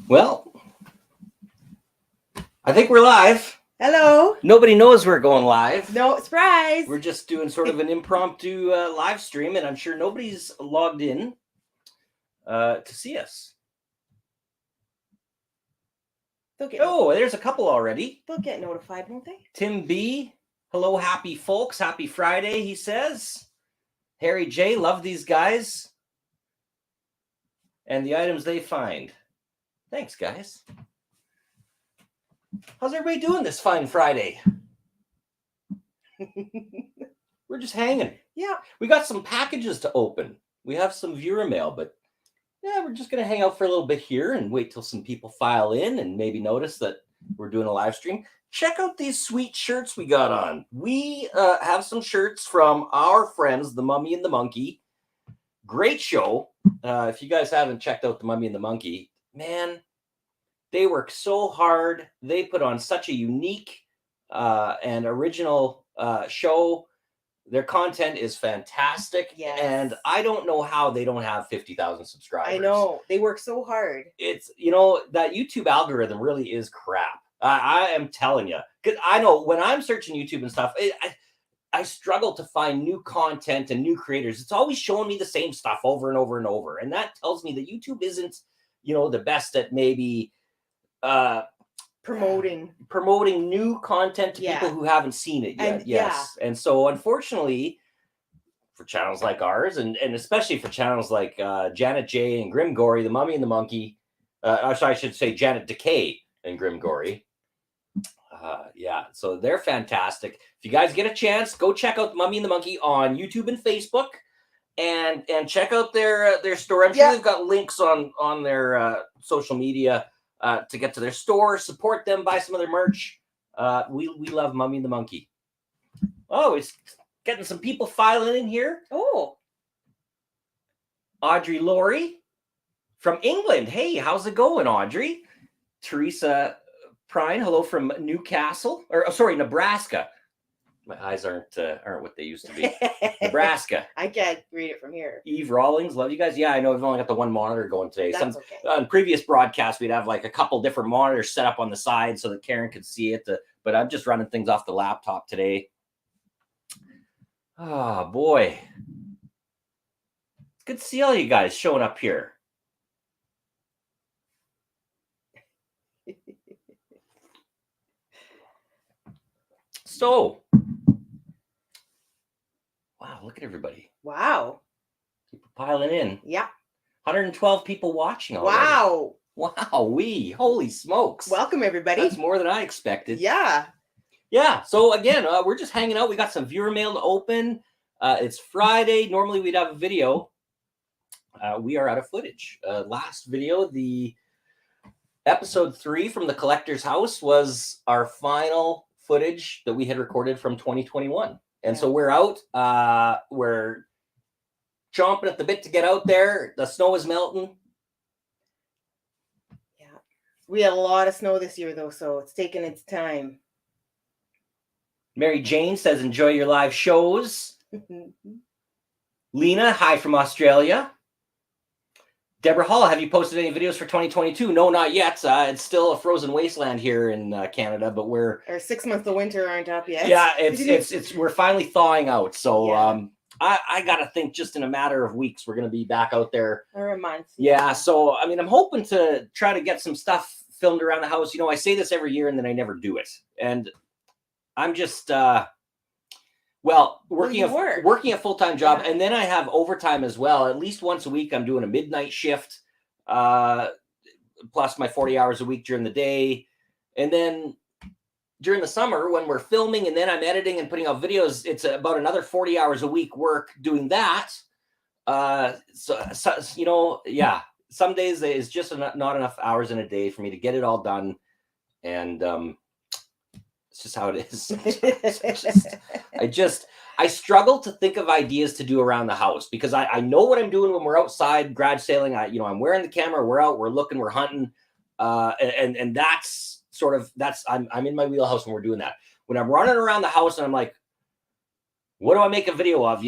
Well, I think we're live. Hello. Nobody knows we're going live. No, surprise. We're just doing sort of an impromptu live stream, and I'm sure nobody's logged in to see us. Oh, there's a couple already. They'll get notified, won't they? Tim B. Hello, happy folks. Happy Friday, he says. Harry J. Love these guys. And the items they find. Thanks, guys. How's everybody doing this fine Friday? We're just hanging. Yeah. We got some packages to open. We have some viewer mail, but yeah, we're just going to hang out for a little bit here and wait till some people file in and maybe notice that we're doing a live stream. Check out these sweet shirts we got on. We have some shirts from our friends, The Mummy and the Monkey. Great show. If you guys haven't checked out The Mummy and the Monkey, man, they work so hard. They put on such a unique and original show. Their content is fantastic. Yes. And I don't know how they don't have 50,000 subscribers. I know. They work so hard. It's, that YouTube algorithm really is crap. I am telling you. Because I know when I'm searching YouTube and stuff, I struggle to find new content and new creators. It's always showing me the same stuff over and over and over. And that tells me that YouTube isn't, the best at maybe promoting new content to people who haven't seen it yet. Yes. And so unfortunately, for channels like ours, and especially for channels like Janet J and Grim Gory, The Mummy and the Monkey, I should say Janet Decay and Grim Gory. So they're fantastic. If you guys get a chance, go check out The Mummy and the Monkey on YouTube and Facebook, and check out their store. I'm sure they've got links on their social media to get to their store. Support them, buy some of their merch. We love Mummy and the Monkey. Oh, it's getting some people filing in here. Oh, Audrey Laurie from England. Hey, how's it going, Audrey? Teresa Prine, hello from Nebraska. My eyes aren't what they used to be. Nebraska. I can't read it from here. Eve Rawlings, love you guys. Yeah, I know we've only got the one monitor going today. That's okay. On previous broadcasts, we'd have like a couple different monitors set up on the side so that Karen could see it. But I'm just running things off the laptop today. Oh, boy. It's good to see all you guys showing up here. So, wow, look at everybody. Wow. People piling in. Yeah. 112 people watching already. Wow. Wow, holy smokes. Welcome, everybody. That's more than I expected. Yeah. Yeah, so again, we're just hanging out. We got some viewer mail to open. It's Friday. Normally we'd have a video. We are out of footage. Last video, the episode 3 from the Collector's House, was our final footage that we had recorded from 2021. And so we're out. We're chomping at the bit to get out there. The snow is melting. Yeah. We had a lot of snow this year, though, so it's taking its time. Mary Jane says, enjoy your live shows. Lena, hi from Australia. Deborah Hall, have you posted any videos for 2022? No, not yet. It's still a frozen wasteland here in Canada, but our 6 months of winter aren't up yet. Yeah, it's we're finally thawing out. So I gotta think just in a matter of weeks we're gonna be back out there. Or a month. Yeah. So I mean, I'm hoping to try to get some stuff filmed around the house. I say this every year and then I never do it. And I'm just working a full-time job, and then I have overtime as well. At least once a week, I'm doing a midnight shift, plus my 40 hours a week during the day. And then during the summer, when we're filming and then I'm editing and putting out videos, it's about another 40 hours a week work doing that. Some days it's just not enough hours in a day for me to get it all done. And it's just how it is. I struggle to think of ideas to do around the house because I know what I'm doing when we're outside garage sailing. I'm wearing the camera, we're out, we're looking, we're hunting. And that's I'm in my wheelhouse when we're doing that. When I'm running around the house and I'm like, what do I make a video of?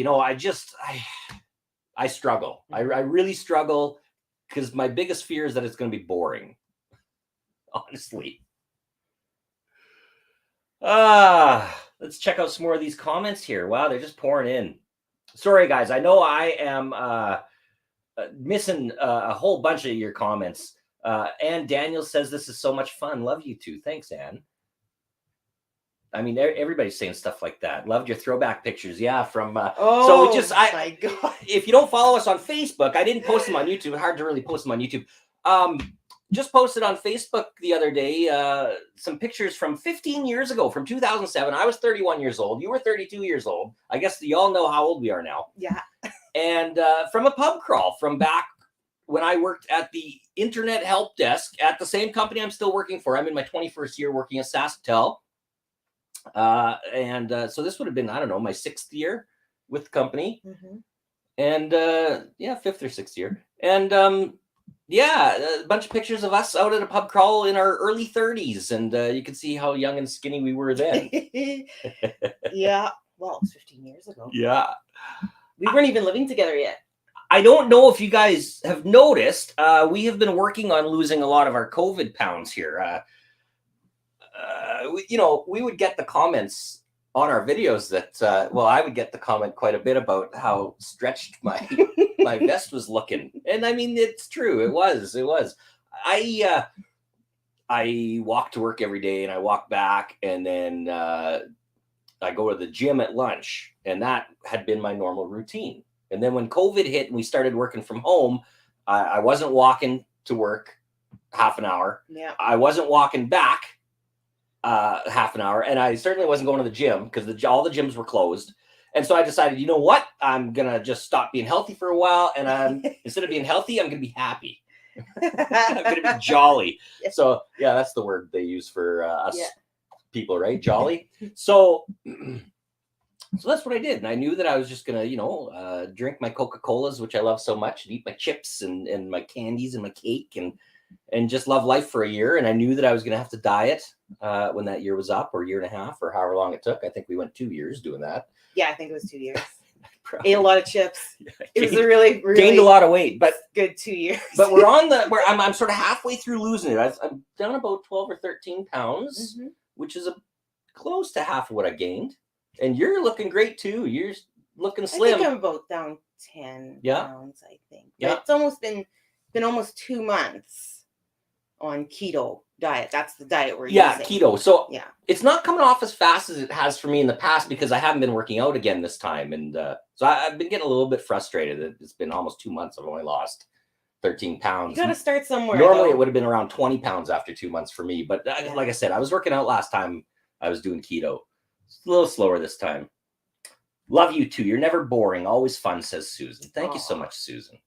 I struggle. I really struggle because my biggest fear is that it's going to be boring. Honestly. Let's check out some more of these comments here. Wow, they're just pouring in. Sorry, guys. I know I am missing a whole bunch of your comments. Ann Daniel says this is so much fun. Love you too. Thanks, Ann. I mean, everybody's saying stuff like that. Loved your throwback pictures. Yeah, from so we just my God. If you don't follow us on Facebook, I didn't post them on YouTube. Hard to really post them on YouTube. Just posted on Facebook the other day some pictures from 15 years ago, from 2007. I was 31 years old. You were 32 years old. I guess you all know how old we are now. Yeah. And from a pub crawl from back when I worked at the internet help desk at the same company I'm still working for. I'm in my 21st year working at SaskTel. So this would have been, I don't know, my 6th year with the company. Mm-hmm. And 5th or 6th year. And a bunch of pictures of us out at a pub crawl in our early 30s. And you can see how young and skinny we were then. Yeah. Well, it was 15 years ago. Yeah. We weren't even living together yet. I don't know if you guys have noticed, we have been working on losing a lot of our COVID pounds here. We would get the comments on our videos that, I would get the comment quite a bit about how stretched my vest was looking. And I mean, it's true. It was. I walk to work every day and I walk back, and then I go to the gym at lunch, and that had been my normal routine. And then when COVID hit and we started working from home, I wasn't walking to work half an hour. Yeah. I wasn't walking back half an hour, and I certainly wasn't going to the gym because all the gyms were closed. And so I decided, you know what? I'm going to just stop being healthy for a while. And instead of being healthy, I'm going to be happy. I'm going to be jolly. Yeah. So yeah, that's the word they use for us people, right? Jolly. So that's what I did. And I knew that I was just going to, drink my Coca-Colas, which I love so much, and eat my chips and my candies and my cake and just love life for a year. And I knew that I was going to have to diet when that year was up, or year and a half, or however long it took. I think we went 2 years doing that. Yeah, I think it was 2 years. Ate a lot of chips. It was a really gained a lot of weight, but good 2 years. But I'm sort of halfway through losing it. I'm down about 12 or 13 pounds, mm-hmm. which is close to half of what I gained. And you're looking great too. You're looking slim. I think I'm about down 10 pounds, I think. But yeah. It's almost been almost 2 months on keto diet. That's the diet we're using. Keto. So yeah, it's not coming off as fast as it has for me in the past because I haven't been working out again this time. And so I've been getting a little bit frustrated. It's been almost 2 months. I've only lost 13 pounds. You got to start somewhere. Normally it would have been around 20 pounds after 2 months for me. But like I said, I was working out last time I was doing keto. It's a little slower this time. Love you too. You're never boring. Always fun, says Susan. Thank you so much, Susan.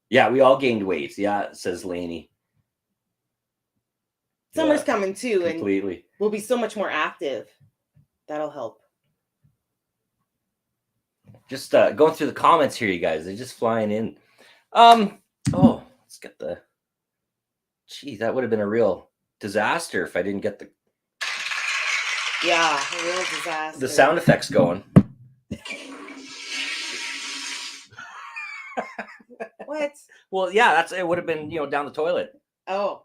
Yeah, we all gained weight. Yeah, says Lainey. Summer's coming too, completely. And we'll be so much more active. That'll help. Just going through the comments here, you guys. They're just flying in. Let's get the. Gee, that would have been a real disaster if I didn't get the. Yeah, a real disaster. The sound effects going. What? Well, yeah, it would have been, down the toilet. Oh.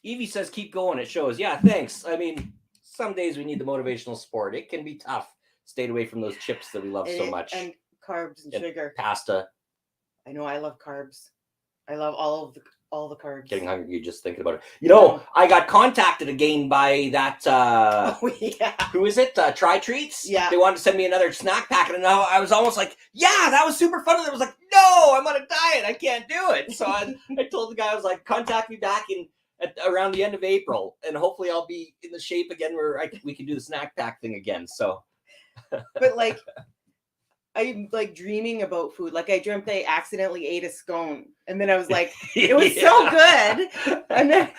Evie says, keep going. It shows. Yeah, thanks. I mean, some days we need the motivational support. It can be tough. Stayed away from those chips that we love so much. And carbs and sugar. Pasta. I know. I love carbs. I love all the carbs. Getting hungry just thinking about it. I got contacted again by that. Who is it? Try Treats. Yeah. They wanted to send me another snack packet, and now I was almost like, yeah, that was super fun. And I was like, no, I'm on a diet. I can't do it. So I told the guy, I was like, contact me back around the end of April, and hopefully I'll be in the shape again where we can do the snack pack thing again. So. But I'm dreaming about food. I dreamt I accidentally ate a scone, and then I was like, it was so good. And then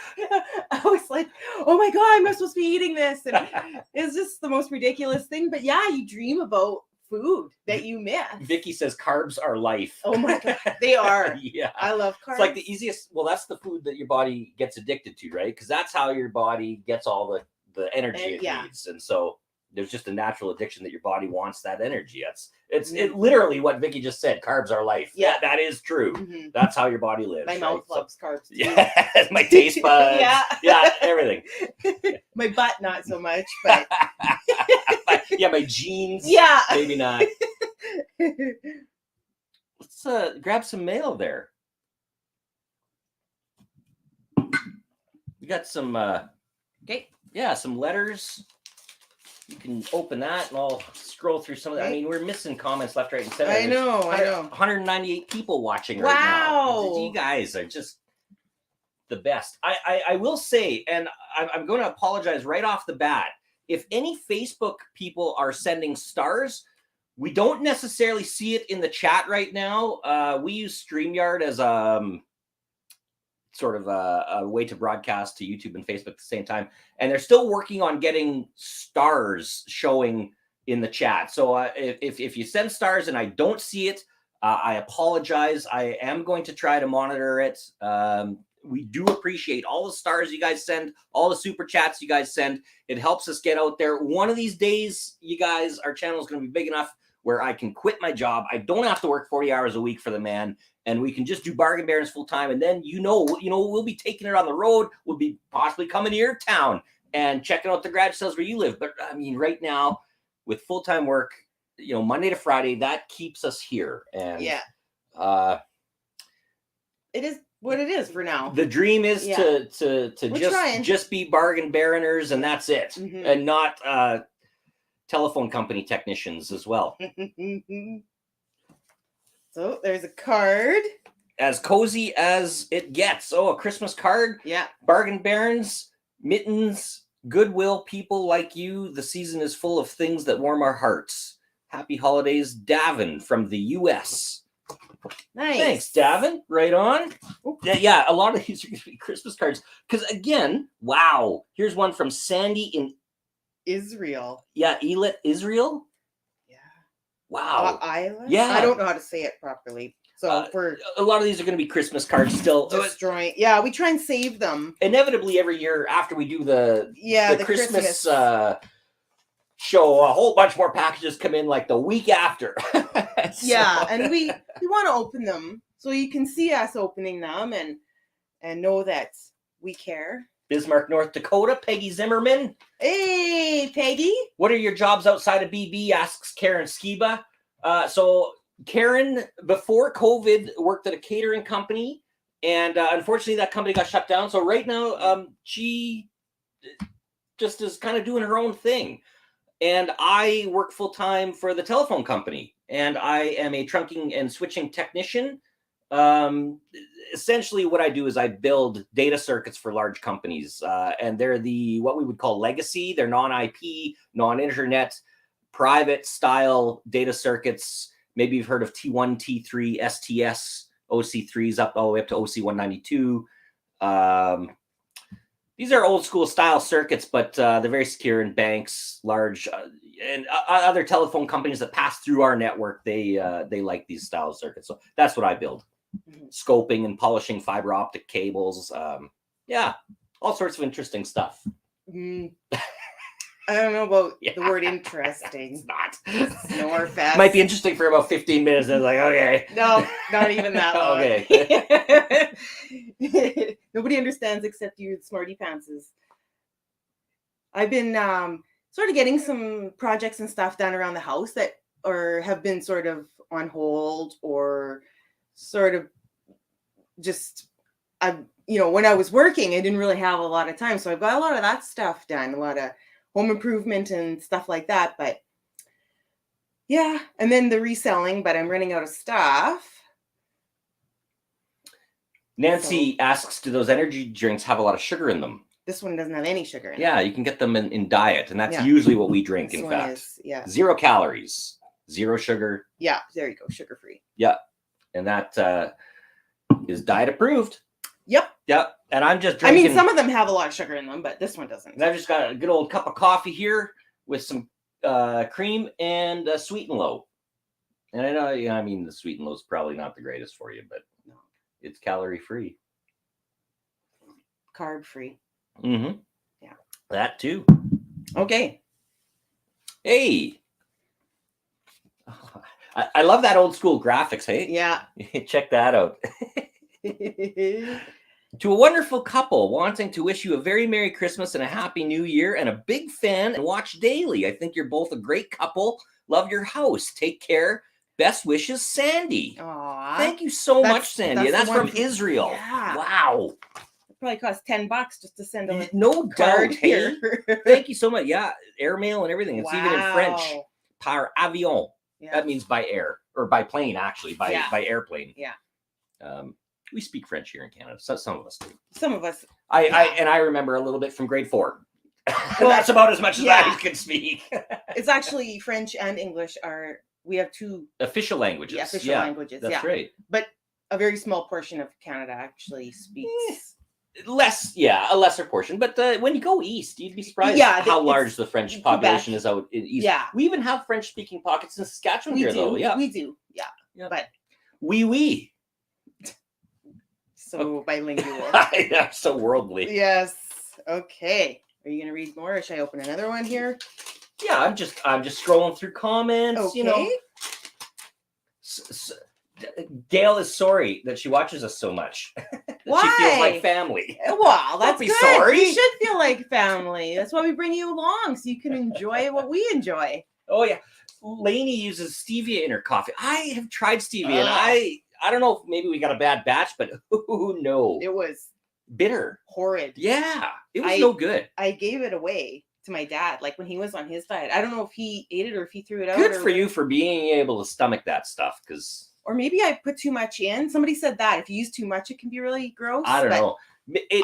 I was like, oh my God, I'm not supposed to be eating this. And it's just the most ridiculous thing. But yeah, you dream about food that you miss. Vicky says carbs are life. Oh my God, they are. Yeah. I love carbs. It's like the easiest. Well, that's the food that your body gets addicted to, right? Because that's how your body gets all the energy it needs. And so there's just a natural addiction that your body wants that energy. It's literally what Vicky just said. Carbs are life. Yeah. That is true. That's how your body lives. My mouth loves carbs too. Yeah, my taste buds. Yeah, everything. My butt not so much, but yeah, my jeans. Yeah, maybe not. Let's grab some mail there. We got some okay. Yeah, some letters. You can open that and I'll scroll through some of that. I mean, we're missing comments left, right, and center. I know. 198 people watching right now. You guys are just the best. I will say, and I'm going to apologize right off the bat. If any Facebook people are sending stars, we don't necessarily see it in the chat right now. We use StreamYard as sort of a way to broadcast to YouTube and Facebook at the same time. And they're still working on getting stars showing in the chat. So if you send stars and I don't see it, I apologize. I am going to try to monitor it. We do appreciate all the stars you guys send, all the super chats you guys send. It helps us get out there. One of these days, you guys, our channel is going to be big enough where I can quit my job. I don't have to work 40 hours a week for the man, and we can just do Bargain Barons full time. And then, we'll be taking it on the road. We'll be possibly coming to your town and checking out the garage sales where you live. But I mean, right now with full-time work, Monday to Friday, that keeps us here. And it is what it is for now. The dream is to just be bargain baroners, and that's it. And not telephone company technicians as well. So there's a card. As cozy as it gets. Oh, a Christmas card. Yeah. Bargain barons, mittens, goodwill people like you. The season is full of things that warm our hearts. Happy holidays, Davin from the US. Nice. Thanks, Davin. Right on. Yeah, a lot of these are going to be Christmas cards. Because again, wow. Here's one from Sandy in Israel. Yeah, Elit, Israel. Yeah. Wow. Island? Yeah. I don't know how to say it properly. So for a lot of these are going to be Christmas cards still. Destroying. Yeah, we try and save them. Inevitably, every year after we do the Christmas show, a whole bunch more packages come in like the week after. Yeah, and we want to open them so you can see us opening them and know that we care. Bismarck, North Dakota, Peggy Zimmerman. Hey, Peggy. What are your jobs outside of BB? Asks Karen Skiba. So Karen, before COVID, worked at a catering company, and unfortunately that company got shut down. So right now, she just is kind of doing her own thing. And I work full-time for the telephone company, and I am a trunking and switching technician. Essentially what I do is I build data circuits for large companies, and they're what we would call legacy. They're non-IP, non-internet, private style data circuits. Maybe you've heard of T1, T3, STS, OC3s up all the way up to OC192. These are old school style circuits, but they're very secure in banks, large, and other telephone companies that pass through our network. They like these style circuits. So that's what I build. Scoping and polishing fiber optic cables. Yeah, all sorts of interesting stuff. I don't know about the word interesting. It's not. Snore fest. Might be interesting for about 15 minutes. And it's like, okay. No, not even that long. Okay. Nobody understands except you smarty pantses. I've been sort of getting some projects and stuff done around the house that have been sort of on hold, or sort of just when I was working, I didn't really have a lot of time. So I've got a lot of that stuff done, a lot of home improvement and stuff like that. But yeah, and then the reselling, but I'm running out of stuff. Nancy asks, do those energy drinks have a lot of sugar in them? This one doesn't have any sugar in it. Yeah, you can get them in diet, and that's usually what we drink, in fact. 0 calories, 0 sugar. Yeah, there you go, sugar-free. Yeah, and that is diet approved. Yep. And I'm just drinking. I mean, some of them have a lot of sugar in them, but this one doesn't. And I've just got a good old cup of coffee here with some cream and sweet and low. And I know, I mean, the sweet and low is probably not the greatest for you, but it's calorie free. Carb free. Yeah. That too. Okay. Hey. I love that old school graphics, hey? Yeah. Check that out. To a wonderful couple wanting to wish you a very Merry Christmas and a Happy New Year, and a big fan and watch daily. I think you're both a great couple. Love your house. Take care. Best wishes, Sandy. Aw. Thank you so much, Sandy. And that's that's the one from Israel. Yeah. Wow. It probably cost $10 just to send a No card doubt. Hey, here. thank you so much. Yeah, airmail and everything. It's even in French. Wow. Par avion. Yeah. That means by air, or by plane, actually, by airplane. Yeah. We speak French here in Canada. So some of us do. Some of us. I remember a little bit from grade 4. Well, that's about as much as I can speak. It's actually French and English we have two official languages. Yeah, official languages. That's right. But a very small portion of Canada actually speaks. A lesser portion. But when you go east, you'd be surprised how large the French population is out in east. Yeah. We even have French-speaking pockets in Saskatchewan though. Yeah. We do. Yeah. But oui. So bilingual. Yeah, so worldly. Yes. Okay. Are you gonna read more, or should I open another one here? Yeah, I'm just scrolling through comments. Okay. You know, Gail is sorry that she watches us so much. Why? She feels like family. Well, that's Don't be good. sorry. You should feel like family. That's why we bring you along, so you can enjoy what we enjoy. Oh yeah, Lainey uses stevia in her coffee. I have tried stevia, and I don't know if maybe we got a bad batch, but no, it was bitter, horrid. Yeah, it was no good. I gave it away to my dad, like when he was on his diet. I don't know if he ate it or if he threw it out. Good for you for being able to stomach that stuff, because. Or maybe I put too much in. Somebody said that if you use too much, it can be really gross. I don't know.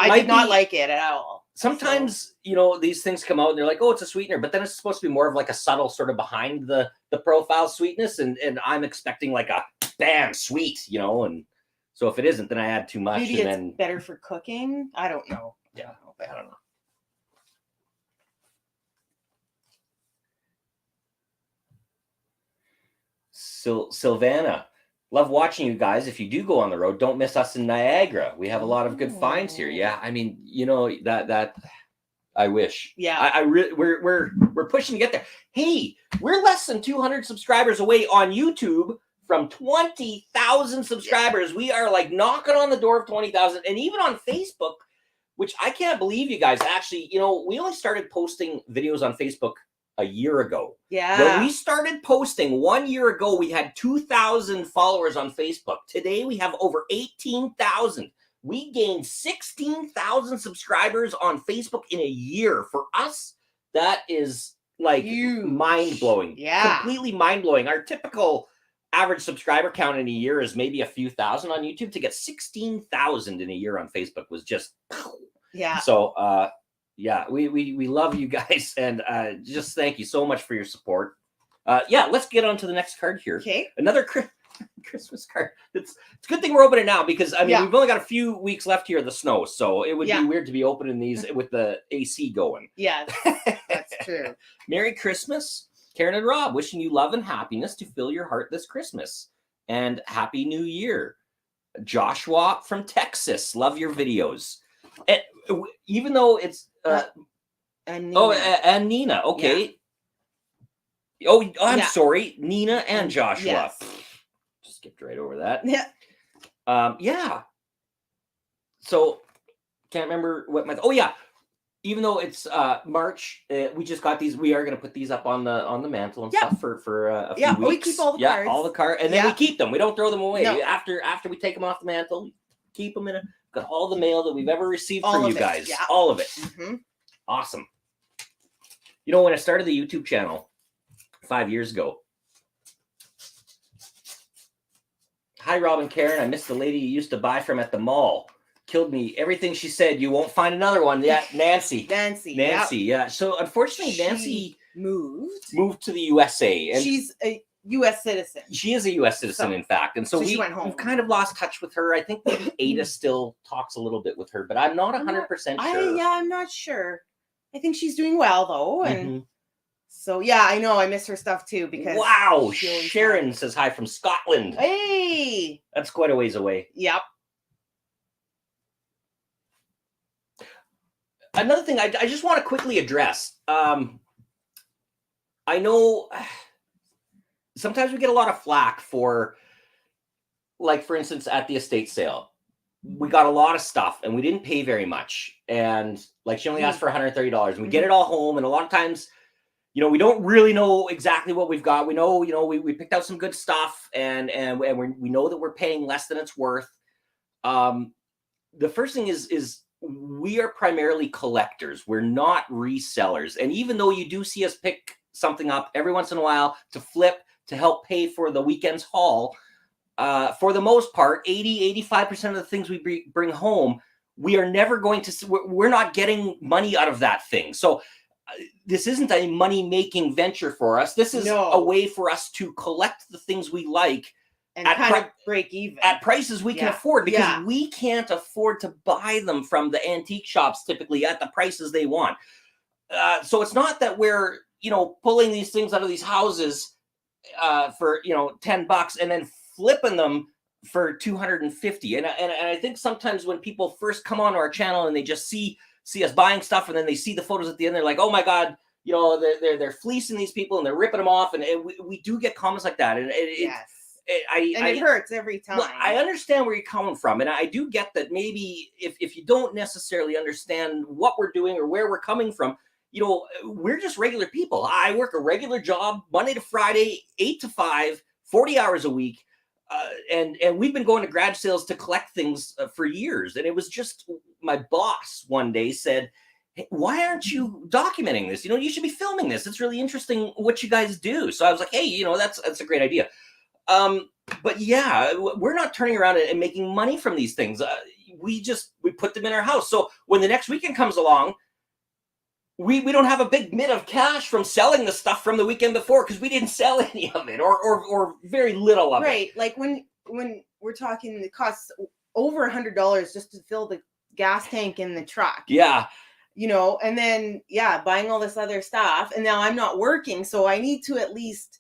I did not like it at all. Sometimes, you know, these things come out and they're like, oh, it's a sweetener, but then it's supposed to be more of like a subtle sort of behind the profile sweetness. And I'm expecting like a bam sweet, you know, and so if it isn't, then I add too much. Maybe and it's then better for cooking. I don't know. Yeah, I don't know. Sylvana. Love watching you guys. If you do go on the road, don't miss us in Niagara. We have a lot of good finds here. Yeah, I mean, you know, that I wish. Yeah, we're pushing to get there. Hey, we're less than 200 subscribers away on YouTube from 20,000 subscribers. We are like knocking on the door of 20,000, and even on Facebook, which I can't believe you guys actually. You know, we only started posting videos on Facebook a year ago. Yeah. When we started posting 1 year ago, we had 2,000 followers on Facebook. Today, we have over 18,000. We gained 16,000 subscribers on Facebook in a year. For us, that is like mind-blowing. Yeah. Completely mind-blowing. Our typical average subscriber count in a year is maybe a few thousand on YouTube. To get 16,000 in a year on Facebook was just... Yeah. So, yeah, we love you guys, and just thank you so much for your support. Yeah, let's get on to the next card here. Okay. Another Christmas card. It's a good thing we're opening now, because I mean we've only got a few weeks left here of the snow, so it would be weird to be opening these with the AC going. Yeah, that's true. Merry Christmas, Karen and Rob. Wishing you love and happiness to fill your heart this Christmas, and Happy New Year. Joshua from Texas. Love your videos. And even though it's and Nina. and Nina, okay. Yeah. Oh, I'm sorry, Nina and Joshua. Yes. Just skipped right over that. Yeah. Yeah. So can't remember what month. Oh yeah. Even though it's March, we just got these. We are going to put these up on the mantle and stuff for a few weeks. We keep all the cards. all the cards, and then we keep them. We don't throw them away. No. After we take them off the mantle, we keep them in got all the mail that we've ever received all from of you it. guys. Yeah. All of it. Mm-hmm. Awesome. You know, when I started the YouTube channel 5 years ago. Hi, Rob and Karen. I missed the lady you used to buy from at the mall. Killed me. Everything she said. You won't find another one. Yeah, Nancy. Nancy. Yeah. So unfortunately, Nancy moved to the USA, and she's a U.S. citizen. She is a U.S. citizen, in fact, and so she went home. We've kind of lost touch with her. I think maybe Ada still talks a little bit with her, but I'm not 100% sure. I'm not sure. I think she's doing well though, and so I know I miss her stuff too because wow, Sharon says hi from Scotland. Hey, that's quite a ways away. Yep. Another thing I just want to quickly address. I know sometimes we get a lot of flack for, like, for instance, at the estate sale, we got a lot of stuff and we didn't pay very much. And like, she only asked for $130 and we get it all home. And a lot of times, you know, we don't really know exactly what we've got. We know, you know, we picked out some good stuff and we know that we're paying less than it's worth. The first thing is we are primarily collectors. We're not resellers. And even though you do see us pick something up every once in a while to flip to help pay for the weekend's haul, for the most part, 85% of the things we bring home, we are never going to, we're not getting money out of that thing. So this isn't a money-making venture for us. This is a way for us to collect the things we like and kind of break even at prices we can afford, because we can't afford to buy them from the antique shops typically at the prices they want. So it's not that we're, you know, pulling these things out of these houses for, you know, $10 and then flipping them for 250. And I think sometimes when people first come onto our channel and they just see us buying stuff and then they see the photos at the end, they're like, oh my God, you know, they're fleecing these people and they're ripping them off. And we do get comments like that. And it hurts every time. Well, I understand where you're coming from. And I do get that maybe if you don't necessarily understand what we're doing or where we're coming from, you know, we're just regular people. I work a regular job, Monday to Friday, 8 to 5, 40 hours a week. And we've been going to garage sales to collect things for years. And it was just my boss one day said, hey, why aren't you documenting this? You know, you should be filming this. It's really interesting what you guys do. So I was like, hey, you know, that's a great idea. But yeah, we're not turning around and making money from these things. We put them in our house. So when the next weekend comes along, we don't have a big bit of cash from selling the stuff from the weekend before because we didn't sell any of it or very little of it. Right. Like when we're talking, it costs over $100 just to fill the gas tank in the truck. Yeah. You know, and then, buying all this other stuff. And now I'm not working, so I need to at least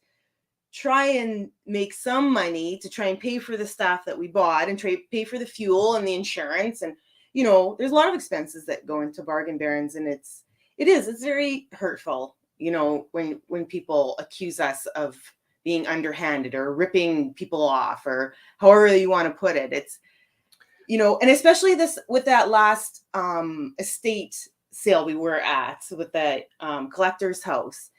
try and make some money to try and pay for the stuff that we bought and pay for the fuel and the insurance. And, you know, there's a lot of expenses that go into Bargain Barons, and it's very hurtful, you know, when people accuse us of being underhanded or ripping people off or however you want to put it. It's, you know, and especially this with that last estate sale we were at with the collector's house.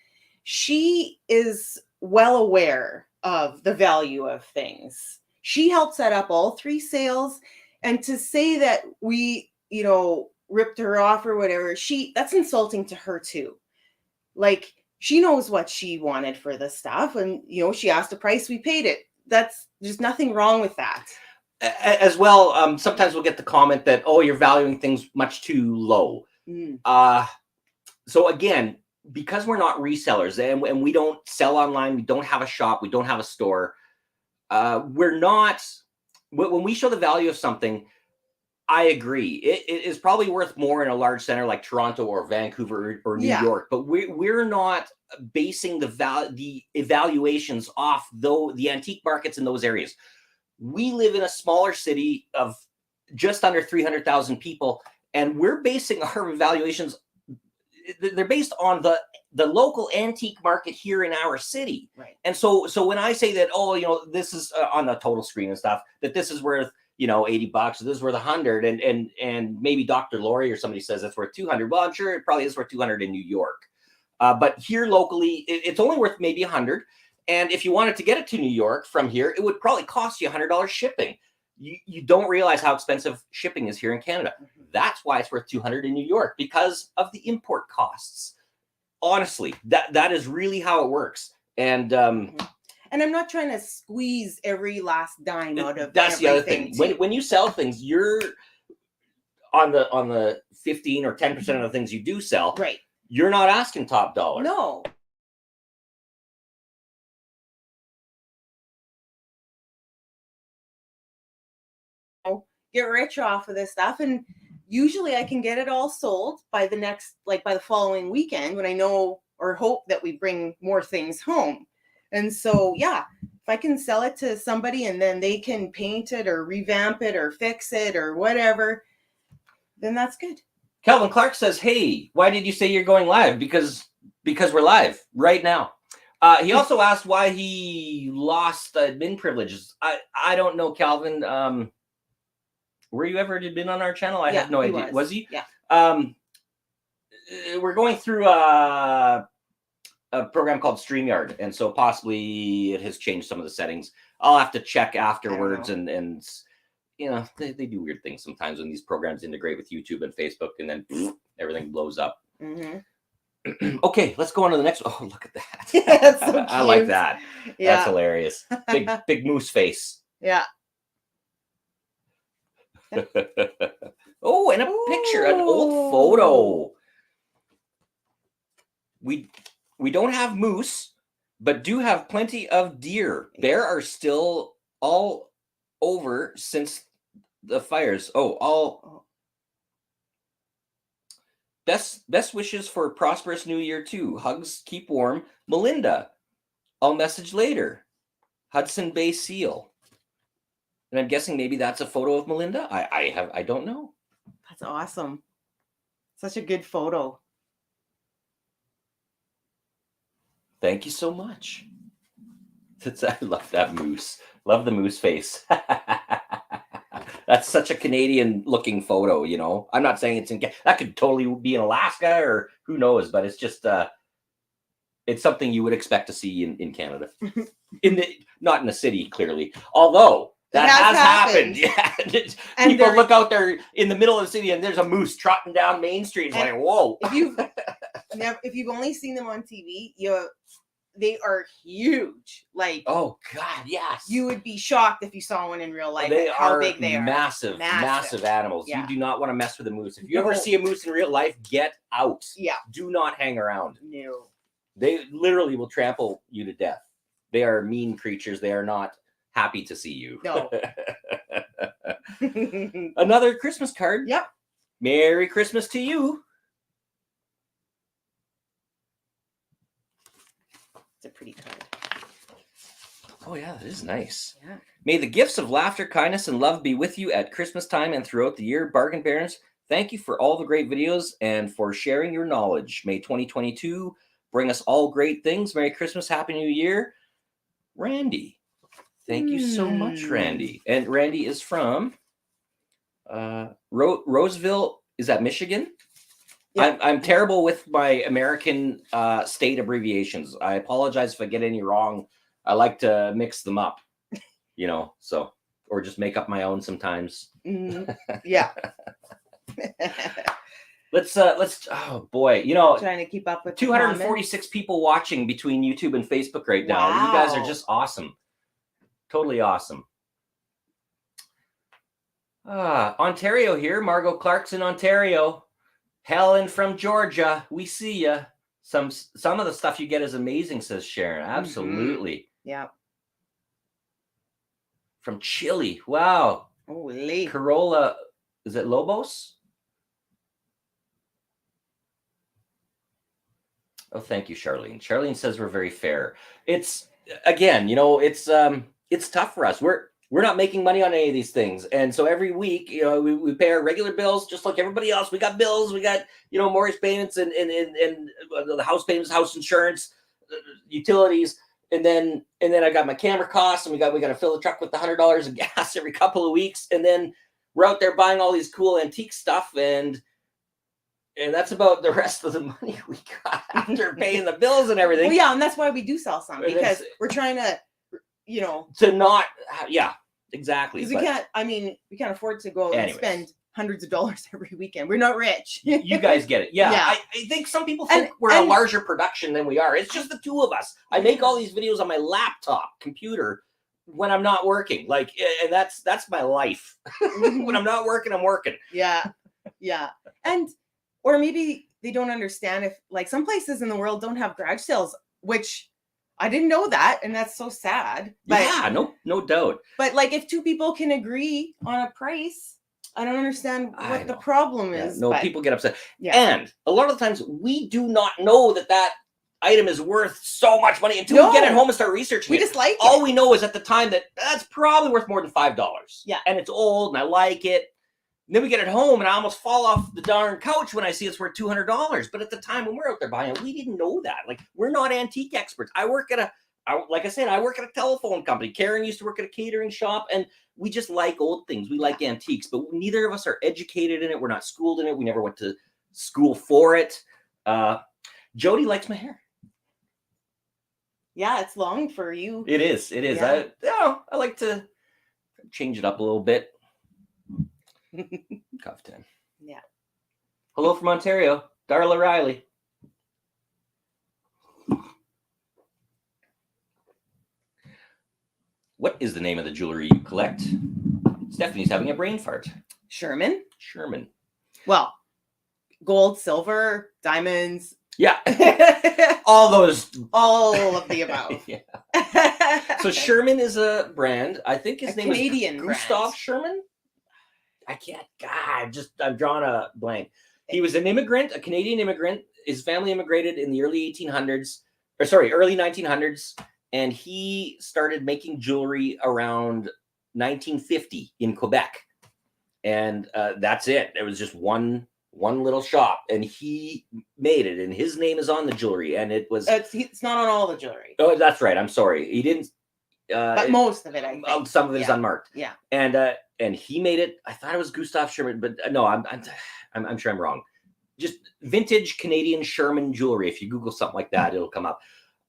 She is well aware of the value of things. She helped set up all 3 sales, and to say that we, you know, ripped her off or whatever, that's insulting to her too. Like, she knows what she wanted for the stuff, and, you know, she asked a price, we paid it. There's nothing wrong with that. As well, sometimes we'll get the comment that, oh, you're valuing things much too low. So again, because we're not resellers and we don't sell online, we don't have a shop, we don't have a store, we're not, when we show the value of something, I agree. It is probably worth more in a large center like Toronto or Vancouver or New York, but we're not basing the evaluations off the antique markets in those areas. We live in a smaller city of just under 300,000 people, and we're basing our evaluations. They're based on the local antique market here in our city. Right. And so when I say that, oh, you know, this is on the total screen and stuff, that this is worth, you know, $80, this is worth 100, and maybe Dr. Lori or somebody says it's worth 200. Well, I'm sure it probably is worth 200 in New York. But here locally, it's only worth maybe 100. And if you wanted to get it to New York from here, it would probably cost you $100 shipping. You don't realize how expensive shipping is here in Canada. That's why it's worth 200 in New York, because of the import costs. Honestly, that is really how it works. And I'm not trying to squeeze every last dime out of that's the other thing. When you sell things, you're on the 15 or 10% of the things you do sell. Right. You're not asking top dollar. No. Get rich off of this stuff, and usually I can get it all sold by the following weekend when I know or hope that we bring more things home. And so, if I can sell it to somebody and then they can paint it or revamp it or fix it or whatever, then that's good. Calvin Clark says, hey, why did you say you're going live? Because we're live right now. He also asked why he lost admin privileges. I don't know, Calvin. Were you ever admin on our channel? I have no idea. Was he? Yeah. We're going through a program called StreamYard, and so possibly it has changed some of the settings. I'll have to check afterwards, and you know, they do weird things sometimes when these programs integrate with YouTube and Facebook, and then everything blows up. Okay, let's go on to the next. Oh, look at that. That's so I like that. Yeah. That's hilarious. Big moose face. Yeah. Oh, and a picture, an old photo. We don't have moose, but do have plenty of deer. Bear are still all over since the fires. Best wishes for a prosperous new year too. Hugs, keep warm. Melinda, I'll message later. Hudson Bay Seal. And I'm guessing maybe that's a photo of Melinda. I don't know. That's awesome. Such a good photo. Thank you so much. I love that moose. Love the moose face. That's such a Canadian looking photo, you know. I'm not saying it's in, that could totally be in Alaska or who knows, but it's just it's something you would expect to see in Canada. Not in the city, clearly. Although that has happened. Yeah. And people look out there in the middle of the city and there's a moose trotting down Main Street. It's like, whoa. If you've only seen them on TV, they are huge. Like, oh God, yes. You would be shocked if you saw one in real life. They how are big they are. Massive animals. Yeah. You do not want to mess with a moose. If you ever see a moose in real life, get out. Yeah. Do not hang around. No. They literally will trample you to death. They are mean creatures. They are not happy to see you. No. Another Christmas card. Yep. Merry Christmas to you. It's a pretty card. Oh yeah, that is nice. Yeah. May the gifts of laughter, kindness, and love be with you at Christmas time and throughout the year. Bargain Barons, thank you for all the great videos and for sharing your knowledge. May 2022 bring us all great things. Merry Christmas, Happy New Year. Randy. Thank you so much, Randy. And Randy is from Roseville. Is that Michigan? Yep. I'm terrible with my American state abbreviations. I apologize if I get any wrong. I like to mix them up, you know, so, or just make up my own sometimes. Yeah. Let's, oh boy, you know, trying to keep up with 246 people watching between YouTube and Facebook right now. Wow. You guys are just awesome. Totally awesome. Ontario here. Margot Clark's in Ontario. Helen from Georgia, we see ya. Some of the stuff you get is amazing, says Sharon. Absolutely. Yeah. From Chile, wow. Holy. Corolla, is it Lobos? Oh, thank you, Charlene. Charlene says we're very fair. It's, again, you know, it's tough for us. We're not making money on any of these things. And so every week, you know, we pay our regular bills just like everybody else. We got bills, we got, you know, mortgage payments and the house payments, house insurance, utilities. And then I got my camera costs and we got to fill the truck with $100 of gas every couple of weeks. And then we're out there buying all these cool antique stuff. And that's about the rest of the money we got after paying the bills and everything. Well, yeah. And that's why we do sell some, because we're trying to, you know, to not, yeah, exactly. Because we can't afford to go and spend hundreds of dollars every weekend. We're not rich. You guys get it. Yeah. I think some people think we're a larger production than we are. It's just the two of us. I make all these videos on my laptop computer when I'm not working. Like, and that's my life. When I'm not working, I'm working. Yeah. Yeah. And, or maybe they don't understand if, like, some places in the world don't have garage sales, which I didn't know that, and that's so sad. But, yeah, no doubt. But like, if two people can agree on a price, I don't understand what the problem is. No, people get upset. Yeah. And a lot of the times we do not know that item is worth so much money until we get it home and start researching it. We just like it. All we know is at the time that's probably worth more than $5. Yeah. And it's old and I like it. then we get it home, and I almost fall off the darn couch when I see it's worth $200. But at the time when we're out there buying it, we didn't know that. Like, we're not antique experts. Like I said, I work at a telephone company. Karen used to work at a catering shop, and we just like old things. We like antiques, but neither of us are educated in it. We're not schooled in it. We never went to school for it. Jody likes my hair. Yeah, it's long for you. It is. Yeah. I like to change it up a little bit. Cuff 10. Yeah. Hello from Ontario, Darla Riley. What is the name of the jewelry you collect? Stephanie's having a brain fart. Sherman. Well, gold, silver, diamonds. Yeah. All those. All of the above. Yeah. So Sherman is a brand. I think his name Canadian is Gustav Sherman. I can't. God, I'm drawing a blank. He was an immigrant, a Canadian immigrant. His family immigrated in the early 1900s, and he started making jewelry around 1950 in Quebec. And that's it. It was just one little shop, and he made it, and his name is on the jewelry, and it was. It's not on all the jewelry. Oh, that's right. I'm sorry. He didn't. But most of it, I think. Some of it is unmarked. Yeah. And he made it. I thought it was Gustav Sherman, but no, I'm sure I'm wrong. Just vintage Canadian Sherman jewelry. If you Google something like that, it'll come up.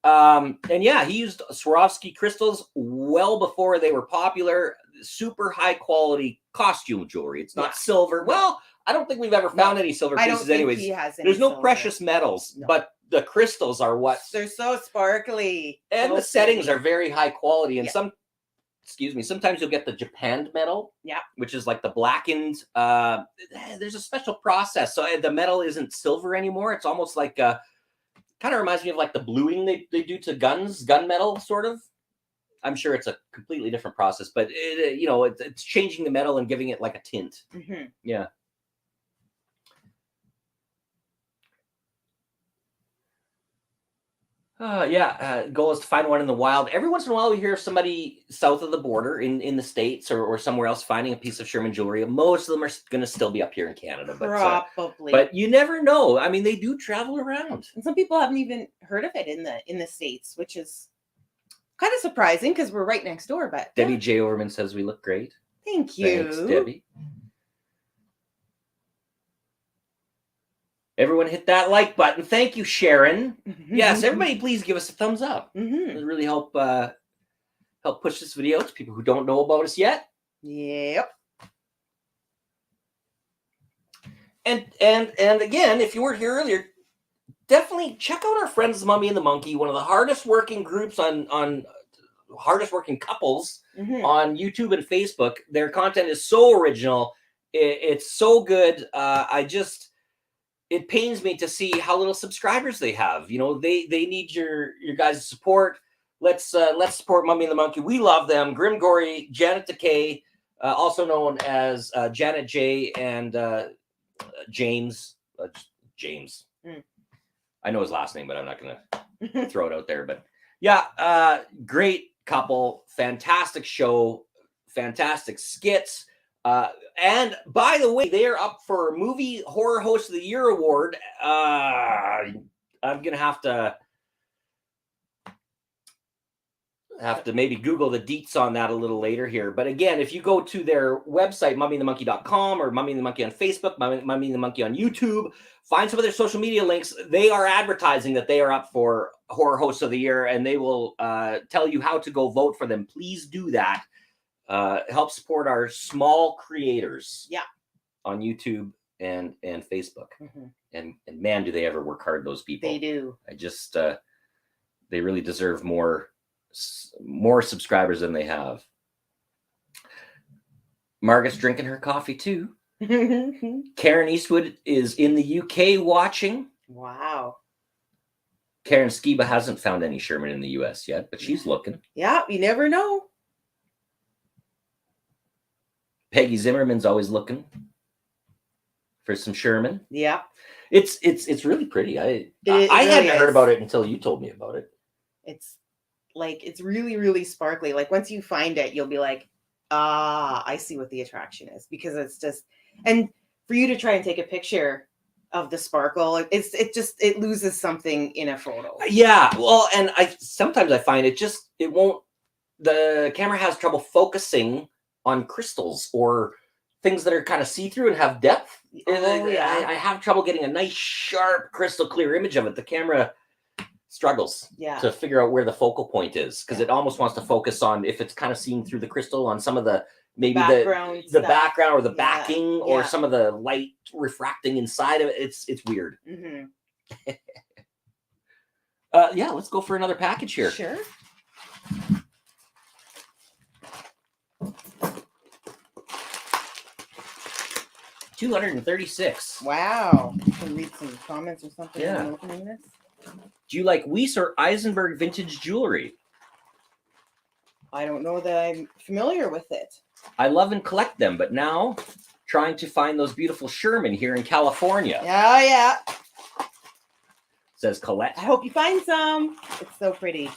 And yeah, he used Swarovski crystals well before they were popular. Super high quality costume jewelry. It's not silver. Well, I don't think we've ever found any silver pieces. Anyways, there's no precious metals, but the crystals are what they're so sparkly, and the settings are very high quality. And sometimes you'll get the japanned metal, which is like the blackened. There's a special process, so the metal isn't silver anymore. It's almost like kind of reminds me of like the bluing they do to gun metal, sort of. I'm sure it's a completely different process, but it's changing the metal and giving it like a tint. Mm-hmm. Yeah. Goal is to find one in the wild. Every once in a while, we hear somebody south of the border in the States or somewhere else finding a piece of Sherman jewelry. Most of them are going to still be up here in Canada. Probably. But you never know. I mean, they do travel around. And some people haven't even heard of it in the States, which is kind of surprising because we're right next door. But Debbie J. Overman says we look great. Thank you. Thanks, Debbie. Everyone hit that like button. Thank you, Sharon. Yes, everybody please give us a thumbs up. It'll really help push this video out to people who don't know about us yet. Yep. And again, if you weren't here earlier, definitely check out our friends Mummy and the Monkey, one of the hardest working groups on hardest working couples on YouTube and Facebook. Their content is so original. It's so good. It pains me to see how little subscribers they have. You know, they need your guys' support. Let's support Mummy and the Monkey. We love them. Grim Gory, Janet Decay, also known as Janet J and James. James. I know his last name, but I'm not gonna throw it out there. But yeah, great couple, fantastic show, fantastic skits. And by the way, they are up for Movie Horror Host of the Year award. I'm gonna have to maybe Google the deets on that a little later here. But again, if you go to their website, mummyandthemonkey.com, or Mummy and the Monkey on Facebook, Mummy and the Monkey on YouTube, find some of their social media links. They are advertising that they are up for Horror Host of the Year, and they will tell you how to go vote for them. Please do that. Help support our small creators on YouTube and Facebook. And man, do they ever work hard, those people. They do. They really deserve more subscribers than they have. Margaret's drinking her coffee too. Karen Eastwood is in the UK watching. Wow. Karen Skiba hasn't found any Sherman in the US yet, but she's looking. Yeah, you never know. Peggy Zimmerman's always looking for some Sherman. Yeah. It's really pretty. I hadn't heard about it until you told me about it. It's really, really sparkly. Like once you find it, you'll be like, I see what the attraction is, because And for you to try and take a picture of the sparkle, it loses something in a photo. Yeah, well, and sometimes I find it won't. The camera has trouble focusing on crystals or things that are kind of see-through and have depth. Oh, yeah. I have trouble getting a nice, sharp, crystal clear image of it. The camera struggles to figure out where the focal point is, because it almost wants to focus on if it's kind of seeing through the crystal on some of the maybe the background or the backing or some of the light refracting inside of it. It's weird. Mm-hmm. Yeah, let's go for another package here. Sure. $236. Wow. Can read some comments or something Yeah. when opening this. Do you like Weiss or Eisenberg vintage jewelry? I don't know that I'm familiar with it. I love and collect them, but now trying to find those beautiful Sherman here in California. Yeah. Says Colette. I hope you find some. It's so pretty.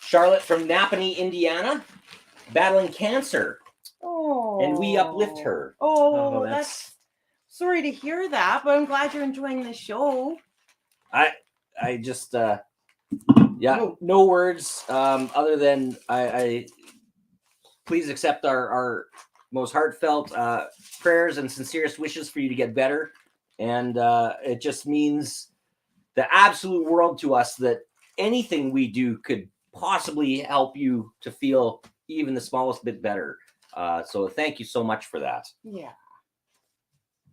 Charlotte from Napanee, Indiana, battling cancer. Oh. And we uplift her. Oh, that's sorry to hear that, but I'm glad you're enjoying the show. I just no words other than I please accept our most heartfelt prayers and sincerest wishes for you to get better. And it just means the absolute world to us that anything we do could possibly help you to feel even the smallest bit better. So thank you so much for that. Yeah.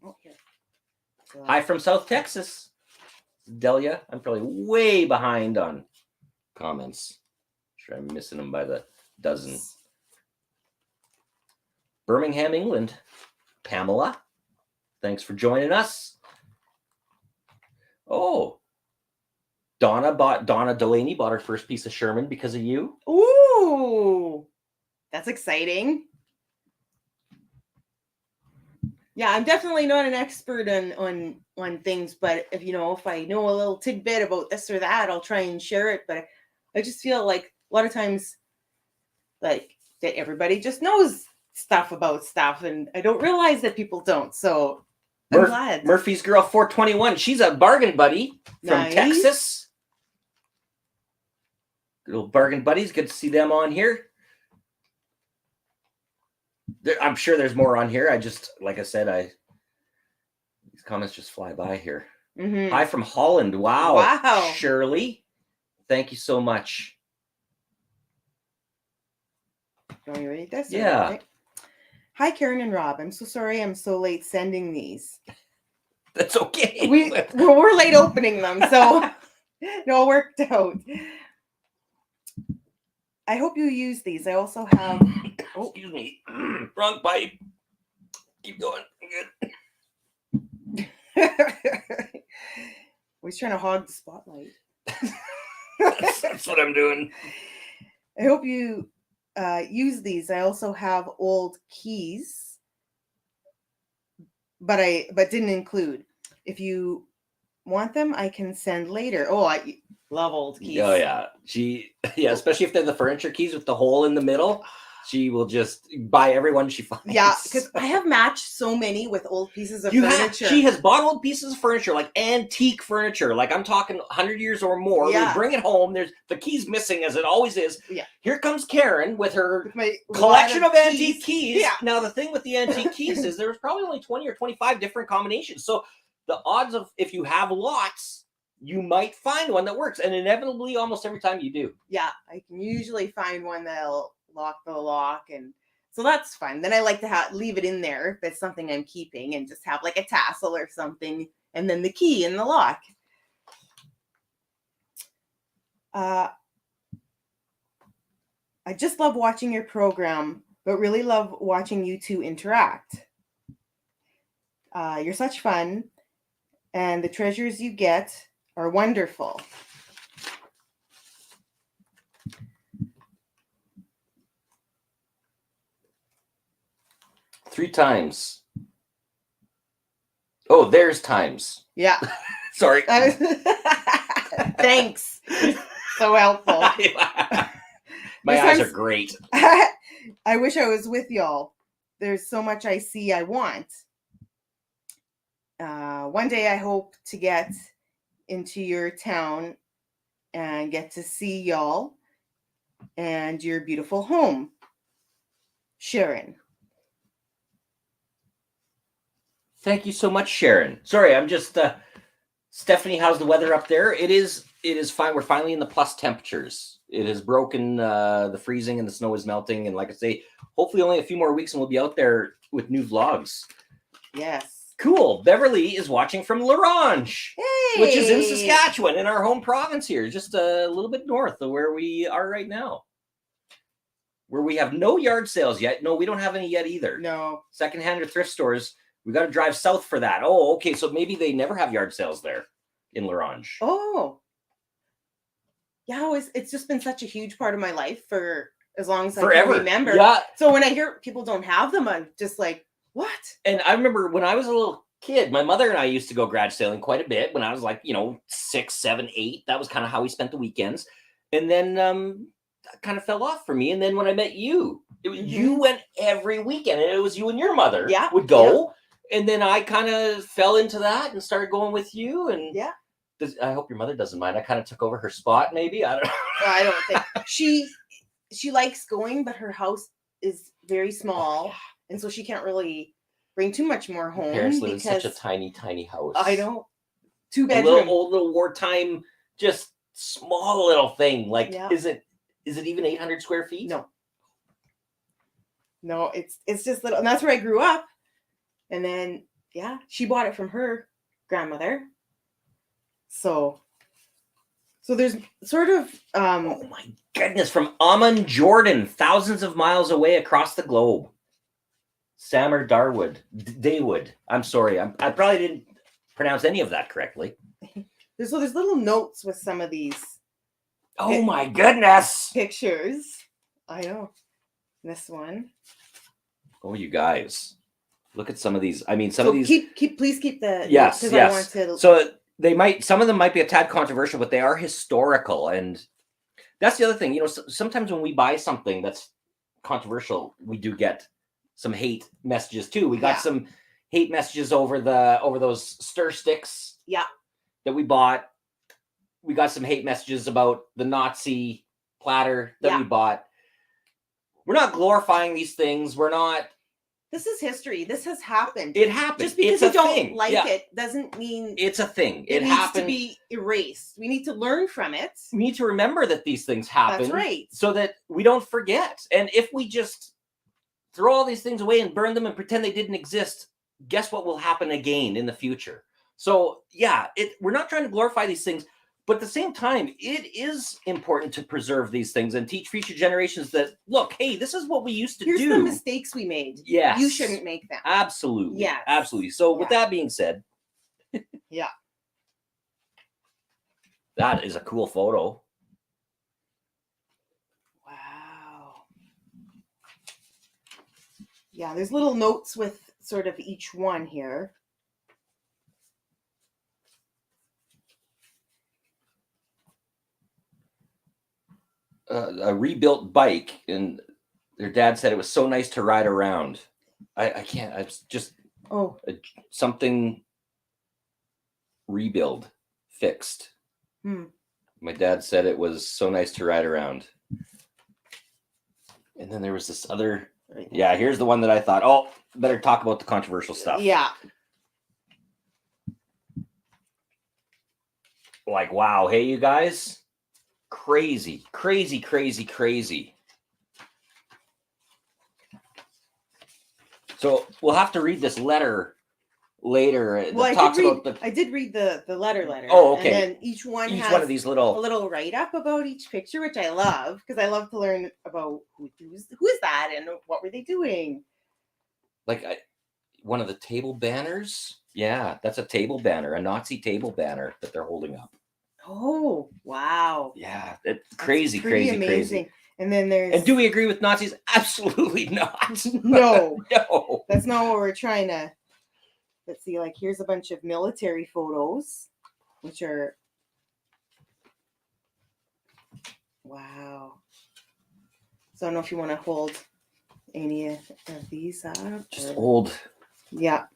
Okay. So, Hi from South Texas, Delia. I'm probably way behind on comments. Sure, I'm missing them by the dozen. Birmingham, England, Pamela. Thanks for joining us. Oh, Donna Delaney bought her first piece of Sherman because of you. Ooh, that's exciting. Yeah, I'm definitely not an expert on things, but if I know a little tidbit about this or that, I'll try and share it. But I just feel like a lot of times, like that everybody just knows stuff about stuff, and I don't realize that people don't. So I'm glad. Murphy's Girl 421. She's a bargain buddy from Texas. Good old bargain buddies. Good to see them on here. I'm sure there's more on here. I just, like I said, these comments just fly by here. Mm-hmm. Hi from Holland. Wow. Shirley, thank you so much. You want me to read this? Yeah. Okay. Hi, Karen and Rob. I'm so sorry I'm so late sending these. That's okay. We're late opening them, so it all worked out. I hope you use these. I also have... Oh, excuse me. Wrong pipe. Keep going. Good. He's trying to hog the spotlight. That's what I'm doing. I hope you use these. I also have old keys, but didn't include. If you want them, I can send later. Oh, I love old keys. Oh yeah, especially if they're the furniture keys with the hole in the middle. She will just buy everyone she finds. Yeah, because I have matched so many with old pieces of furniture. She has bought old pieces of furniture, like antique furniture. Like I'm talking 100 years or more. Yeah. We bring it home. There's the keys missing, as it always is. Yeah. Here comes Karen with her collection of antique keys. Yeah. Now the thing with the antique keys is there's probably only 20 or 25 different combinations. So the odds of, if you have lots, you might find one that works, and inevitably, almost every time you do. Yeah, I can usually find one that'll lock the lock, and so that's fine. Then I like to leave it in there if it's something I'm keeping, and just have like a tassel or something, and then the key in the lock. I just love watching your program, but really love watching you two interact. You're such fun, and the treasures you get are wonderful. Three times. Oh, there's times. Yeah. Sorry. Thanks. So helpful. My eyes are great. I wish I was with y'all. There's so much I see I want. One day I hope to get into your town and get to see y'all and your beautiful home. Sharon. Thank you so much, Sharon. Sorry, I'm just Stephanie, how's the weather up there? It is fine. We're finally in the plus temperatures. It has broken the freezing and the snow is melting. And like I say, hopefully only a few more weeks and we'll be out there with new vlogs. Yes. Cool. Beverly is watching from Larange, Hey! which is in Saskatchewan, in our home province here, just a little bit north of where we are right now. Where we have no yard sales yet. No, we don't have any yet either. No. Secondhand or thrift stores. We got to drive south for that. Oh, okay. So maybe they never have yard sales there in Larange. Oh. Yeah, it's just been such a huge part of my life for as long as I Forever. can remember. Yeah. So when I hear people don't have them, I'm just like, what? And I remember when I was a little kid, my mother and I used to go garage sailing quite a bit when I was like, 6, 7, 8. That was kind of how we spent the weekends. And then that kind of fell off for me. And then when I met you, you went every weekend, and it was you and your mother would go. Yeah. And then I kind of fell into that and started going with you. And yeah. I hope your mother doesn't mind. I kind of took over her spot, maybe. I don't know. I don't think she likes going, but her house is very small. Oh, yeah. And so she can't really bring too much more home. Parents live in such a tiny, tiny house. I know. 2 bedroom. Old little wartime, just small little thing. Like, is it even 800 square feet? No, it's just little. And that's where I grew up. And then, she bought it from her grandmother. So there's sort of... oh my goodness, from Amman, Jordan, thousands of miles away across the globe. Sammer Daywood. I'm sorry. I probably didn't pronounce any of that correctly. There's little notes with some of these. Oh my goodness. Pictures. I know. This one. Oh, you guys. Look at some of these. I mean, some of these. Please keep the. Yes. Because I want to. So some of them might be a tad controversial, but they are historical. And that's the other thing. Sometimes when we buy something that's controversial, we do get some hate messages too. We got some hate messages over those stir sticks. Yeah. That we bought. We got some hate messages about the Nazi platter that we bought. We're not glorifying these things. We're not. This is history. This has happened. It happened. Just because you don't like it doesn't mean it's a thing. It needs to be erased. We need to learn from it. We need to remember that these things happen. That's right. So that we don't forget. And if we just throw all these things away and burn them and pretend they didn't exist, guess what will happen again in the future? So we're not trying to glorify these things. But at the same time, it is important to preserve these things and teach future generations that, look, hey, this is what we used to do. Here's the mistakes we made. Yes. You shouldn't make them. Absolutely. Yes. Absolutely. So with that being said. Yeah. That is a cool photo. Wow. Yeah, there's little notes with sort of each one here. A rebuilt bike, and their dad said it was so nice to ride around. I can't. It's just something rebuild fixed. My dad said it was so nice to ride around. And then there was this other. Yeah, here's the one that I thought. Oh, better talk about the controversial stuff. Yeah. Like, wow, hey, you guys. Crazy. So we'll have to read this letter later. Well, I did read the letter. Oh, okay. And then each one of these a little write up about each picture, which I love because I love to learn about who is that and what were they doing. Like one of the table banners. Yeah, that's a table banner, a Nazi table banner that they're holding up. Oh, wow. Yeah, it's crazy. And then there's... And do we agree with Nazis? Absolutely not. No. No. That's not what we're trying to... Let's see, like, here's a bunch of military photos, which are... Wow. So I don't know if you want to hold any of these up. Just old. Yeah.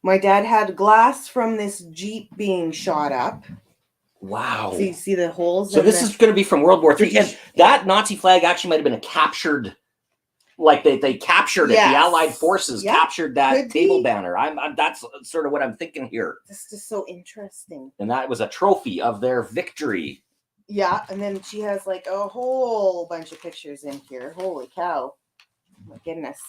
My dad had glass from this Jeep being shot up. Wow. So you see the holes. So this is going to be from World War III. And that Nazi flag actually might have been a captured, like they captured it. The Allied forces captured that table banner. That's sort of what I'm thinking here. This is so interesting. And that was a trophy of their victory. Yeah, and then she has like a whole bunch of pictures in here. Holy cow. Oh my goodness.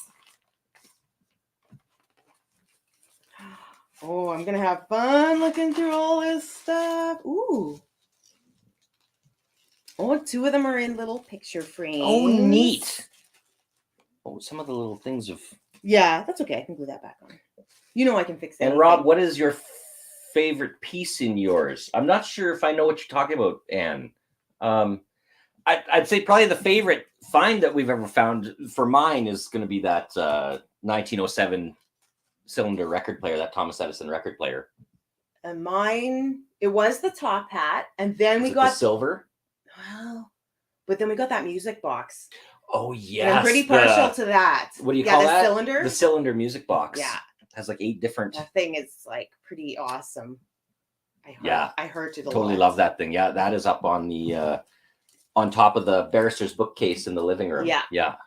Oh, I'm going to have fun looking through all this stuff. Ooh. Oh, 2 of them are in little picture frames. Oh, neat. Oh, some of the little things of... Yeah, that's okay. I can glue that back on. You know I can fix it. And Rob, what is your favorite piece in yours? I'm not sure if I know what you're talking about, Anne. I'd say probably the favorite find that we've ever found for mine is going to be that 1907 cylinder record player, that Thomas Edison record player. And mine, it was the top hat, and then we got the silver. Well, but then we got that music box. Oh yeah, I'm pretty partial to that. What do you call that? Cylinder. The cylinder music box. Yeah, it has like 8 different. That thing is like pretty awesome. I heard it a lot. Totally love that thing. Yeah, that is up on the on top of the barrister's bookcase in the living room. Yeah.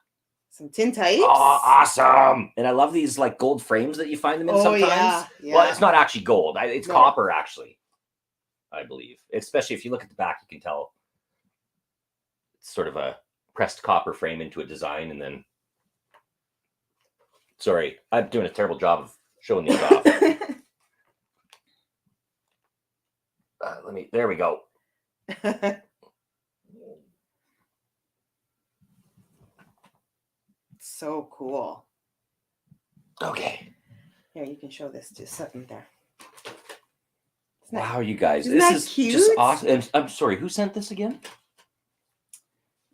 Some tintypes. Oh, awesome! And I love these like gold frames that you find them in sometimes. Yeah. Well, it's not actually gold. It's copper actually, I believe. Especially if you look at the back, you can tell it's sort of a pressed copper frame into a design, and then. Sorry, I'm doing a terrible job of showing these off. There we go. So cool. Okay. Here, you can show this to something there. Wow, you guys. Isn't this that is cute? Just awesome. And I'm sorry, who sent this again?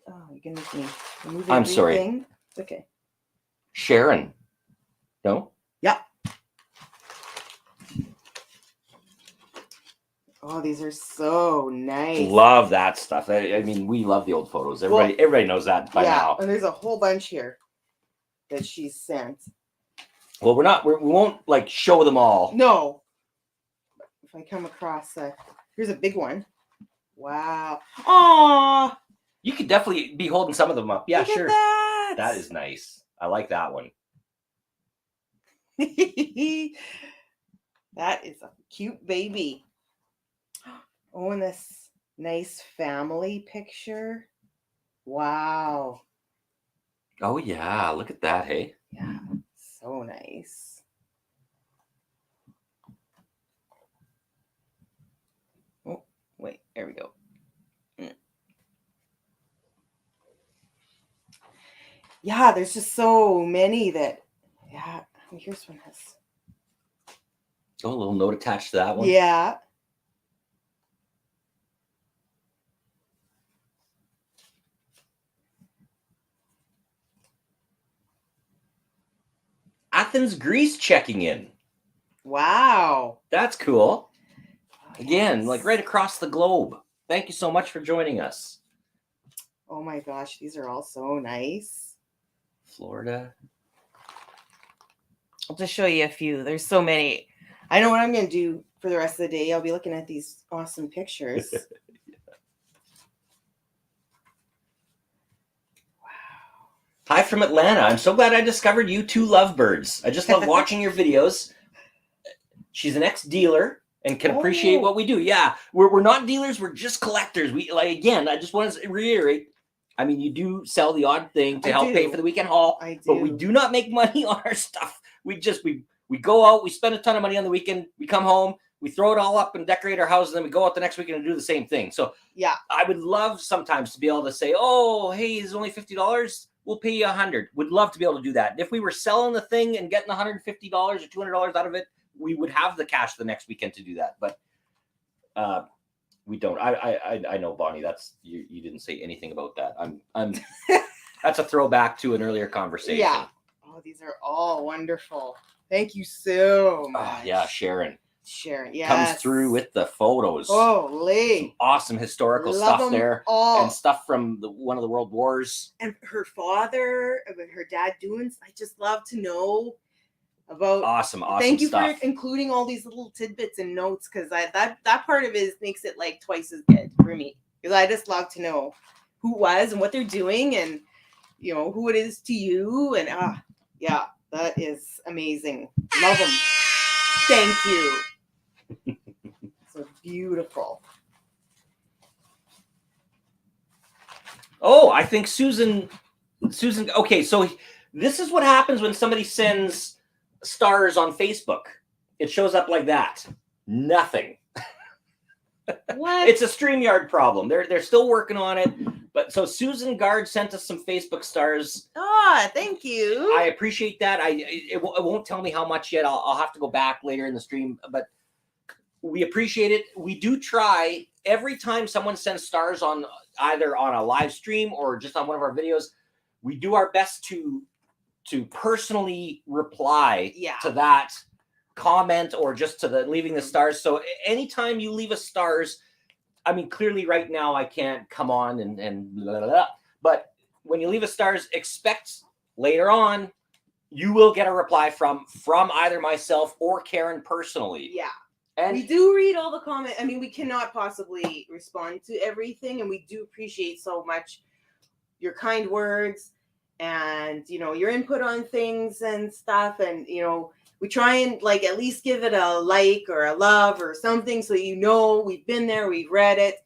Oh, you're going to make me remove I'm sorry. It's okay. Sharon. No? Yeah. Oh, these are so nice. Love that stuff. I mean, we love the old photos. Everybody knows that by now. And there's a whole bunch here that she sent. Well, we won't like show them all. No. If I come across here's a big one. Wow. Aww. You could definitely be holding some of them up. Yeah, Look sure. At that. That is nice. I like that one. That is a cute baby. Oh, and this nice family picture. Wow. Oh, yeah. Look at that, hey? Yeah. So nice. Oh, wait. There we go. Yeah, there's just so many that, here's one has. Oh, a little note attached to that one. Yeah. Athens, Greece checking in. Wow. That's cool. Oh, Again, yes. like right across the globe. Thank you so much for joining us. Oh my gosh, these are all so nice. Florida. I'll just show you a few. There's so many. I know what I'm going to do for the rest of the day. I'll be looking at these awesome pictures. Wow. Hi from Atlanta. I'm so glad I discovered you 2 lovebirds. I just love watching your videos. She's an ex-dealer and can appreciate what we do. Yeah, we're not dealers. We're just collectors. Again, I just want to reiterate. I mean, you do sell the odd thing to help pay for the weekend haul, but we do not make money on our stuff. We go out, we spend a ton of money on the weekend, we come home, we throw it all up and decorate our house, and then we go out the next weekend and do the same thing. So yeah, I would love sometimes to be able to say, oh, hey, it's only $50. We'll pay you $100. Would love to be able to do that. And if we were selling the thing and getting $150 or $200 out of it, we would have the cash the next weekend to do that. But we don't. I know, Bonnie. That's you didn't say anything about that. I'm. That's a throwback to an earlier conversation. Yeah. Oh, these are all wonderful. Thank you so much. Yeah, Sharon. Sharon, yes. comes through with the photos. Holy. Some awesome historical Love stuff 'em there. all. And stuff from one of the world wars. And her father, her dad doing, I just love to know about. Awesome Thank you stuff. for including all these little tidbits and notes, because that part of it makes it like twice as good for me, because I just love to know who it was and what they're doing, and you know who it is to you, and yeah, that is amazing. Love them. Thank you. So beautiful. Oh, I think Susan. Okay, so this is what happens when somebody sends stars on Facebook. It shows up like that. Nothing. What? It's a StreamYard problem. They're still working on it. But so Susan Gard sent us some Facebook stars. Thank you. I appreciate that. It won't tell me how much yet. I'll have to go back later in the stream, but we appreciate it. We do try every time someone sends stars on either on a live stream or just on one of our videos. We do our best to personally reply to that comment or just to the leaving the stars. So anytime you leave us stars, I mean, clearly right now I can't come on and blah, blah, blah. But when you leave us stars, expect later on you will get a reply from either myself or Karen personally. Yeah. And we do read all the comments. I mean, we cannot possibly respond to everything, and we do appreciate so much your kind words and your input on things and stuff. And we try and like at least give it a like or a love or something, so we've been there, we've read it.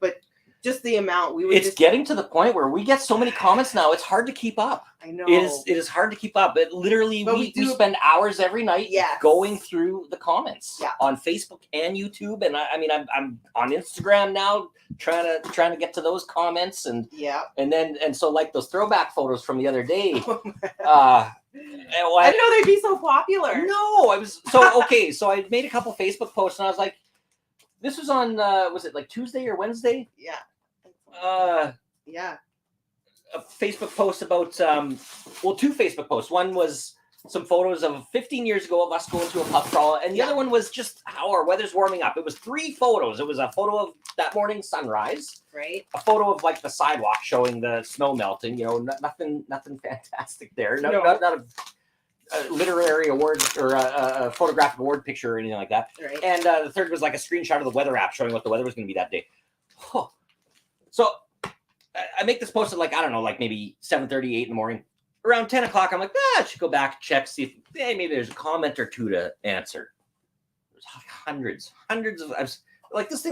But just the amount it's getting to the point where we get so many comments now, it's hard to keep up. I know. It is hard to keep up. But literally we spend hours every night going through the comments on Facebook and YouTube. And I mean I'm on Instagram now trying to get to those comments and so like those throwback photos from the other day. I didn't know they'd be so popular. No, I was so okay. So I made a couple Facebook posts and I was like, this was on was it like Tuesday or Wednesday? Yeah. A Facebook post about two Facebook posts. One was some photos of 15 years ago of us going to a pub crawl, and the other one was just how our weather's warming up. It was 3 photos. It was a photo of that morning sunrise, right? A photo of like the sidewalk showing the snow melting. Nothing fantastic there. Not a literary award or a photographic award picture or anything like that. Right. And the third was like a screenshot of the weather app showing what the weather was going to be that day. Oh. So I make this post at like, I don't know, like maybe 7:30, 8 in the morning. Around 10 o'clock, I'm like, I should go back, check, see if maybe there's a comment or two to answer. There's hundreds of, I was like, this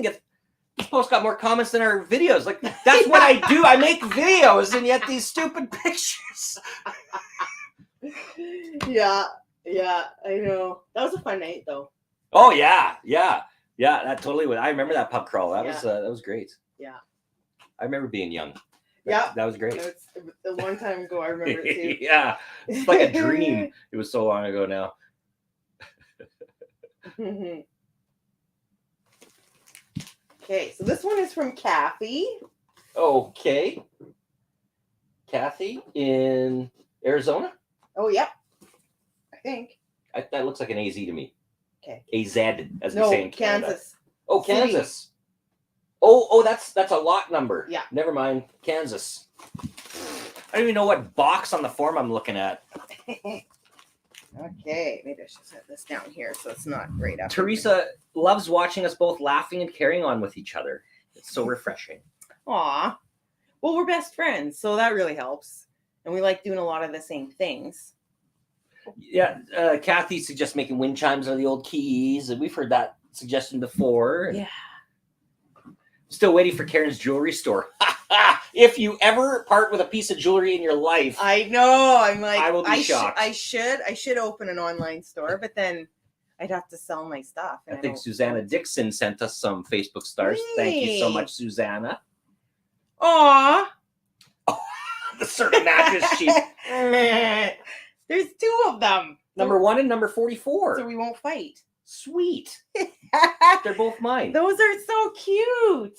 post got more comments than our videos. Like, that's what I do. I make videos, and yet these stupid pictures. Yeah, I know. That was a fun night, though. Oh yeah. That totally was. I remember that pub crawl. That was great. Yeah, I remember being young. That was great. It was a long time ago. I remember it too. Yeah, it's like a dream. It was so long ago now. Okay, so this one is from Kathy. Okay, Kathy in Arizona. Oh, yep. I think. That looks like an AZ to me. Okay. AZ, as we say in Canada. Kansas. Oh, Kansas. City. Oh, that's a lot number. Yeah. Never mind. Kansas. I don't even know what box on the form I'm looking at. Okay, maybe I should set this down here so it's not right up. Teresa loves watching us both laughing and carrying on with each other. It's so refreshing. Aw. Well, we're best friends, so that really helps. And we like doing a lot of the same things. Yeah, Kathy suggests making wind chimes out of the old keys, and we've heard that suggestion before. Yeah. Still waiting for Karen's jewelry store. If you ever part with a piece of jewelry in your life, I know. I'm like, I will be shocked. I should open an online store, but then I'd have to sell my stuff. I think Susanna Dixon sent us some Facebook stars. Hey. Thank you so much, Susanna. Aw. Oh, the certain mattress sheet. There's 2 of them. Number 1 and number 44. So we won't fight. Sweet. They're both mine. Those are so cute.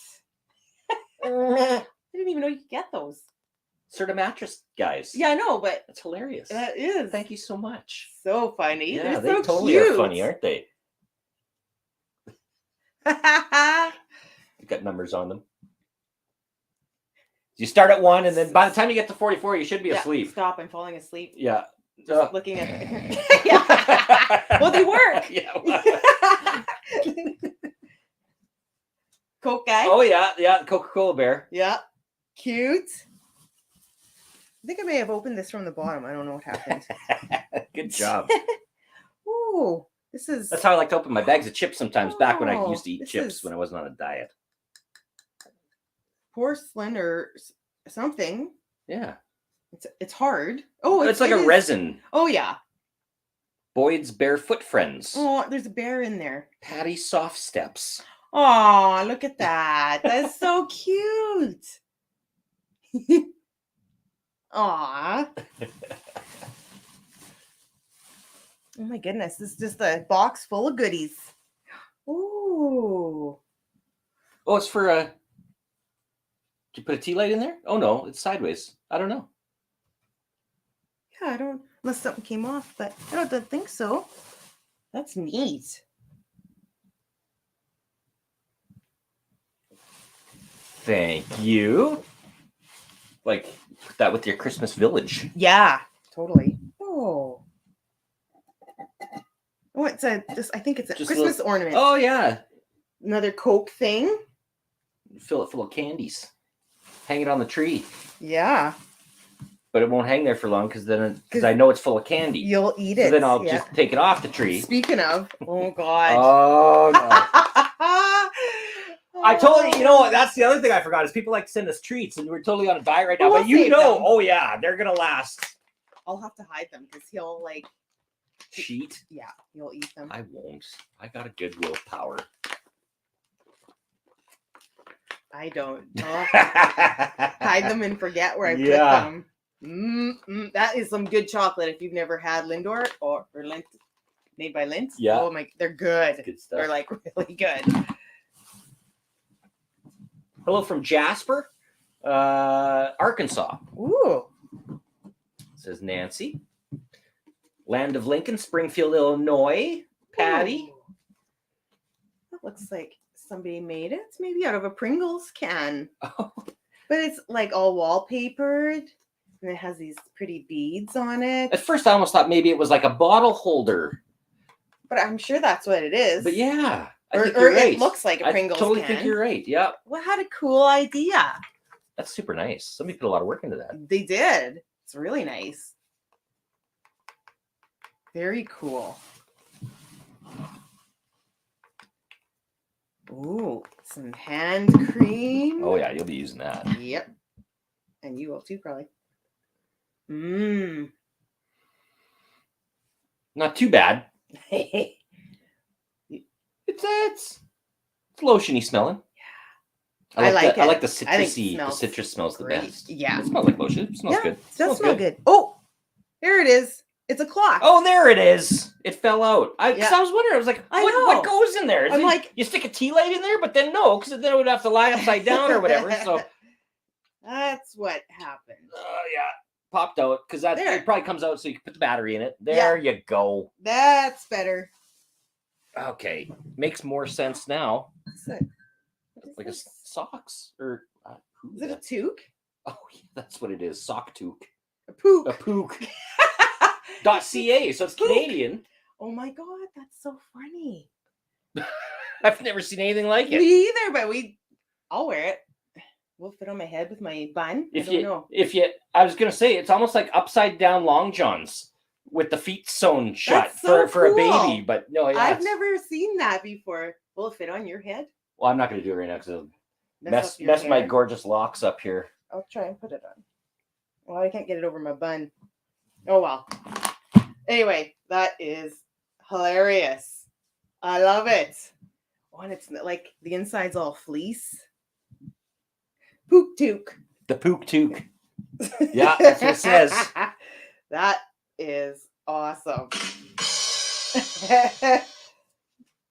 I didn't even know you could get those. Sort of mattress guys. Yeah, I know, but that's hilarious. That is. Thank you so much. So funny. Yeah, they so totally cute. Are funny, aren't they? You've got numbers on them. You start at 1, and then by the time you get to 44, you should be asleep. Stop! I'm falling asleep. Yeah. Just looking at it. Yeah. Well, they work. Yeah. Coke guy. Oh yeah, yeah. Coca-Cola bear. Yeah. Cute. I think I may have opened this from the bottom. I don't know what happened. Good job. Ooh, this is. That's how I like to open my bags of chips sometimes. Back when I used to eat this chips is- when I wasn't on a diet. porcelain or something. Yeah. It's hard. Oh, It's like a resin. Oh yeah. Boyd's Barefoot Friends. Oh, there's a bear in there. Patty Soft Steps. Oh, look at that. That's so cute. Aw. Oh my goodness. This is just a box full of goodies. Ooh. Oh, it's for did you put a tea light in there? Oh no, it's sideways. I don't know. Yeah, I don't, unless something came off, but I don't think so. That's neat. Thank you. Like, put that with your Christmas village. Yeah, totally. Oh. Oh, it's a I think it's a Just a Christmas ornament. Oh yeah. Another Coke thing. Fill it full of candies. Hang it on the tree. Yeah. But it won't hang there for long because I know it's full of candy. You'll eat So it. then I'll just take it off the tree. Speaking of, oh god. Oh god. I totally, you know what? That's the other thing I forgot is people like to send us treats, and we're totally on a diet right now. We'll But you save know, them. oh yeah, they're gonna last. I'll have to hide them because he'll like. Cheat? Yeah, he'll eat them. I won't. I got a good willpower. I don't. I'll hide them and forget where I put them. That is some good chocolate. If you've never had Lindor or Lindt, made by Lindt. Yeah. Oh my, they're good. Good stuff. They're like really good. Hello from Jasper, Arkansas. Ooh. Says Nancy. Land of Lincoln, Springfield, Illinois. Patty. Ooh. That looks like somebody made it. It's maybe out of a Pringles can. Oh. But it's like all wallpapered. And it has these pretty beads on it. At first, I almost thought maybe it was like a bottle holder. But I'm sure that's what it is. But yeah, I think Or you're right. it looks like a Pringles I totally can. think you're right. Yeah, Well, what a cool idea. that's super nice. Somebody put a lot of work into that. They did. It's really nice. Very cool. Ooh, some hand cream. Oh yeah, you'll be using that. Yep. And you will too, probably. Mmm. Not too bad. It's lotiony smelling. I like I like it. the I think it citrusy. The smells citrus smells the great. best. Yeah. It smells like lotion. It smells good. It does smell good. Oh, there it is. It's a clock. Oh, there it is. It fell out. I was wondering. I was like, I what know. goes in there? Is I'm it- like- you stick a tea light in there, but then no, because then it would have to lie upside down or whatever. So, That's what happened. yeah, popped out because that There. it probably comes out so you can put the battery in it. There you go. That's better. Okay, makes more sense now. What's it? What is Like a this? socks or Is it a toque? oh, yeah, that's what it is. Sock toque. A pook. A pook. .ca, so it's Pook. Canadian. Oh my god, that's so funny. I've never seen anything like it. Me either, but I'll wear it. Will it fit on my head with my bun? I don't know. I was gonna say it's almost like upside down long johns with the feet sewn shut That's so for a cool. baby. But no, yeah, I've never seen that before. Will it fit on your head? Well, I'm not gonna do it right now because it'll Mess up your mess my hair? gorgeous locks up here. I'll try and put it on. Well, I can't get it over my bun. Oh well. Anyway, that is hilarious. I love it. Oh, and it's like the inside's all fleece. Pook toque. The pook toque. Yeah, that's what it says. That is awesome.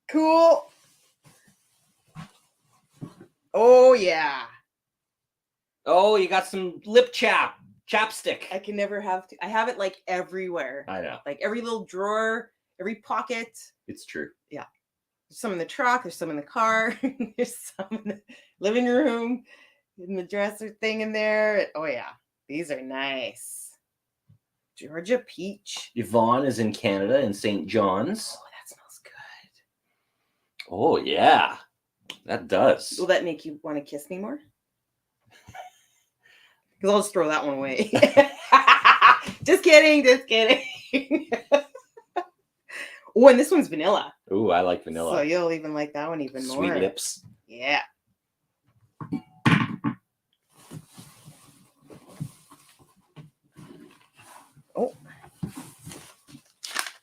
Cool. Oh yeah. Oh, you got some lip chapstick. I can never have to. I have it like everywhere. I know. Like every little drawer, every pocket. It's true. Yeah. There's some in the truck. There's some in the car. There's some in the living room, in the dresser thing in there. Oh yeah, these are nice. Georgia peach. Yvonne is in Canada in St. John's. Oh, that smells good. Oh yeah, that does. Will that make you want to kiss me more? Because I'll just throw that one away. Just kidding. Just kidding. Oh, and this one's vanilla. Ooh, I like vanilla. So you'll even like that one even more. Sweet lips. Yeah. Oh.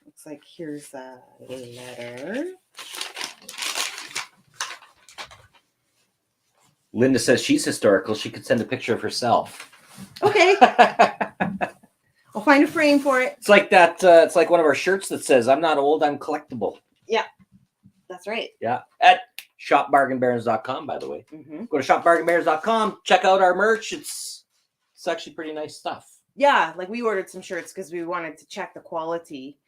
Looks like here's a letter. Linda says she's historical. She could send a picture of herself. Okay. I'll find a frame for it. It's like that. It's like one of our shirts that says, "I'm not old, I'm collectible." Yeah, that's right. Yeah. At shopbargainbarons.com, by the way. Mm-hmm. Go to shopbargainbarons.com. Check out our merch. It's actually pretty nice stuff. Yeah, like we ordered some shirts because we wanted to check the quality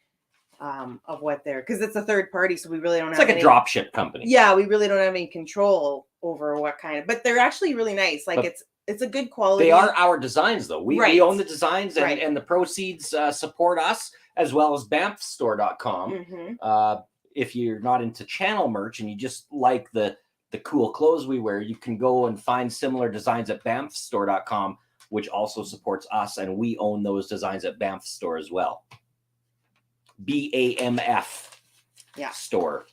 of what they're, because it's a third party, so we really don't It's have like any, a drop ship company. Yeah, we really don't have any control over what kind of, but they're actually really nice. Like But it's a good quality. They are our designs, though. We Right. own the designs, and, Right. and the proceeds support us, as well as BAMFstore.com. Mm-hmm. If you're not into channel merch and you just like the cool clothes we wear, you can go and find similar designs at BAMFstore.com, which also supports us, and we own those designs at BAMF Store as well. BAMF Store.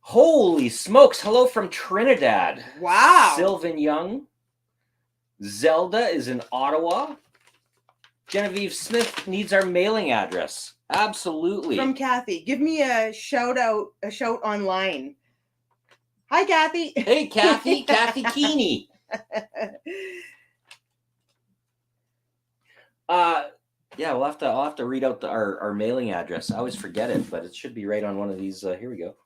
Holy smokes. Hello from Trinidad. Wow. Sylvan Young. Zelda is in Ottawa. Genevieve Smith needs our mailing address. Absolutely. From Kathy. Give me a shout online. Hi, Kathy. Hey, Kathy. Kathy Keeney. Yeah, I'll have to read out our mailing address. I always forget it, but it should be right on one of these. Here we go.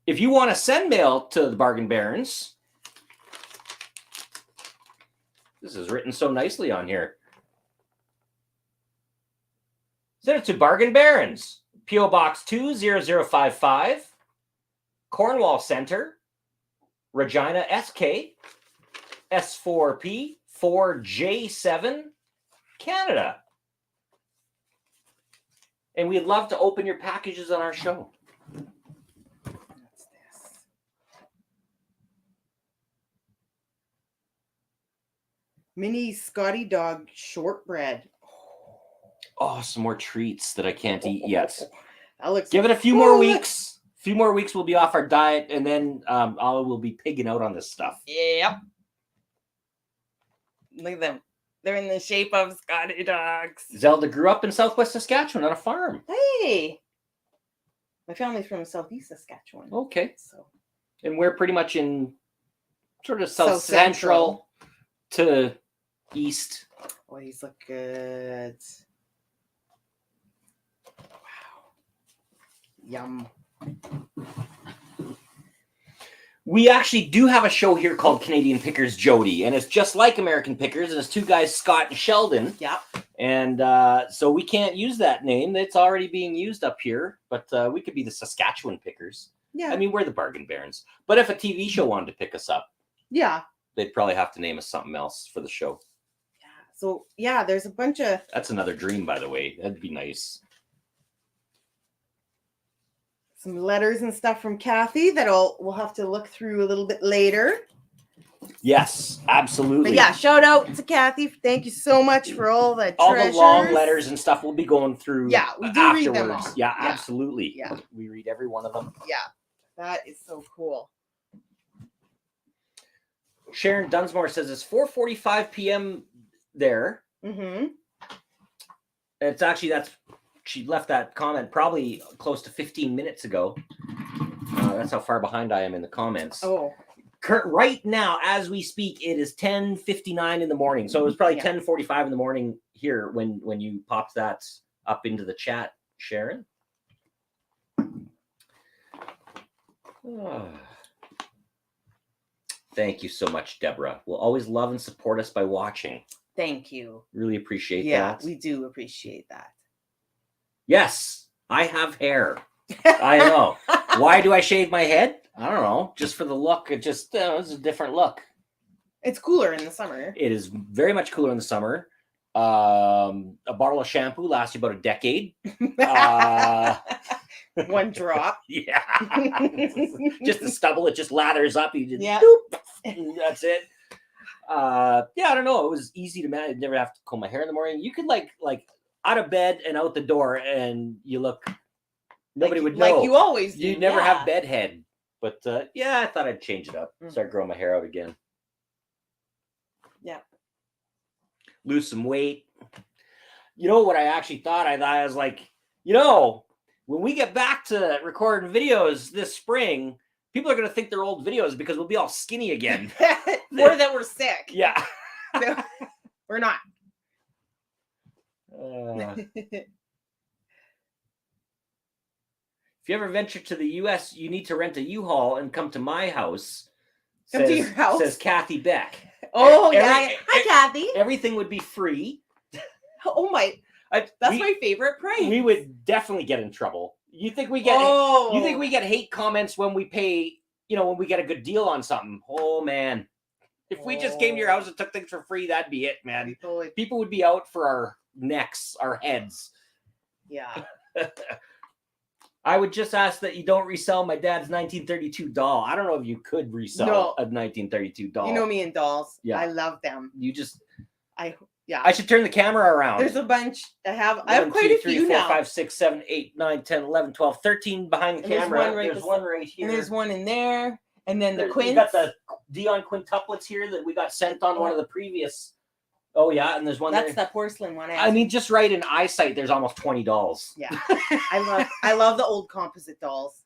If you want to send mail to the Bargain Barons, this is written so nicely on here. Send it to Bargain Barons, P.O. Box 20055, Cornwall Center, Regina, SK, S4P 4J7, Canada. And we'd love to open your packages on our show. What's this? Mini Scotty Dog shortbread. Oh, some more treats that I can't eat yet. That looks. Give it a few more weeks. A few more weeks, we'll be off our diet, and then we'll be pigging out on this stuff. Yep. Look at them. They're in the shape of Scotty dogs. Zelda grew up in Southwest Saskatchewan on a farm. Hey. My family's from Southeast Saskatchewan. Okay. So. And we're pretty much in sort of South Central to east. Oh, these look good. Wow. Yum. We actually do have a show here called Canadian Pickers Jody, and it's just like American Pickers, and it's two guys, Scott and Sheldon. Yep. And so we can't use that name. It's already being used up here, but we could be the Saskatchewan Pickers. Yeah. I mean, we're the Bargain Barons. But if a TV show wanted to pick us up, yeah. they'd probably have to name us something else for the show. Yeah. So, yeah, there's a bunch of... That's another dream, by the way. That'd be nice. Some letters and stuff from Kathy that we'll have to look through a little bit later. Yes, absolutely. But yeah, shout out to Kathy. Thank you so much for all the treasures. The long letters and stuff we'll be going through. Yeah, we do afterwards. read them all. Yeah, absolutely. Yeah. We read every one of them. Yeah, that is so cool. Sharon Dunsmore says it's 4:45 p.m. there. Mm-hmm. It's actually she left that comment probably close to 15 minutes ago. That's how far behind I am in the comments. Oh. Right now, as we speak, it is 10:59 in the morning. So it was probably 10:45 in the morning here when you popped that up into the chat, Sharon. Oh. Thank you so much, Deborah. Will always love and support us by watching. Thank you. Really appreciate Yeah, that. we do appreciate that. Yes, I have hair. I know. Why do I shave my head? I don't know. Just for the look. It just it's a different look. It's cooler in the summer. It is very much cooler in the summer. A bottle of shampoo lasts you about a decade. One drop. Yeah. Just the stubble, it just lathers up. You just doop, that's it. I don't know. It was easy to manage. Never have to comb my hair in the morning. You could like out of bed and out the door, and you look. Nobody would know. Like you always do. You never have bed head. But I thought I'd change it up. Start growing my hair out again. Yeah. Lose some weight. You know what I actually thought? I was like, when we get back to recording videos this spring, people are going to think they're old videos because we'll be all skinny again. Or that we're sick. Yeah. No, we're not. If you ever venture to the U.S., you need to rent a U-Haul and come to my house. Come to your house? Says Kathy Beck. Oh, yeah. Hi, Kathy. Everything would be free. Oh, my. That's my favorite price. We would definitely get in trouble. You think we get hate comments when we pay, when we get a good deal on something? Oh, man. If we just came to your house and took things for free, that'd be it, man. People would be out for our necks, our heads. Yeah. I would just ask that you don't resell my dad's 1932 doll. I don't know if you could resell a 1932 doll. You know me and dolls. Yeah. I love them. I should turn the camera around. There's a bunch. I have quite a few now. 5, 6, 7, 8, 9, 10, 11, 12, 13 behind the camera. There's one right here. And there's one in there. And then the Quints. We got the Dion quintuplets here that we got sent on one of the previous. Oh, yeah. And there's one That's the porcelain one. I mean, just right in eyesight, there's almost 20 dolls. Yeah. I love the old composite dolls.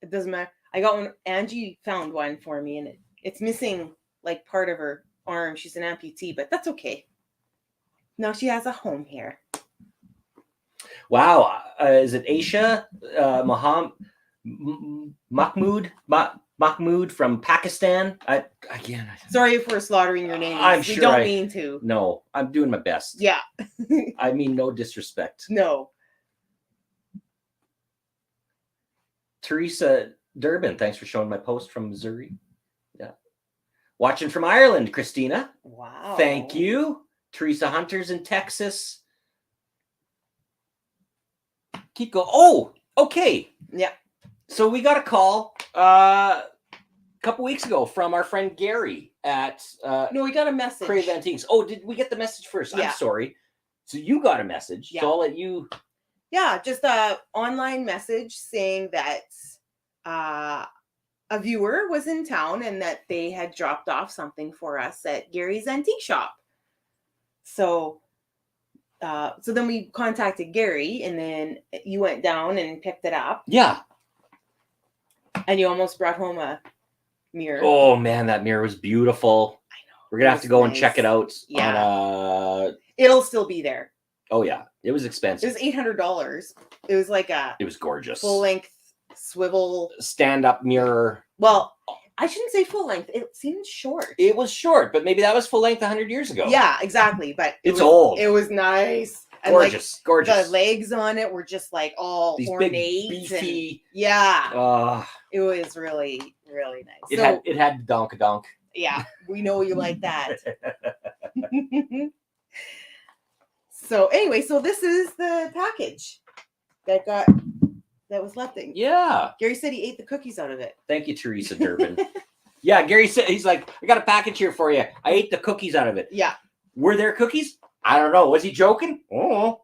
It doesn't matter. I got one. Angie found one for me, and it's missing like part of her arm. She's an amputee, but that's okay. Now she has a home here. Wow. Is it Aisha Mahmood from Pakistan? Sorry if we're slaughtering your name. I'm sure we don't mean to. No, I'm doing my best. Yeah. I mean no disrespect. No. Teresa Durbin, thanks for showing my post from Missouri. Yeah. Watching from Ireland, Christina. Wow. Thank you. Teresa Hunter's in Texas. Keep going. Oh, okay. Yeah. So we got a call a couple weeks ago from our friend Gary at No, we got a message. Crave Antiques. Oh, did we get the message first? Yeah. I'm sorry. So you got a message. Yeah. So I'll let you. Yeah, just a online message saying that a viewer was in town and that they had dropped off something for us at Gary's Antique Shop. So then we contacted Gary, and then you went down and picked it up. Yeah. And you almost brought home a mirror. Oh man, that mirror was beautiful. I know. We're gonna have to go and check it out. Yeah. It'll still be there. Oh yeah, it was expensive. It was $800. It was like It was gorgeous. full length swivel stand-up mirror. Well, I shouldn't say full length. It seems short. It was short, but maybe that was full length 100 years ago. Yeah, exactly. But it's old. It was nice. And gorgeous, like, gorgeous. The legs on it were just like all these ornate, big beefy. Yeah. It was really, really nice. It had donk. Yeah, we know you like that. So anyway, so this is the package that was left in. Yeah. Gary said he ate the cookies out of it. Thank you, Teresa Durbin. Yeah, Gary said, he's like, I got a package here for you. I ate the cookies out of it. Yeah. Were there cookies? I don't know. Was he joking? Oh,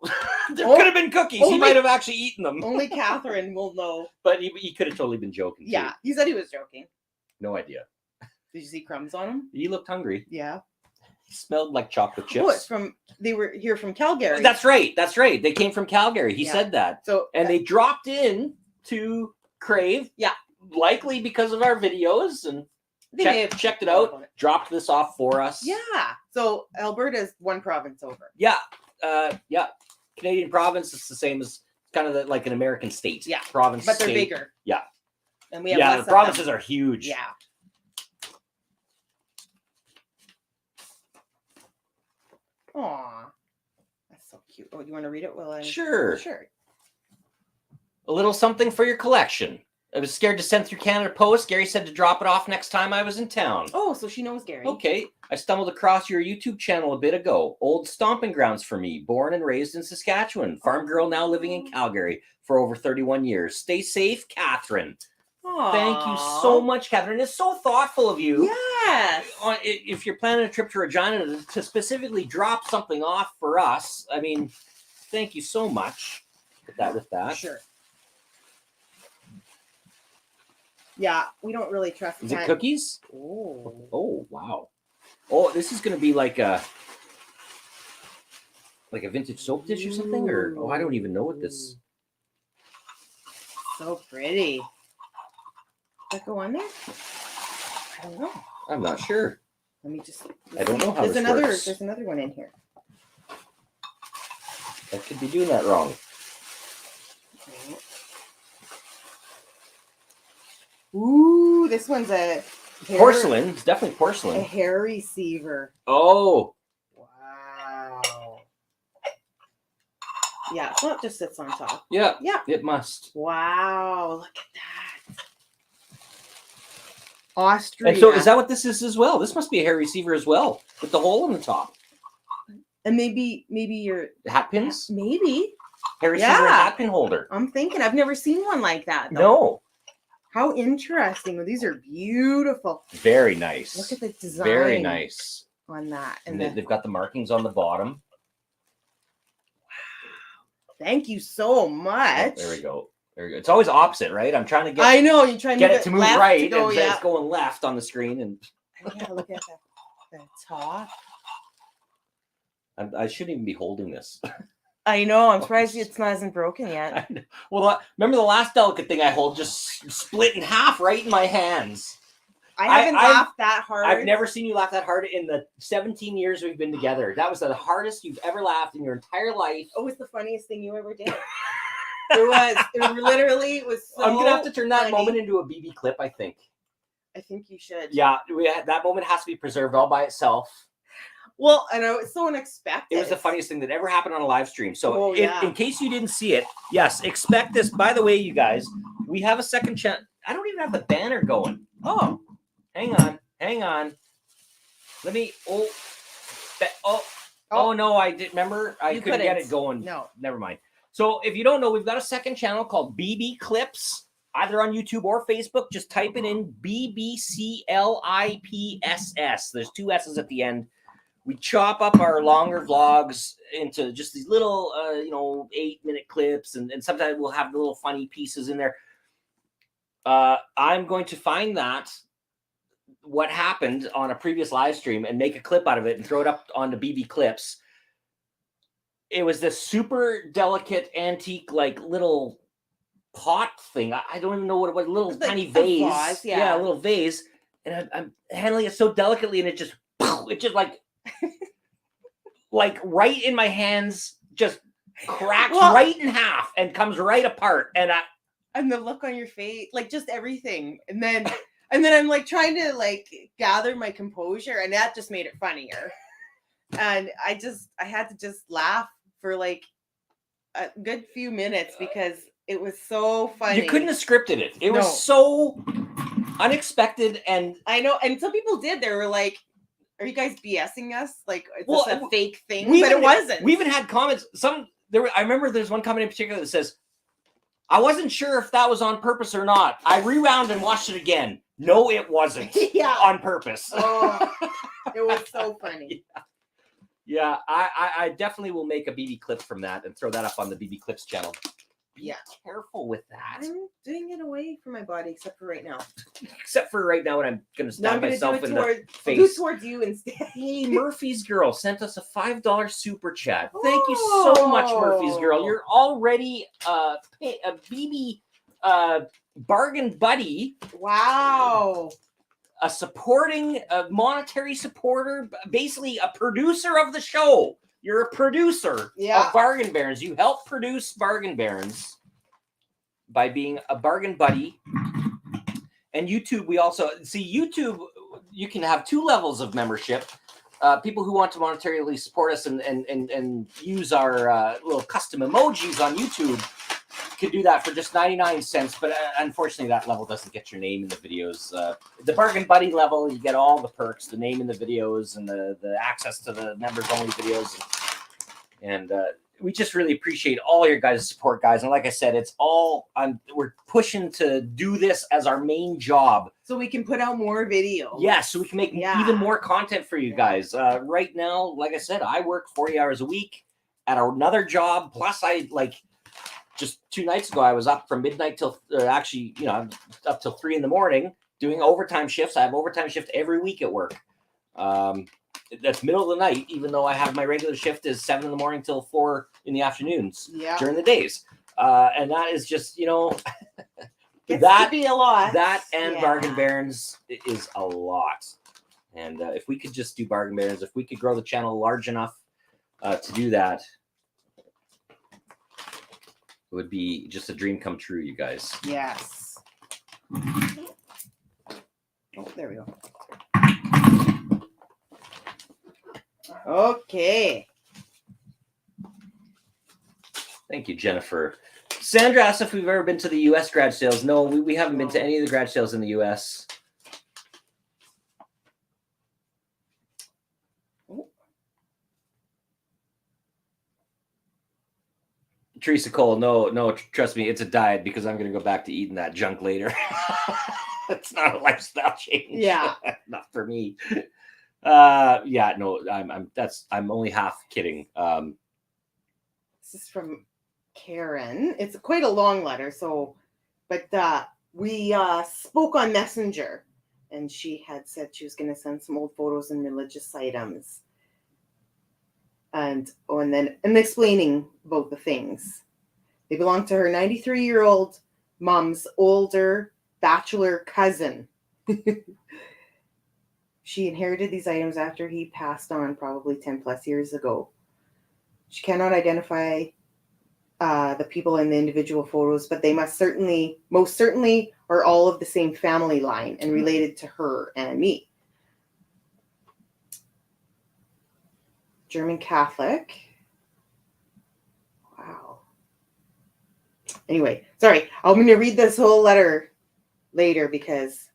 there could have been cookies. He might have actually eaten them. Only Catherine will know. But he could have totally been joking. Yeah, too. he said he was joking. No idea. Did you see crumbs on him? He looked hungry. Yeah. He smelled like chocolate chips. Oh, it's they were here from Calgary. That's right. They came from Calgary. He said that. So they dropped in to Crave. Yeah. Likely because of our videos and checked it out. Dropped this off for us. Yeah. So Alberta's one province over. Yeah. Yeah. Canadian province is the same as kind of like an American state. Yeah. Province. But they're state. bigger. Yeah. And we have less the provinces are huge. Yeah. Aw. That's so cute. Oh, you want to read it? Well, Sure. Sure. A little something for your collection. I was scared to send through Canada Post. Gary said to drop it off next time I was in town. Oh, so she knows Gary. Okay. I stumbled across your YouTube channel a bit ago. Old stomping grounds for me. Born and raised in Saskatchewan. Farm girl now living in Calgary for over 31 years. Stay safe, Catherine. Aww. Thank you so much, Catherine. It's so thoughtful of you. Yes. If you're planning a trip to Regina to specifically drop something off for us, I mean, thank you so much. Put that with that. Sure. Yeah, we don't really trust. Is it cookies? Oh. Oh, wow. Oh, this is going to be like a vintage soap dish or something, or I don't even know what this. So pretty. Does that go on there? I don't know. I'm not sure. Let me just. I don't know how there's this another. works. There's another one in here. I could be doing that wrong. Ooh, this one's a Porcelain. It's definitely A porcelain. hair receiver. Oh. Wow. Yeah, so it just sits on top. Yeah. Yeah. It must. Wow, look at that. Austria. And so is that what this is as well? This must be a hair receiver as well, with the hole in the top. And maybe your Hat pins? maybe. Hair receiver and Yeah. hat pin holder. I'm thinking I've never seen one like that though. No. How interesting. These are beautiful. Very nice. Look at the design. Very nice. On that. And they've got the markings on the bottom. Thank you so Oh, much. there we go. There we go. It's always opposite, right? I'm trying to get I know you're trying get to it to move left right, to go, and yeah. it's going left on the screen. And Yeah, look at the top. I shouldn't even be holding this. I know. I'm surprised it hasn't broken yet. I know. Well, remember the last delicate thing I hold just split in half right in my hands. I haven't laughed that hard. I've never seen you laugh that hard in the 17 years we've been together. That was the hardest you've ever laughed in your entire life. Oh, it's the funniest thing you ever did. It was so I'm gonna have to turn that funny. moment into a BB clip, I think. I think you should. Yeah, that moment has to be preserved all by itself. Well, I know it's so unexpected. It was the funniest thing that ever happened on a live stream. So Oh, yeah. in case you didn't see it, yes, expect this. By the way, you guys, we have a second channel. I don't even have the banner going. Oh, hang on. Let me, oh no, I did. Remember, I couldn't get it going. No. Never mind. So if you don't know, we've got a second channel called BB Clips, either on YouTube or Facebook. Just type it in, BBCLIPSS. There's two S's at the end. We chop up our longer vlogs into just these little, 8-minute clips, and sometimes we'll have the little funny pieces in there. I'm going to find what happened on a previous live stream and make a clip out of it and throw it up onto BB Clips. It was this super delicate antique, like little pot thing. I don't even know what it was. A little tiny vase. Vase, yeah. A little vase. And I'm handling it so delicately, and it just like right in my hands, just cracks right in half and comes right apart. And the look on your face, like just everything. And then I'm like trying to like gather my composure, and that just made it funnier. And I had to just laugh for like a good few minutes because it was so funny. You couldn't have scripted it. It was so unexpected. And I know. And some people did. They were like, are you guys BSing us? Like, is Well, this a fake thing? But it wasn't. We even had comments. I remember there's one comment in particular that says, I wasn't sure if that was on purpose or not. I rewound and watched it again. No, it wasn't. Yeah. On purpose. Oh, it was so funny. Yeah, I definitely will make a BB clip from that and throw that up on the BB Clips channel. Be careful with that. I'm doing it away from my body, except for right now. Except for right now when I'm going to stab myself in the face. I'll do it towards you instead. Hey, Murphy's Girl sent us a $5 super chat. Thank you so much, Murphy's Girl. You're already a BB bargain buddy. Wow. A monetary supporter, basically a producer of the show. You're a producer of Bargain Barons. You help produce Bargain Barons by being a bargain buddy. And YouTube, we also see YouTube. You can have 2 levels of membership. people who want to monetarily support us and use our little custom emojis on YouTube could do that for just 99 cents. But unfortunately, that level doesn't get your name in the videos. The Bargain Buddy level, you get all the perks, the name in the videos, and the access to the members only videos. And we just really appreciate all your guys' support, guys. And like I said, it's all we're pushing to do this as our main job, so we can put out more videos. Yeah, so we can make even more content for you guys. Right now, like I said, I work 40 hours a week at another job. Plus, I just 2 nights ago, I was up from midnight till actually, up till 3 a.m. doing overtime shifts. I have overtime shift every week at work. That's middle of the night, even though I have my regular shift is 7 a.m. till 4 p.m. during the days. And that is just, that to be a lot. That and Bargain Barons is a lot. And if we could just do Bargain Barons, if we could grow the channel large enough to do that, it would be just a dream come true, you guys. Yes. Oh, there we go. Okay. Thank you, Jennifer. Sandra asked if we've ever been to the U.S. garage sales. No, we haven't been to any of the garage sales in the U.S. Teresa Cole, no, trust me, it's a diet because I'm going to go back to eating that junk later. It's not a lifestyle change. Yeah. Not for me. No, I'm only half kidding. This is from Karen. It's quite a long letter, but we spoke on Messenger, and she had said she was going to send some old photos and religious items, and explaining both the things. They belong to her 93-year-old mom's older bachelor cousin. She inherited these items after he passed on probably 10 plus years ago. She cannot identify the people in the individual photos, but they most certainly are all of the same family line and related to her and me. German Catholic. Wow. Anyway, sorry. I'm going to read this whole letter later because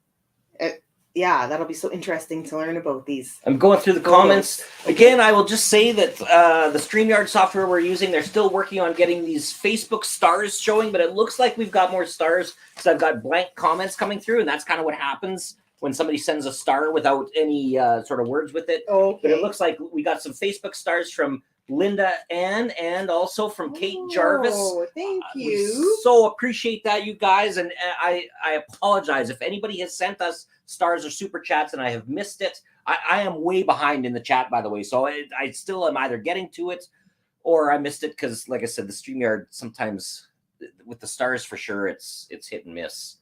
that'll be so interesting to learn about these. I'm going through the comments. Again, I will just say that the StreamYard software we're using, they're still working on getting these Facebook stars showing, but it looks like we've got more stars because I've got blank comments coming through, and that's kind of what happens when somebody sends a star without any sort of words with it. Okay. But it looks like we got some Facebook stars from Linda Ann and also from Kate Jarvis. Oh, thank you. We so appreciate that, you guys. And I apologize if anybody has sent us stars or super chats and I have missed it. I am way behind in the chat, by the way. So I still am either getting to it or I missed it because, like I said, the StreamYard sometimes with the stars for sure, it's hit and miss.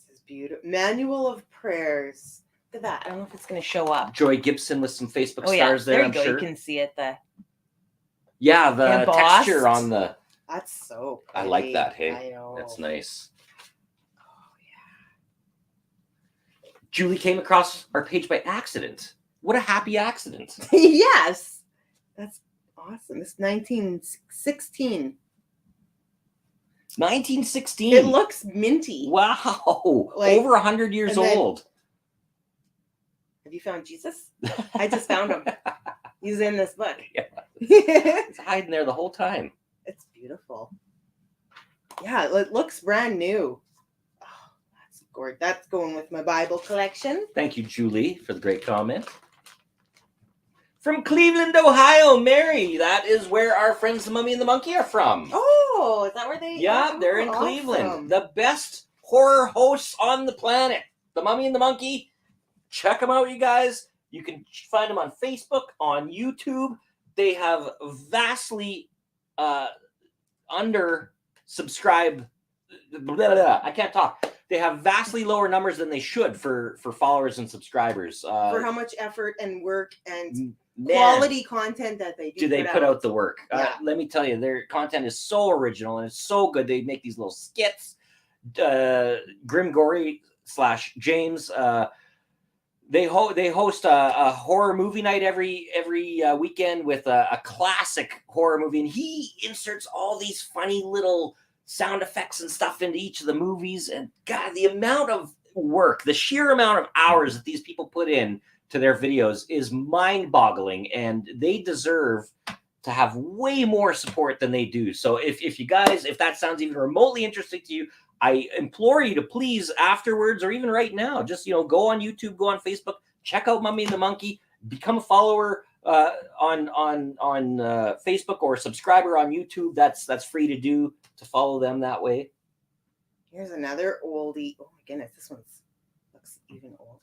This is beautiful. Manual of Prayers. Look at that. I don't know if it's going to show up. Joy Gibson with some Facebook stars there, I'm sure. You can see it. The embossed texture on the. That's so pretty. I like that. Hey, I know. That's nice. Oh yeah. Julie came across our page by accident. What a happy accident! Yes, that's awesome. It's 1916. 1916. It looks minty. Wow, over 100 years old. Have you found Jesus? I just found him. He's in this book. Yeah. It's hiding there the whole time. It's beautiful. Yeah, it looks brand new. Oh, that's gorgeous. That's going with my Bible collection. Thank you, Julie, for the great comment. From Cleveland, Ohio, Mary. That is where our friends the Mummy and the Monkey are from. Oh, is that where they are? Yeah, they're in Cleveland. The best horror hosts on the planet. The Mummy and the Monkey. Check them out, you guys. You can find them on Facebook, on YouTube. They have vastly under subscribe. I can't talk. They have vastly lower numbers than they should for followers and subscribers. For how much effort and work and quality content that they do. They put out the work? Yeah. Let me tell you, their content is so original and it's so good. They make these little skits. Grim Gory / James. They host a horror movie night every weekend with a classic horror movie, and he inserts all these funny little sound effects and stuff into each of the movies. And God, the amount of work, the sheer amount of hours that these people put in to their videos is mind-boggling, and they deserve to have way more support than they do. So if you guys, if that sounds even remotely interesting to you, I implore you to please afterwards, or even right now, just, go on YouTube, go on Facebook, check out Mummy and the Monkey, become a follower on Facebook, or a subscriber on YouTube. That's free to do, to follow them that way. Here's another oldie. Oh my goodness, this one looks even older.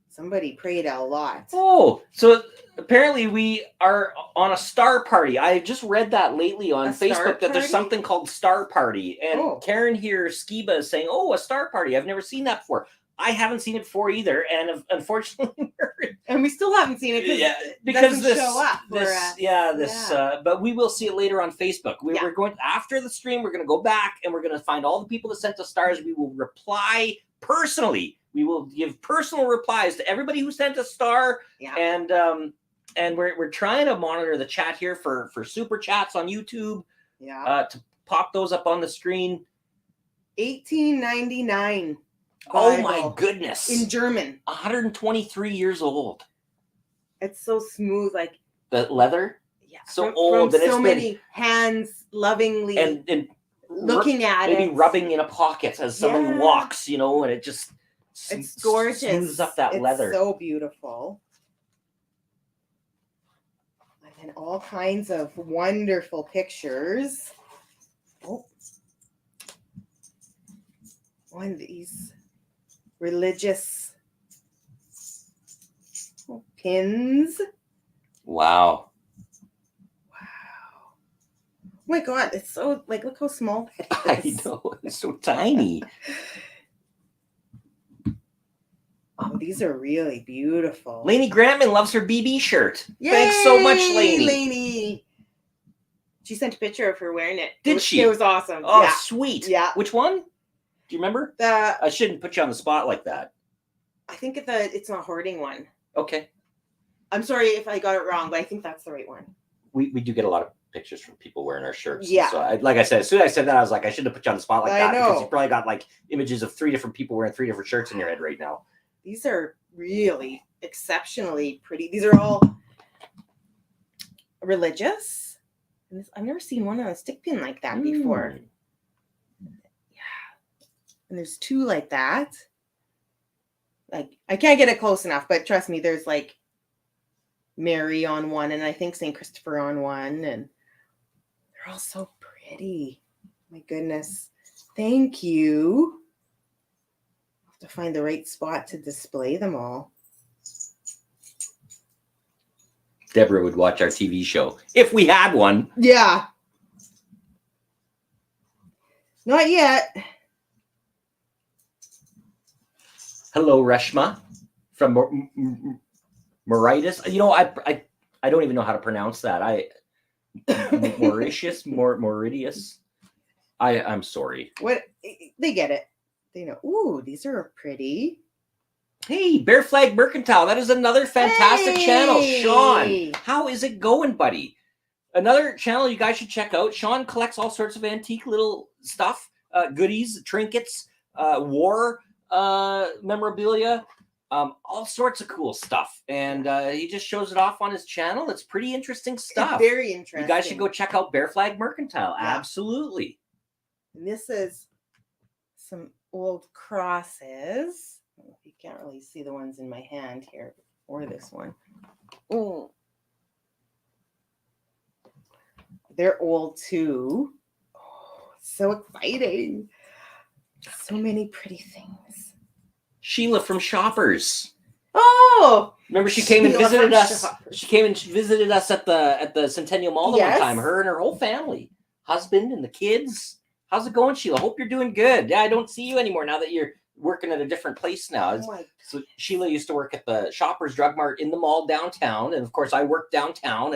Somebody prayed a lot. Oh, so apparently we are on a star party. I just read that lately on Facebook that there's something called Star Party. And Karen here, Skiba, is saying, oh, a star party. I've never seen that before. I haven't seen it before either. And unfortunately, and we still haven't seen it because this show up. But we will see it later on Facebook. We're going, after the stream, we're going to go back and we're going to find all the people that sent us stars. We will reply personally. We will give personal replies to everybody who sent a star, and we're trying to monitor the chat here for super chats on YouTube. To pop those up on the screen. 1899. Oh my goodness! In German. 123 years old. It's so smooth, like the leather. Yeah, so old, and so many hands lovingly and looking at it, maybe rubbing in a pocket as someone walks, and it just. It's gorgeous. Smooths up that leather. It's so beautiful. And then all kinds of wonderful pictures. Oh. One of these religious pins. Wow. Oh my God. It's so, look how small that is. I know. It's so tiny. Oh, these are really beautiful. Lainey Grantman loves her BB shirt. Yay! Thanks so much, Lainey. She sent a picture of her wearing it. Did she? It was awesome. Oh, sweet. Yeah. Which one? Do you remember? I shouldn't put you on the spot like that. I think it's not hoarding one. Okay. I'm sorry if I got it wrong, but I think that's the right one. We do get a lot of pictures from people wearing our shirts. Yeah. So like I said, as soon as I said that, I was like, I shouldn't have put you on the spot like that. I know. Because you probably got images of 3 different people wearing 3 different shirts in your head right now. These are really exceptionally pretty. These are all religious. I've never seen one on a stick pin like that before. Yeah. And there's 2 like that. I can't get it close enough, but trust me, there's Mary on one, and I think St. Christopher on one, and they're all so pretty. My goodness. Thank you. To find the right spot to display them all. Deborah would watch our TV show if we had one. Yeah. Not yet. Hello, Reshma from Mauritius. I don't even know how to pronounce that. Mauritius. I'm sorry. What? They get it. They know. Ooh, these are pretty. Hey, Bear Flag Mercantile. That is another fantastic channel. Sean, how is it going, buddy? Another channel you guys should check out. Sean collects all sorts of antique little stuff, goodies, trinkets, war memorabilia, all sorts of cool stuff. And he just shows it off on his channel. It's pretty interesting stuff. It's very interesting. You guys should go check out Bear Flag Mercantile. Yeah. Absolutely. And this is some old crosses. I don't know if you can't really see the ones in my hand here, or this one. Oh, they're old too. Oh, so exciting. So many pretty things. Sheila from Shoppers. Oh, remember she came and visited us. Shoppers. She came and visited us at the Centennial Mall one time. Her and her whole family, husband and the kids. How's it going, Sheila? Hope you're doing good. Yeah, I don't see you anymore now that you're working at a different place now. So Sheila used to work at the Shoppers Drug Mart in the mall downtown, and of course I worked downtown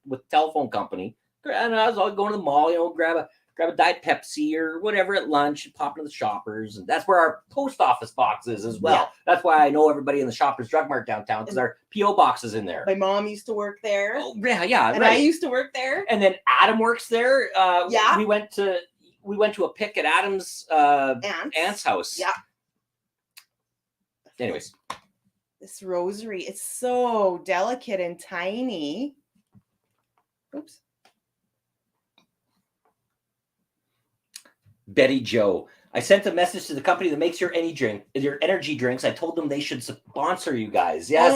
with telephone company. And I was all going to the mall, grab grab a Diet Pepsi or whatever at lunch, and pop into the Shoppers. And that's where our post office box is as well. Yeah. That's why I know everybody in the Shoppers Drug Mart downtown, because our P.O. box is in there. My mom used to work there. Oh, yeah, and right. I used to work there. And then Adam works there. Yeah. We went to a pick at Adam's aunt's house. Yeah. Anyways. This rosary, it's so delicate and tiny. Oops. Betty Joe. I sent a message to the company that makes your energy drinks. I told them they should sponsor you guys. Yes,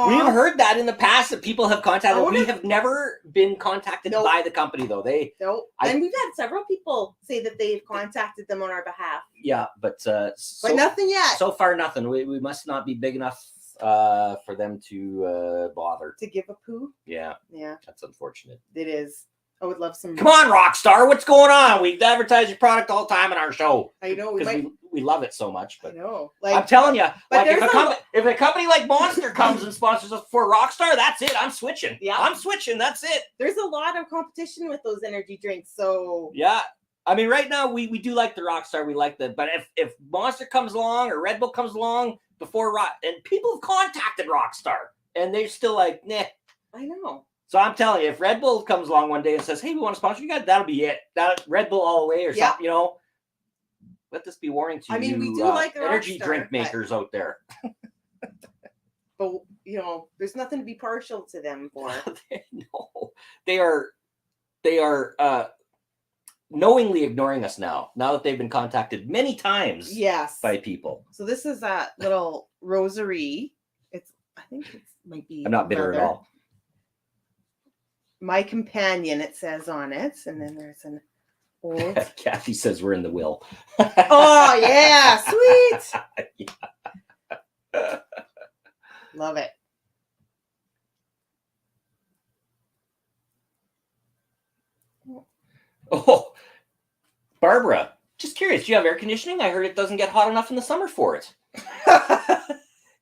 we've heard that in the past that people have contacted. We have never been contacted by the company though. And we've had several people say that they've contacted them on our behalf. Yeah, but nothing yet. So far, nothing. We must not be big enough for them to bother to give a poo. Yeah, yeah, that's unfortunate. It is. I would love some. Come on, Rockstar, what's going on? We advertise your product all the time on our show. I know because we love it so much. But I know. I'm telling you, like if a company like Monster comes and sponsors us for Rockstar, that's it. I'm switching. Yeah, I'm switching. That's it. There's a lot of competition with those energy drinks. So yeah. I mean, right now we do like the Rockstar. We like but if Monster comes along or Red Bull comes along before and people have contacted Rockstar and they're still like, nah. I know. So I'm telling you, if Red Bull comes along one day and says, "Hey, we want to sponsor you guys," that'll be it. That Red Bull all the way or something, Let this be warning to we do like the energy Rockstar, drink makers out there. But there's nothing to be partial to them for. No, they are knowingly ignoring us now that they've been contacted many times. Yes, by people. So this is that little rosary. I think it might be. I'm not bitter at all. My companion, it says on it, and then there's an old. Kathy says we're in the will. Oh yeah, sweet. Yeah. Love it. Oh, Barbara, just curious. Do you have air conditioning? I heard it doesn't get hot enough in the summer for it.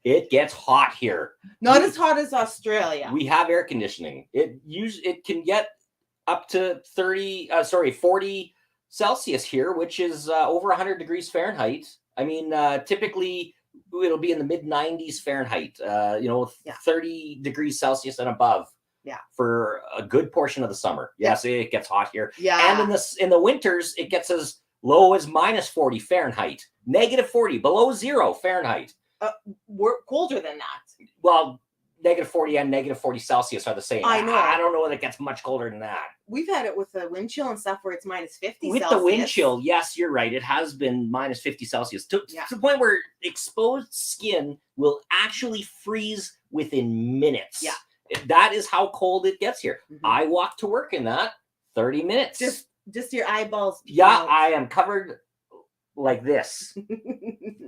It gets hot here. Not as hot as Australia. We have air conditioning. It can get up to 40 Celsius here, which is over 100 degrees Fahrenheit. I mean, typically it'll be in the mid 90s Fahrenheit. 30 degrees Celsius and above. Yeah. For a good portion of the summer. Yes, it gets hot here. Yeah. And in the winters, it gets as low as minus 40 Fahrenheit, negative 40, below 0 Fahrenheit. We're colder than that. Well, negative 40 and negative 40 Celsius are the same. I know. I don't know that it gets much colder than that. We've had it with the wind chill and stuff where it's minus 50 with Celsius. The wind chill, yes, you're right. It has been minus 50 Celsius to the point where exposed skin will actually freeze within minutes. Yeah. That is how cold it gets here. Mm-hmm. I walk to work in that 30 minutes. Just your eyeballs. Yeah, I am covered like this.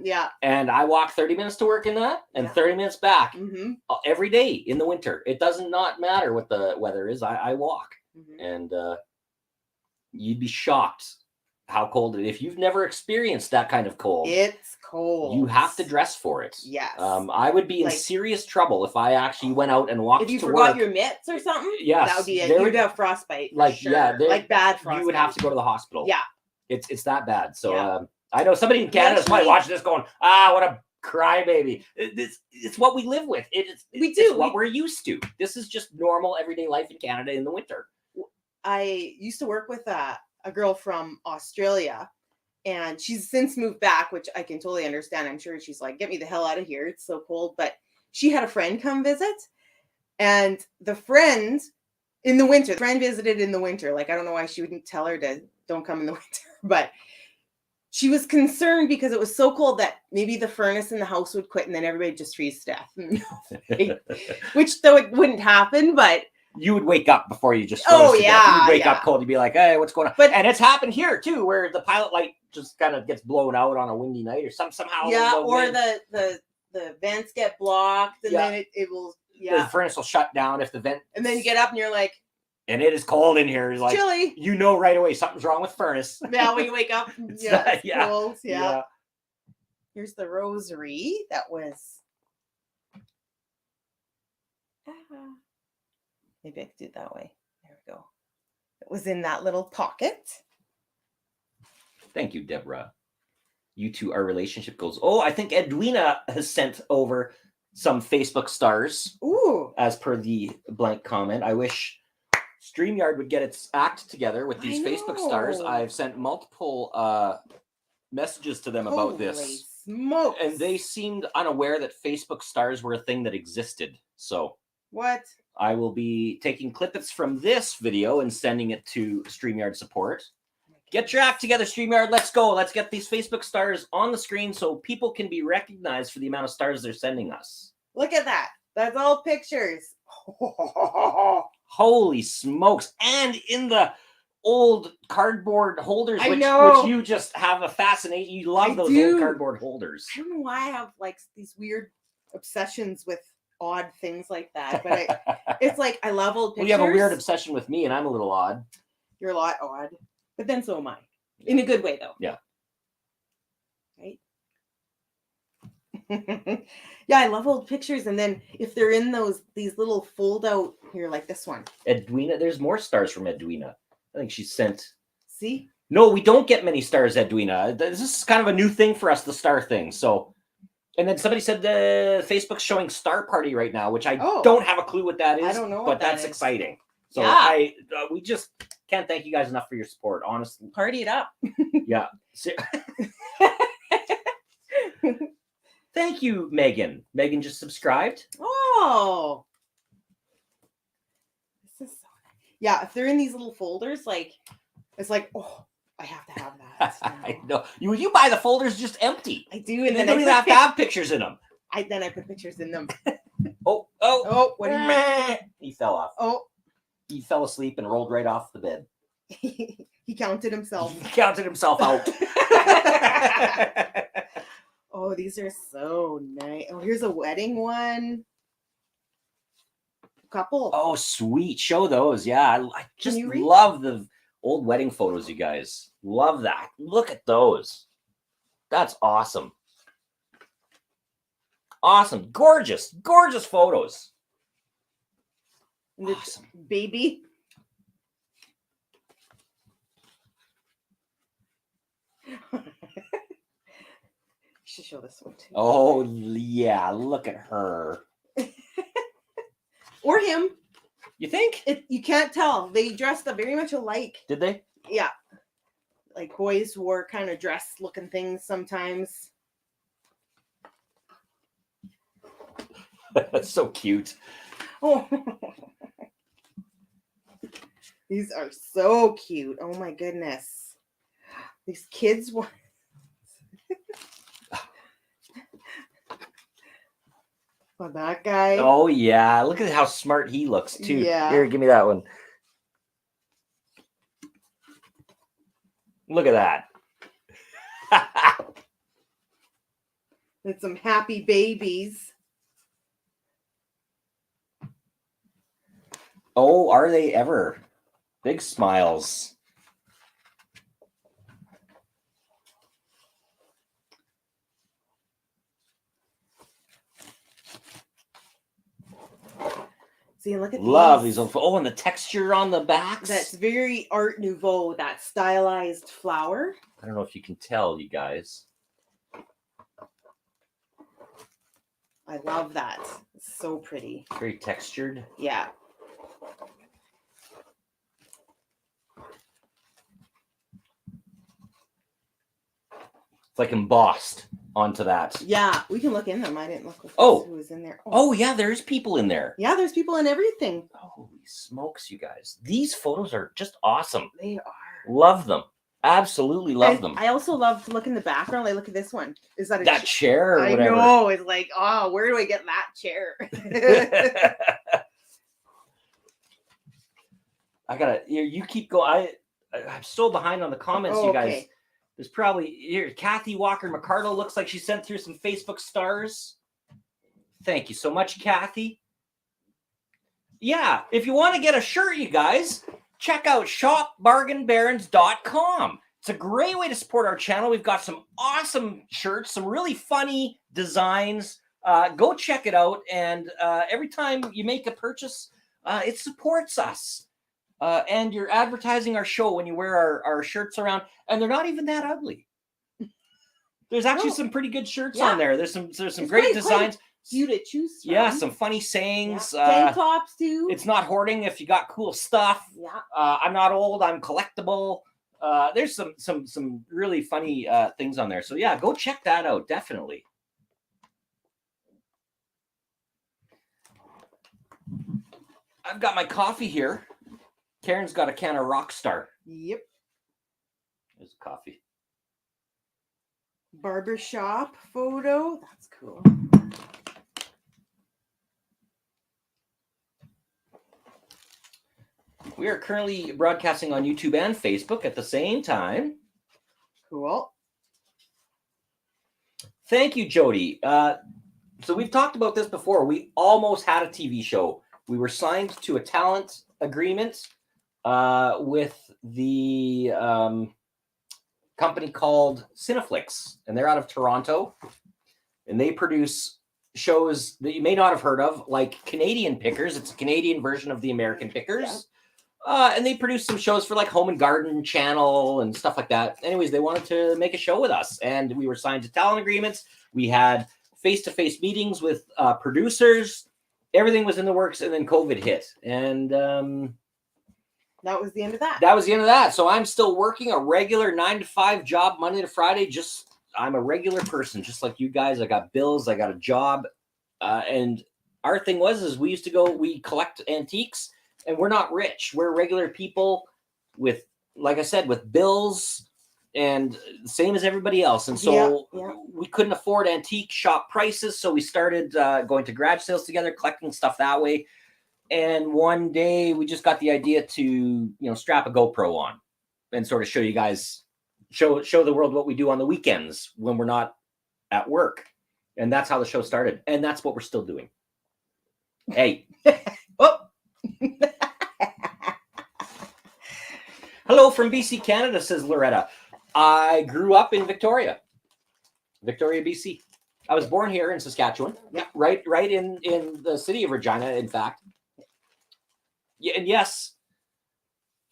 Yeah. And I walk 30 minutes to work in that and 30 minutes back every day in the winter. It does not matter what the weather is. I walk. And you'd be shocked how cold it is. If you've never experienced that kind of cold, it's cold. You have to dress for it. Yes. I would be in serious trouble if I actually went out and walked to work. If you forgot your mitts or something, yes, that would be it. You'd have frostbite. Like sure. like bad frostbite. You would have to go to the hospital. Yeah. It's that bad. So I know somebody in Canada is probably watching this going, what a crybaby. It's what we live with. It's what we're used to. This is just normal everyday life in Canada in the winter. I used to work with a girl from Australia, and she's since moved back, which I can totally understand. I'm sure she's like, get me the hell out of here. It's so cold. But she had a friend come visit, and the friend visited in the winter. Like, I don't know why she wouldn't tell her to don't come in the winter, but she was concerned because it was so cold that maybe the furnace in the house would quit and then everybody just freeze to death. Which though it wouldn't happen, but you would wake up before you just froze to death. You'd wake up cold. You'd be like, hey, what's going on? And it's happened here too, where the pilot light just kind of gets blown out on a windy night or somehow. Yeah, or the vents get blocked and then it will. Yeah, the furnace will shut down if the vent. And then you get up and you're like, and it is cold in here. It's like chilly. You know right away something's wrong with furnace. Yeah, when you wake up, it's cold. Yeah. Here's the rosary that was. Maybe I could do it that way. There we go. It was in that little pocket. Thank you, Deborah. You two, our relationship goes. Oh, I think Edwina has sent over some Facebook stars. Ooh. As per the blank comment. I wish StreamYard would get its act together with these Facebook stars. I've sent multiple messages to them about this. Smokes. And they seemed unaware that Facebook stars were a thing that existed. So what? I will be taking clippets from this video and sending it to StreamYard support. Get your act together, StreamYard. Let's go. Let's get these Facebook stars on the screen so people can be recognized for the amount of stars they're sending us. Look at that. That's all pictures. Holy smokes. And in the old cardboard holders, which you just have a fascination. You love those old cardboard holders. I don't know why I have like these weird obsessions with odd things like that. But it's like I love old pictures. Well, you have a weird obsession with me, and I'm a little odd. You're a lot odd. But then so am I. In a good way, though. Yeah. Right? Yeah, I love old pictures. And then if they're in these little fold out here, like this one. Edwina, there's more stars from Edwina. I think she sent. See? No, we don't get many stars, Edwina. This is kind of a new thing for us, the star thing. So, and then somebody said Facebook's showing Star Party right now, which I don't have a clue what that is. I don't know, but that's exciting. So yeah. We just can't thank you guys enough for your support. Honestly, party it up. Yeah. Thank you, Megan. Megan just subscribed. Oh, this is so nice. Yeah, if they're in these little folders, like it's like, oh, I have to have that. I know. You buy the folders just empty. I do, and then you don't even have to have pictures in them. I put pictures in them. Oh! What did you? He fell off. Oh, he fell asleep and rolled right off the bed. He counted himself. He counted himself out. Oh, these are so nice. Oh, here's a wedding one. Couple. Oh, sweet. Show those. Yeah, I just love the old wedding photos, you guys. Love that. Look at those. That's awesome. Awesome. Gorgeous. Gorgeous photos. Awesome. Baby. Should show this one too. Oh yeah, look at her. Or him. You think? You can't tell. They dressed up very much alike. Did they? Yeah. Like boys wore kind of dress looking things sometimes. That's so cute. Oh. These are so cute. Oh my goodness. These kids want. Oh, that guy. Oh yeah, look at how smart he looks too. Yeah. Here, give me that one. Look at that. And some happy babies. Oh, are they ever? Big smiles. See, look at Love these. Oh, and the texture on the backs. That's very Art Nouveau, that stylized flower. I don't know if you can tell, you guys. I love that. It's so pretty. Very textured. Yeah. It's like embossed onto that. Yeah, we can look in them. I didn't look with who was in there. Oh yeah, there's people in there. Yeah, there's people in everything. Holy smokes, you guys. These photos are just awesome. They are. Love them. Absolutely love them. I also love to look in the background. Like, look at this one. Is that that chair or whatever? I know. It's like, oh, where do I get that chair? I gotta. You keep going. I'm so behind on the comments, you guys. There's probably here. Kathy Walker McCardle looks like she sent through some Facebook stars. Thank you so much, Kathy. Yeah, if you want to get a shirt, you guys, check out shopbargainbarons.com. It's a great way to support our channel. We've got some awesome shirts, some really funny designs. Go check it out. And every time you make a purchase, it supports us. And you're advertising our show when you wear our shirts around, and they're not even that ugly. There's actually some pretty good shirts on there. There's some great designs. You to choose from. Yeah, some funny sayings. Tank tops too. It's not hoarding if you got cool stuff. Yeah. I'm not old. I'm collectible. There's some really funny things on there. So yeah, go check that out. Definitely. I've got my coffee here. Karen's got a can of Rockstar. Yep. There's coffee. Barbershop photo. That's cool. We are currently broadcasting on YouTube and Facebook at the same time. Cool. Thank you, Jody. So we've talked about this before. We almost had a TV show. We were signed to a talent agreement with the company called Cineflix, and they're out of Toronto, and they produce shows that you may not have heard of, like Canadian Pickers. It's a Canadian version of the American Pickers. Yeah. And they produce some shows for like Home and Garden Channel and stuff like that. Anyways, they wanted to make a show with us, and we were signed to talent agreements. We had face-to-face meetings with producers. Everything was in the works, and then COVID hit, and that was the end of that. That was the end of that. So I'm still working a regular 9-to-5 job, Monday to Friday. I'm a regular person, just like you guys. I got bills. I got a job. And our thing is we used to go, we collect antiques, and we're not rich. We're regular people with, like I said, with bills and same as everybody else. And so we couldn't afford antique shop prices. So we started going to garage sales together, collecting stuff that way. And one day we just got the idea to, strap a GoPro on and sort of show you guys, show the world what we do on the weekends when we're not at work. And that's how the show started. And that's what we're still doing. Hey. Oh. Hello from BC, Canada, says Loretta. I grew up in Victoria, BC. I was born here in Saskatchewan. Yeah, right in the city of Regina, in fact. Yeah, and yes,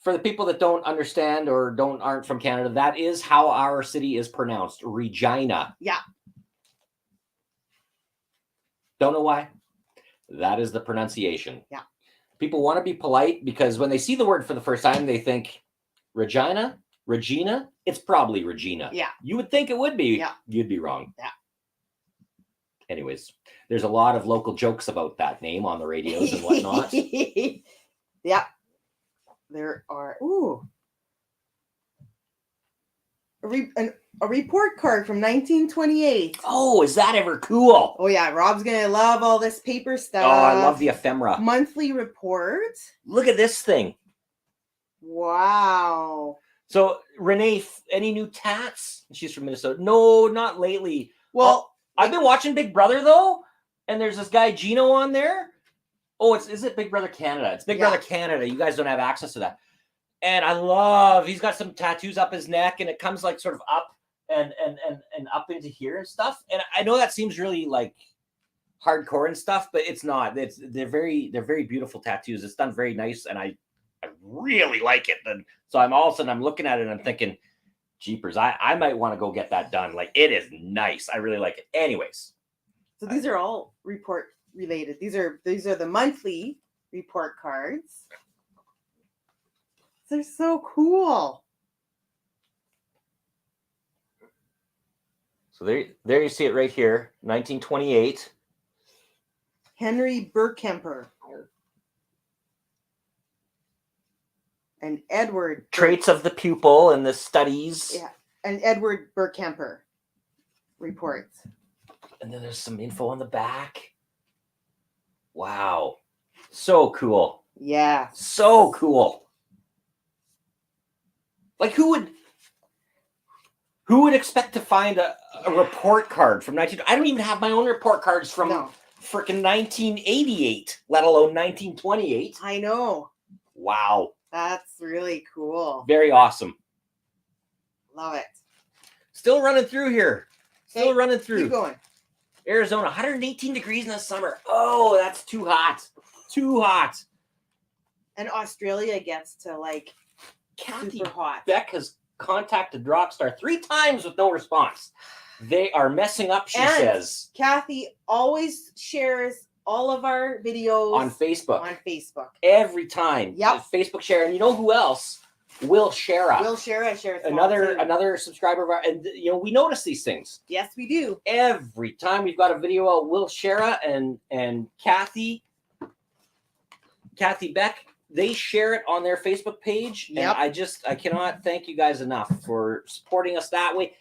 for the people that don't understand or aren't from Canada, that is how our city is pronounced, Regina. Yeah. Don't know why. That is the pronunciation. Yeah. People want to be polite because when they see the word for the first time, they think Regina, it's probably Regina. Yeah. You would think it would be. Yeah. You'd be wrong. Yeah. Anyways, there's a lot of local jokes about that name on the radios and whatnot. Yeah. There are. Ooh. A report card from 1928. Oh, is that ever cool? Oh, yeah. Rob's going to love all this paper stuff. Oh, I love the ephemera. Monthly report. Look at this thing. Wow. So, Renee, any new tats? She's from Minnesota. No, not lately. Well, I've been watching Big Brother, though, and there's this guy, Gino, on there. Oh, is it Big Brother Canada? It's Big Brother Canada. You guys don't have access to that. And he's got some tattoos up his neck, and it comes like sort of up and up into here and stuff. And I know that seems really like hardcore and stuff, but it's not. They're very beautiful tattoos. It's done very nice, and I really like it. And so all of a sudden I'm looking at it and I'm thinking, jeepers, I might want to go get that done. Like, it is nice. I really like it. Anyways. So these are all report related. These are the monthly report cards. They're so cool. So there you see it right here, 1928. Henry Burkemper. And Edward. Traits of the pupil and the studies. Yeah. And Edward Burkemper reports. And then there's some info on the back. Wow. So cool. Yeah. So cool. Like, who would expect to find a report card from 19... I don't even have my own report cards from freaking 1988, let alone 1928. I know. Wow. That's really cool. Very awesome. Love it. Still running through here. Still running through. Keep going. Arizona, 118 degrees in the summer. Oh, that's too hot. Too hot. And Australia gets to like Kathy super hot. Beck has contacted Rockstar 3 times with no response. They are messing up, she And says. Kathy always shares all of our videos On Facebook. On Facebook. Every time. Yep. Facebook share. And you know who else? Will Shara. Will Shara shares another subscriber of our, and you know, we notice these things. Yes, we do. Every time we've got a video out, Will Shara and Kathy Beck, they share it on their Facebook page. Yep. And I cannot thank you guys enough for supporting us that way.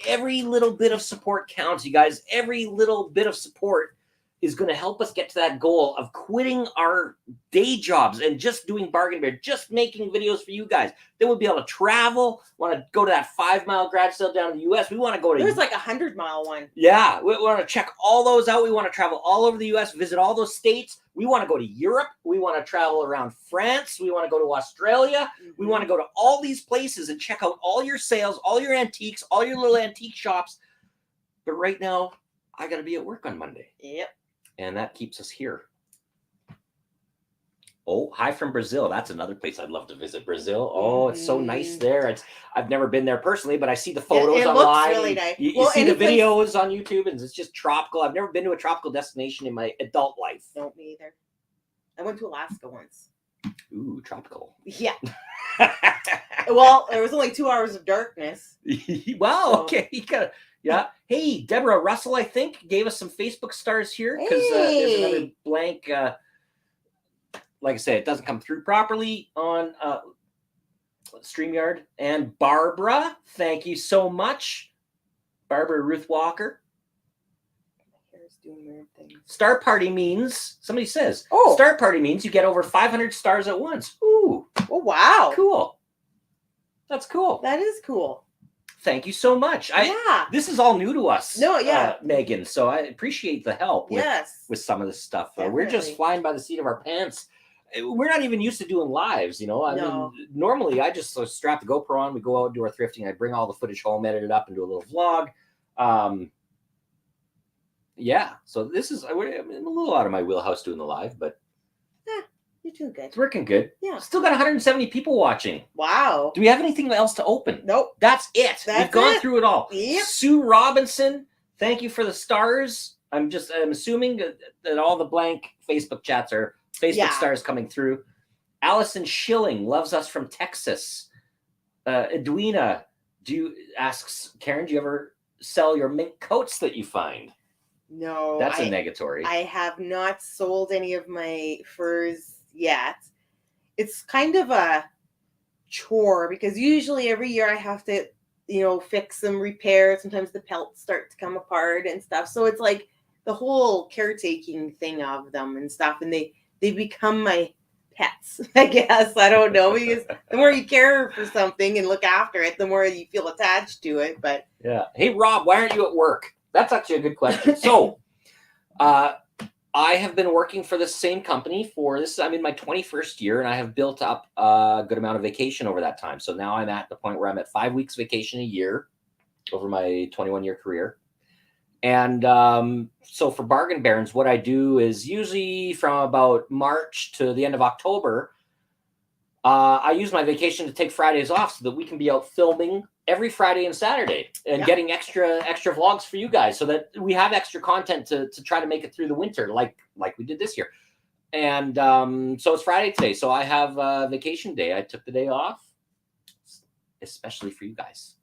Every little bit of support counts, you guys. Every little bit of support is going to help us get to that goal of quitting our day jobs and just doing Bargain Bear, just making videos for you guys. Then we'll be able to travel, want to go to that 5-mile garage sale down in the US. We want to go to... There's like a 100-mile one. Yeah, we want to check all those out. We want to travel all over the US, visit all those states. We want to go to Europe. We want to travel around France. We want to go to Australia. We want to go to all these places and check out all your sales, all your antiques, all your little antique shops. But right now, I got to be at work on Monday. Yep. And that keeps us here. Oh, hi from Brazil. That's another place I'd love to visit. Brazil. Oh, it's so nice there. I've never been there personally, but I see the photos it online. Looks really nice. You see the videos on YouTube, and it's just tropical. I've never been to a tropical destination in my adult life. No, me either. I went to Alaska once. Ooh, tropical. Yeah. Well, there was only 2 hours of darkness. Wow. So. Okay. You gotta. Yeah. Hey, Deborah Russell, I think, gave us some Facebook stars here because there's another blank. Like I said, it doesn't come through properly on StreamYard. And Barbara, thank you so much. Barbara Ruth Walker. My hair's doing weird things. Star Party means, somebody says, Star Party means you get over 500 stars at once. Ooh. Oh, wow. Cool. That's cool. That is cool. Thank you so much. This is all new to us. No, yeah. Megan. So I appreciate the help with some of this stuff. We're just flying by the seat of our pants. We're not even used to doing lives, you know. I mean, normally I just strap the GoPro on, we go out and do our thrifting. I bring all the footage home, edit it up, and do a little vlog. Yeah. So this is, I'm a little out of my wheelhouse doing the live, but you're doing good. It's working good. Yeah. Still got 170 people watching. Wow. Do we have anything else to open? Nope. That's it. We've gone through it all. Yep. Sue Robinson, thank you for the stars. I'm assuming that all the blank Facebook chats are Facebook stars coming through. Allison Schilling loves us from Texas. Edwina asks, Karen, do you ever sell your mink coats that you find? No. That's a negatory. I have not sold any of my furs yet. It's kind of a chore because usually every year I have to, fix them, repair. Sometimes the pelts start to come apart and stuff. So it's like the whole caretaking thing of them and stuff. And they become my pets, I guess. I don't know, because the more you care for something and look after it, the more you feel attached to it. But yeah. Hey, Rob, why aren't you at work? That's actually a good question. So, I have been working for the same company I'm in my 21st year, and I have built up a good amount of vacation over that time. So now I'm at the point where I'm at 5 weeks vacation a year over my 21-year career. And so for Bargain Barons, what I do is usually from about March to the end of October, I use my vacation to take Fridays off so that we can be out filming every Friday and Saturday and getting extra vlogs for you guys so that we have extra content to try to make it through the winter like we did this year. And so it's Friday today. So I have a vacation day. I took the day off, especially for you guys.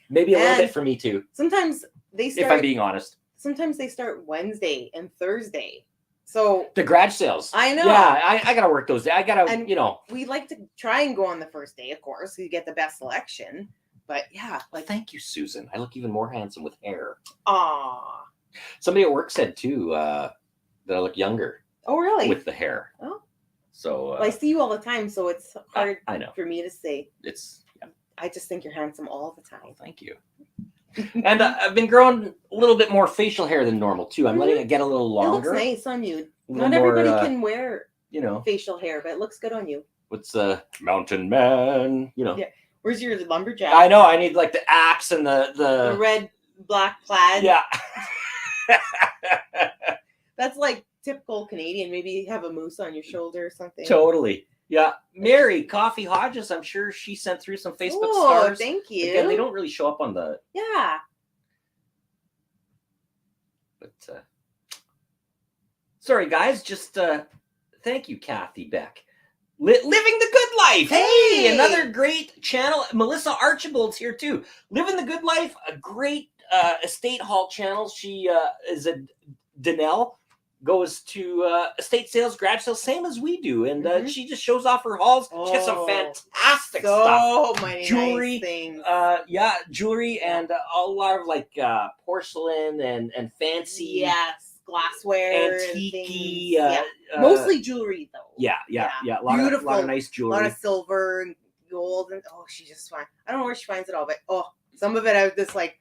Maybe a little bit for me too. Sometimes they start, if I'm being honest. Sometimes they start Wednesday and Thursday. So the garage sales. I know. Yeah, I gotta work those days. I gotta, we like to try and go on the first day, of course, so you get the best selection. But yeah, thank you, Susan. I look even more handsome with hair. Aw. Somebody at work said too that I look younger. Oh, really? With the hair. Oh. So I see you all the time, so it's hard I know. for me to say. I just think you're handsome all the time. Oh, thank you. And I've been growing a little bit more facial hair than normal too. I'm letting it get a little longer. It looks nice on you. Not everybody can wear, facial hair, but it looks good on you. What's mountain man? Yeah. Where's your lumberjack? I know. I need like the axe and the red, black plaid. Yeah. That's like typical Canadian. Maybe have a moose on your shoulder or something. Totally. Yeah. Mary Coffee Hodges, I'm sure she sent through some Facebook Oh, stars. thank you. Again, they don't really show up on the. Yeah. But sorry, guys. Just thank you, Kathy Beck. Living the Good Life. Hey, another great channel. Melissa Archibald's here too. Living the Good Life, a great estate hall channel. She is a Danelle, goes to estate sales, garage sales, same as we do, and she just shows off her hauls. She has some fantastic stuff. So many jewelry, nice things. Jewelry, and a lot of like porcelain and fancy. Yes. Glassware, antique, mostly jewelry though. Yeah. A lot of nice jewelry, a lot of silver and gold, and she just finds. I don't know where she finds it all, but some of it I was just like,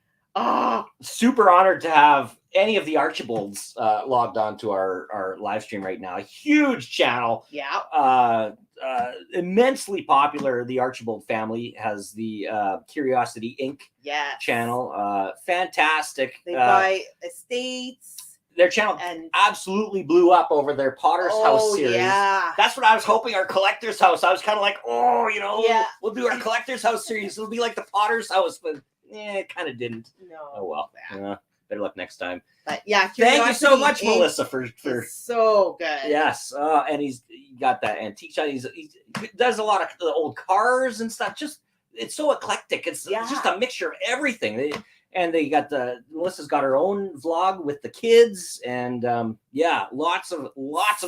super honored to have any of the Archibalds logged on to our live stream right now. A huge channel, immensely popular. The Archibald family has the Curiosity Inc. channel, fantastic. They buy estates. Their channel absolutely blew up over their Potter's House series. Yeah. That's what I was hoping, our Collector's House. I was kind of like, we'll do our Collector's House series. It'll be like the Potter's House, but it kind of didn't. No. Oh, well. Better luck next time. But yeah, thank you so much, Melissa, for so good. Yes. And he got that antique shot. He does a lot of the old cars and stuff. Just, it's so eclectic. It's just a mixture of everything. Melissa's got her own vlog with the kids, and lots of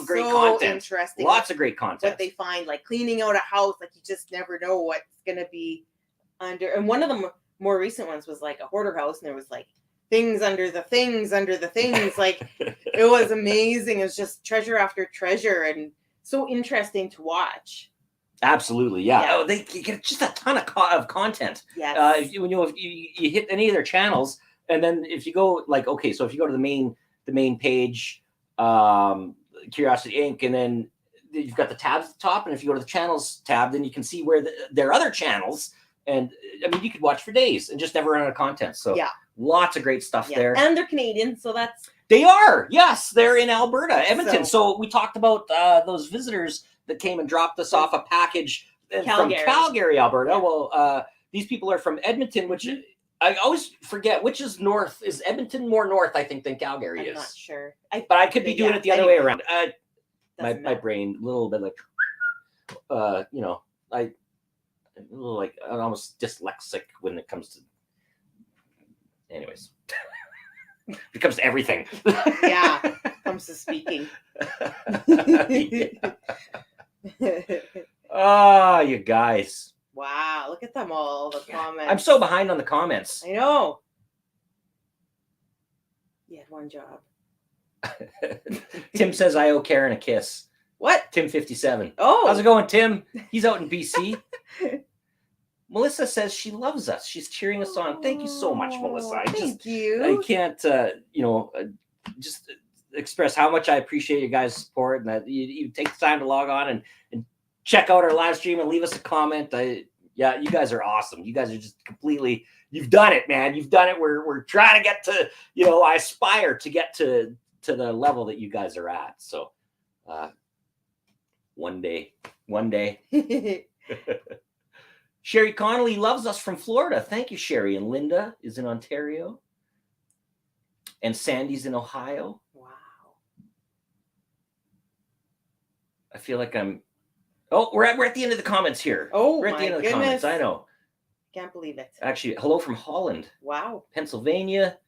great content. Interesting. Lots of great content. What they find, like cleaning out a house, like you just never know what's gonna be under. And one of the more recent ones was like a hoarder house, and there was like things under the things under the things. Like it was amazing. It was just treasure after treasure, and so interesting to watch. Absolutely, yeah. They get just a ton of content. Yes. When you hit any of their channels, and then if you go so if you go to the main page, Curiosity Inc., and then you've got the tabs at the top, and if you go to the channels tab, then you can see where their other channels, and I mean you could watch for days and just never run out of content. So lots of great stuff there. And they're Canadian, so they are. Yes, they're in Alberta, Edmonton. So we talked about those visitors that came and dropped us off a package from Calgary, Alberta. Yeah. Well, these people are from Edmonton, which I always forget which is north. Is Edmonton more north, I think, than Calgary is? I'm not sure. But I could be doing it the other way around. My brain, a little bit like, I'm almost dyslexic when it comes to, anyways. It comes to everything. Comes to speaking. You guys. Wow, look at them all, the comments. I'm so behind on the comments. I know. You had one job. Tim says I owe Karen a kiss. What? Tim 57. Oh. How's it going, Tim? He's out in BC. Melissa says she loves us. She's cheering us on. Thank you so much, Melissa. Thank you. I can't, just express how much I appreciate you guys' support, and that you take the time to log on and check out our live stream and leave us a comment. You guys are awesome. You guys are just completely, you've done it, man. You've done it. We're trying to get to, I aspire to get to the level that you guys are at. So one day. Sherry Connolly loves us from Florida. Thank you, Sherry. And Linda is in Ontario. And Sandy's in Ohio. Wow. I feel like we're at the end of the comments here. Oh, we're at the end of the comments. I know. Can't believe it. Actually, hello from Holland. Wow. Pennsylvania.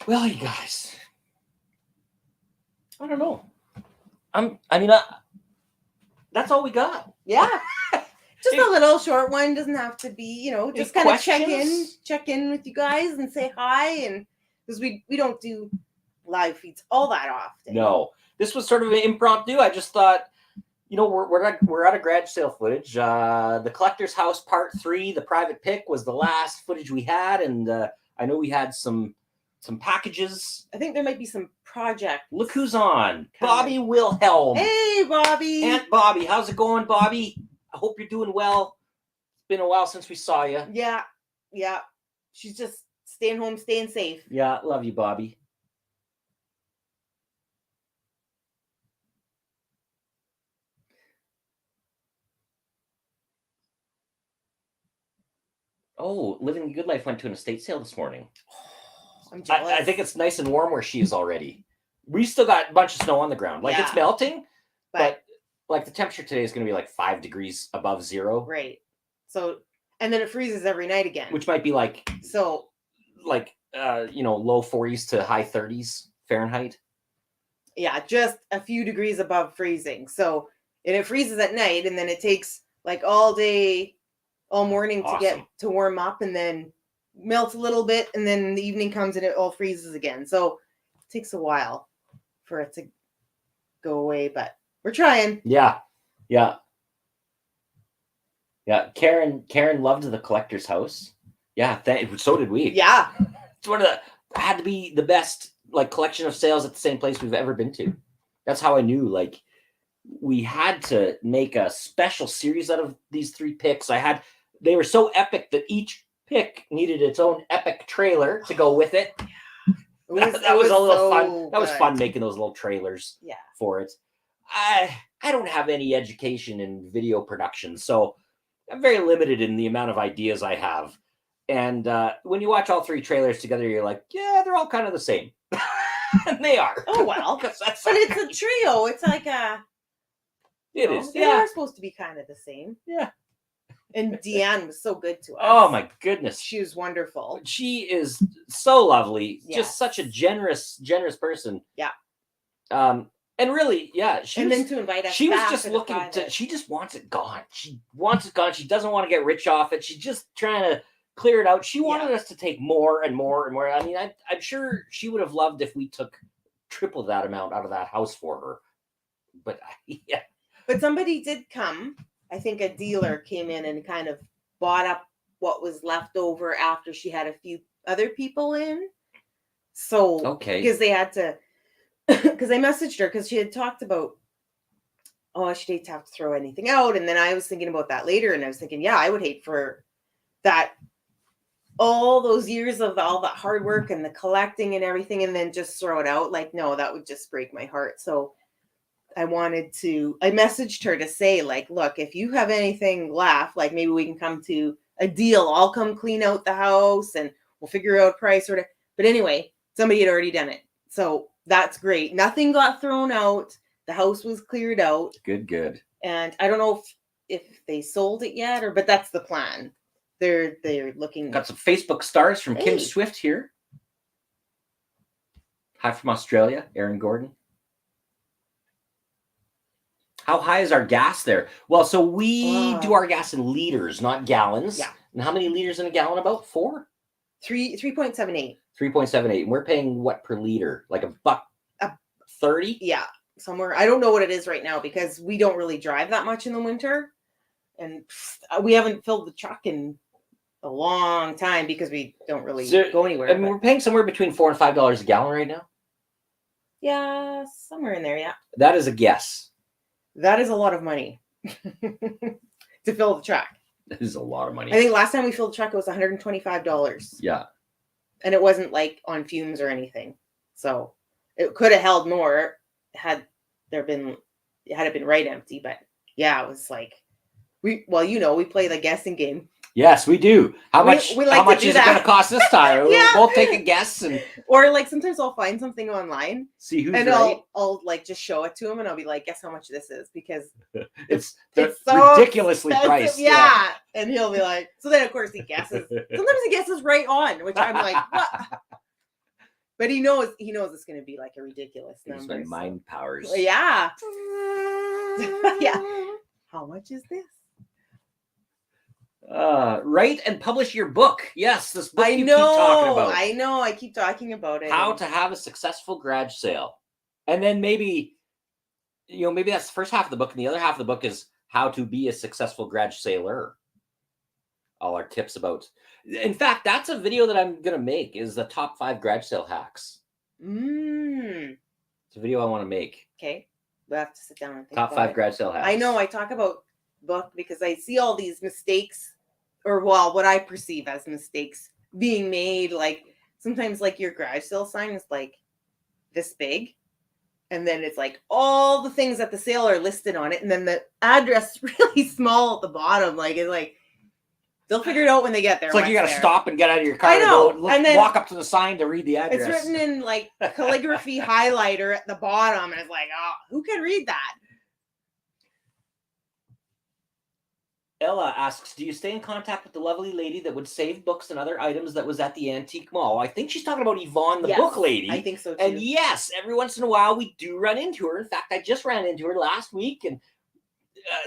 Well, you guys, I don't know. That's all we got. Yeah. Just a little short one. Doesn't have to be, just kind of check in with you guys and say hi. And because we don't do live feeds all that often. No, this was sort of an impromptu. I just thought, we're out of garage sale footage. The Collector's House Part 3, the private pick, was the last footage we had, and I know we had some packages. I think there might be some projects. Look who's on. Bobby Wilhelm. Hey, Bobby. Aunt Bobby. How's it going, Bobby? I hope you're doing well. It's been a while since we saw you. Yeah. She's just staying home, staying safe. Yeah, love you, Bobby. Oh, Living the Good Life went to an estate sale this morning. I'm jealous. I think it's nice and warm where she is already. We still got a bunch of snow on the ground. Like it's Yeah. melting, but like the temperature today is going to be like 5 degrees above zero. Right. So, and then it freezes every night again. Which might be like, so, like, low 40s to high 30s Fahrenheit. Yeah, just a few degrees above freezing. So, and it freezes at night, and then it takes like all day, all morning to get to warm up, and then melts a little bit, and then the evening comes and it all freezes again. So it takes a while for it to go away, but we're trying. Yeah. Karen loved the collector's house. Yeah, so did we. Yeah. It's one of the had to be the best like collection of sales at the same place we've ever been to. That's how I knew like we had to make a special series out of these 3 picks. They were so epic that each pick needed its own epic trailer to go with it. That was a little fun. That was fun making those little trailers for it. I don't have any education in video production, so I'm very limited in the amount of ideas I have. And when you watch all 3 trailers together, you're like, yeah, they're all kind of the same. And they are. Oh, well. But it's a trio. It's like a... It is. They are supposed to be kind of the same. Yeah. And Deanne was so good to us. Oh, my goodness. She was wonderful. She is so lovely. Yes. Just such a generous person. Yeah. And really, yeah. Then to invite us she was back just looking to, she just wants it gone. She wants it gone. She doesn't want to get rich off it. She's just trying to clear it out. She wanted us to take more and more and more. I mean, I'm sure she would have loved if we took triple that amount out of that house for her. But yeah. But somebody did come. I think a dealer came in and kind of bought up what was left over after she had a few other people in. So, okay. Because they had to, because I messaged her because she had talked about, she'd hate to have to throw anything out. And then I was thinking about that later. And I was thinking, yeah, I would hate for that, all those years of all that hard work and the collecting and everything, and then just throw it out. Like, no, that would just break my heart. So I messaged her to say, like, look, if you have anything left, like maybe we can come to a deal. I'll come clean out the house and we'll figure out a price or whatever. But anyway, somebody had already done it. So that's great. Nothing got thrown out. The house was cleared out. Good. And I don't know if they sold it yet but that's the plan. They're looking. Got some Facebook stars from Kim Swift here. Hi from Australia, Aaron Gordon. How high is our gas there? Well, so we do our gas in liters, not gallons. Yeah. And how many liters in a gallon? About 4? 3.78. 3.78. And we're paying what per liter? Like $1.30? Yeah, somewhere. I don't know what it is right now because we don't really drive that much in the winter. And we haven't filled the truck in a long time because we don't really go anywhere. I mean, we're paying somewhere between $4 and $5 a gallon right now. Yeah, somewhere in there, yeah. That is a guess. That is a lot of money to fill the truck. That is a lot of money. I think last time we filled the truck, it was $125. Yeah. And it wasn't like on fumes or anything. So it could have held more had it been right empty. But yeah, it was like, we play the guessing game. Yes, we do. How much is it going to cost this time? Yeah. We'll take a guess. Or like sometimes I'll find something online. See who's and right. I'll like just show it to him and I'll be like, guess how much this is? Because it's so ridiculously priced. Yeah. And he'll be like, so then of course he guesses. Sometimes he guesses right on, which I'm like, what? But he knows it's going to be like a ridiculous number. My mind powers. Yeah. Yeah. How much is this? Write and publish your book. Yes, this book keep talking about. I know. I keep talking about it. How to have a successful garage sale. And then maybe that's the first half of the book. And the other half of the book is how to be a successful garage sailor. All our tips about. In fact, that's a video that I'm going to make is the top 5 garage sale hacks. It's a video I want to make. Okay. We'll have to sit down and think top 5 garage sale hacks. I know. I talk about book because I see all these mistakes or what I perceive as mistakes being made. Like sometimes like your garage sale sign is like this big and then it's like all the things at the sale are listed on it and then the address is really small at the bottom. Like it's like They'll figure it out when they get there. It's like you got to there. stop and get out of your car. I know. And, go, and then walk up to the sign to read the address. It's written in like calligraphy highlighter at the bottom, and it's like, oh, who can read that? Ella asks, do you stay in contact with the lovely lady that would save books and other items that was at the antique mall? I think she's talking about Yvonne, the book lady. I think so too. And yes, every once in a while we do run into her. In fact, I just ran into her last week, and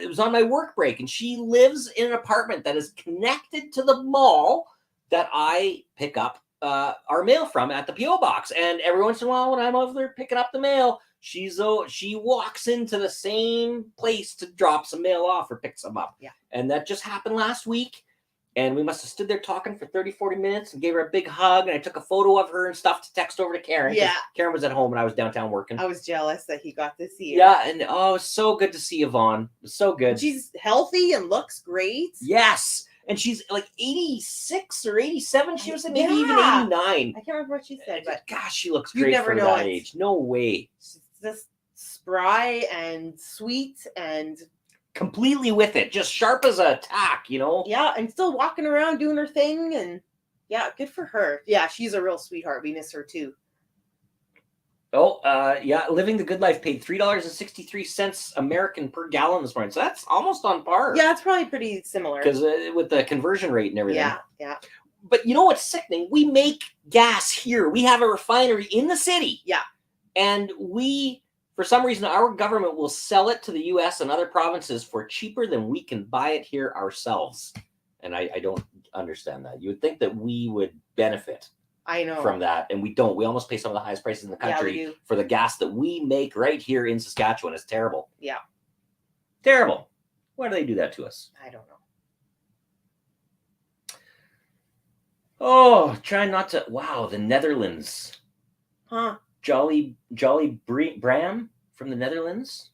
it was on my work break, and she lives in an apartment that is connected to the mall that I pick up our mail from at the P.O. box. And every once in a while when I'm over there picking up the mail, she walks into the same place to drop some mail off or pick some up. Yeah. And that just happened last week. And we must have stood there talking for 30, 40 minutes and gave her a big hug. And I took a photo of her and stuff to text over to Karen. Yeah. Karen was at home and I was downtown working. I was jealous that he got to see her. Yeah. And oh, it's so good to see Yvonne. It's so good. She's healthy and looks great. Yes. And she's like 86 or 87. She was maybe even 89. I can't remember what she said, but gosh, she looks you great never for know that it. age. No way. She's just spry and sweet and completely with it, just sharp as a tack, you know? Yeah, and still walking around doing her thing, and yeah, good for her. Yeah, she's a real sweetheart. We miss her too. Oh, yeah, Living the Good Life paid $3.63 American per gallon this morning. So that's almost on par. Yeah, it's probably pretty similar. Because with the conversion rate and everything. Yeah, yeah. But you know what's sickening? We make gas here. We have a refinery in the city. Yeah. And we, for some reason, our government will sell it to the U.S. and other provinces for cheaper than we can buy it here ourselves. And I don't understand that. You would think that we would benefit. I know. From that, and we don't. We almost pay some of the highest prices in the country for the gas that we make right here in Saskatchewan. It's terrible. Yeah. Terrible. Why do they do that to us? I don't know. Oh, trying not to. Wow, the Netherlands. Huh. Jolly Bram from the Netherlands.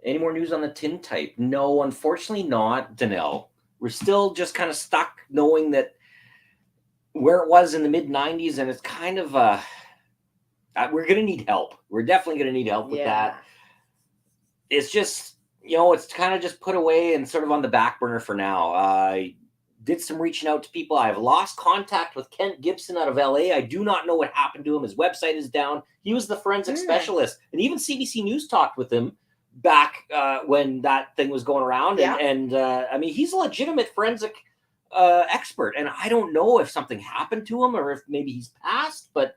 Any more news on the tin type? No, unfortunately not, Danelle. We're still just kind of stuck knowing that where it was in the mid 90s, and it's kind of we're gonna need help. We're definitely gonna need help with that. It's just, you know, it's kind of just put away and sort of on the back burner for now. I did some reaching out to people. I've lost contact with Kent Gibson out of LA. I do not know what happened to him. His website is down. He was the forensic specialist, and even CBC News talked with him back when that thing was going around. And I mean, he's a legitimate forensic expert, and I don't know if something happened to him or if maybe he's passed, but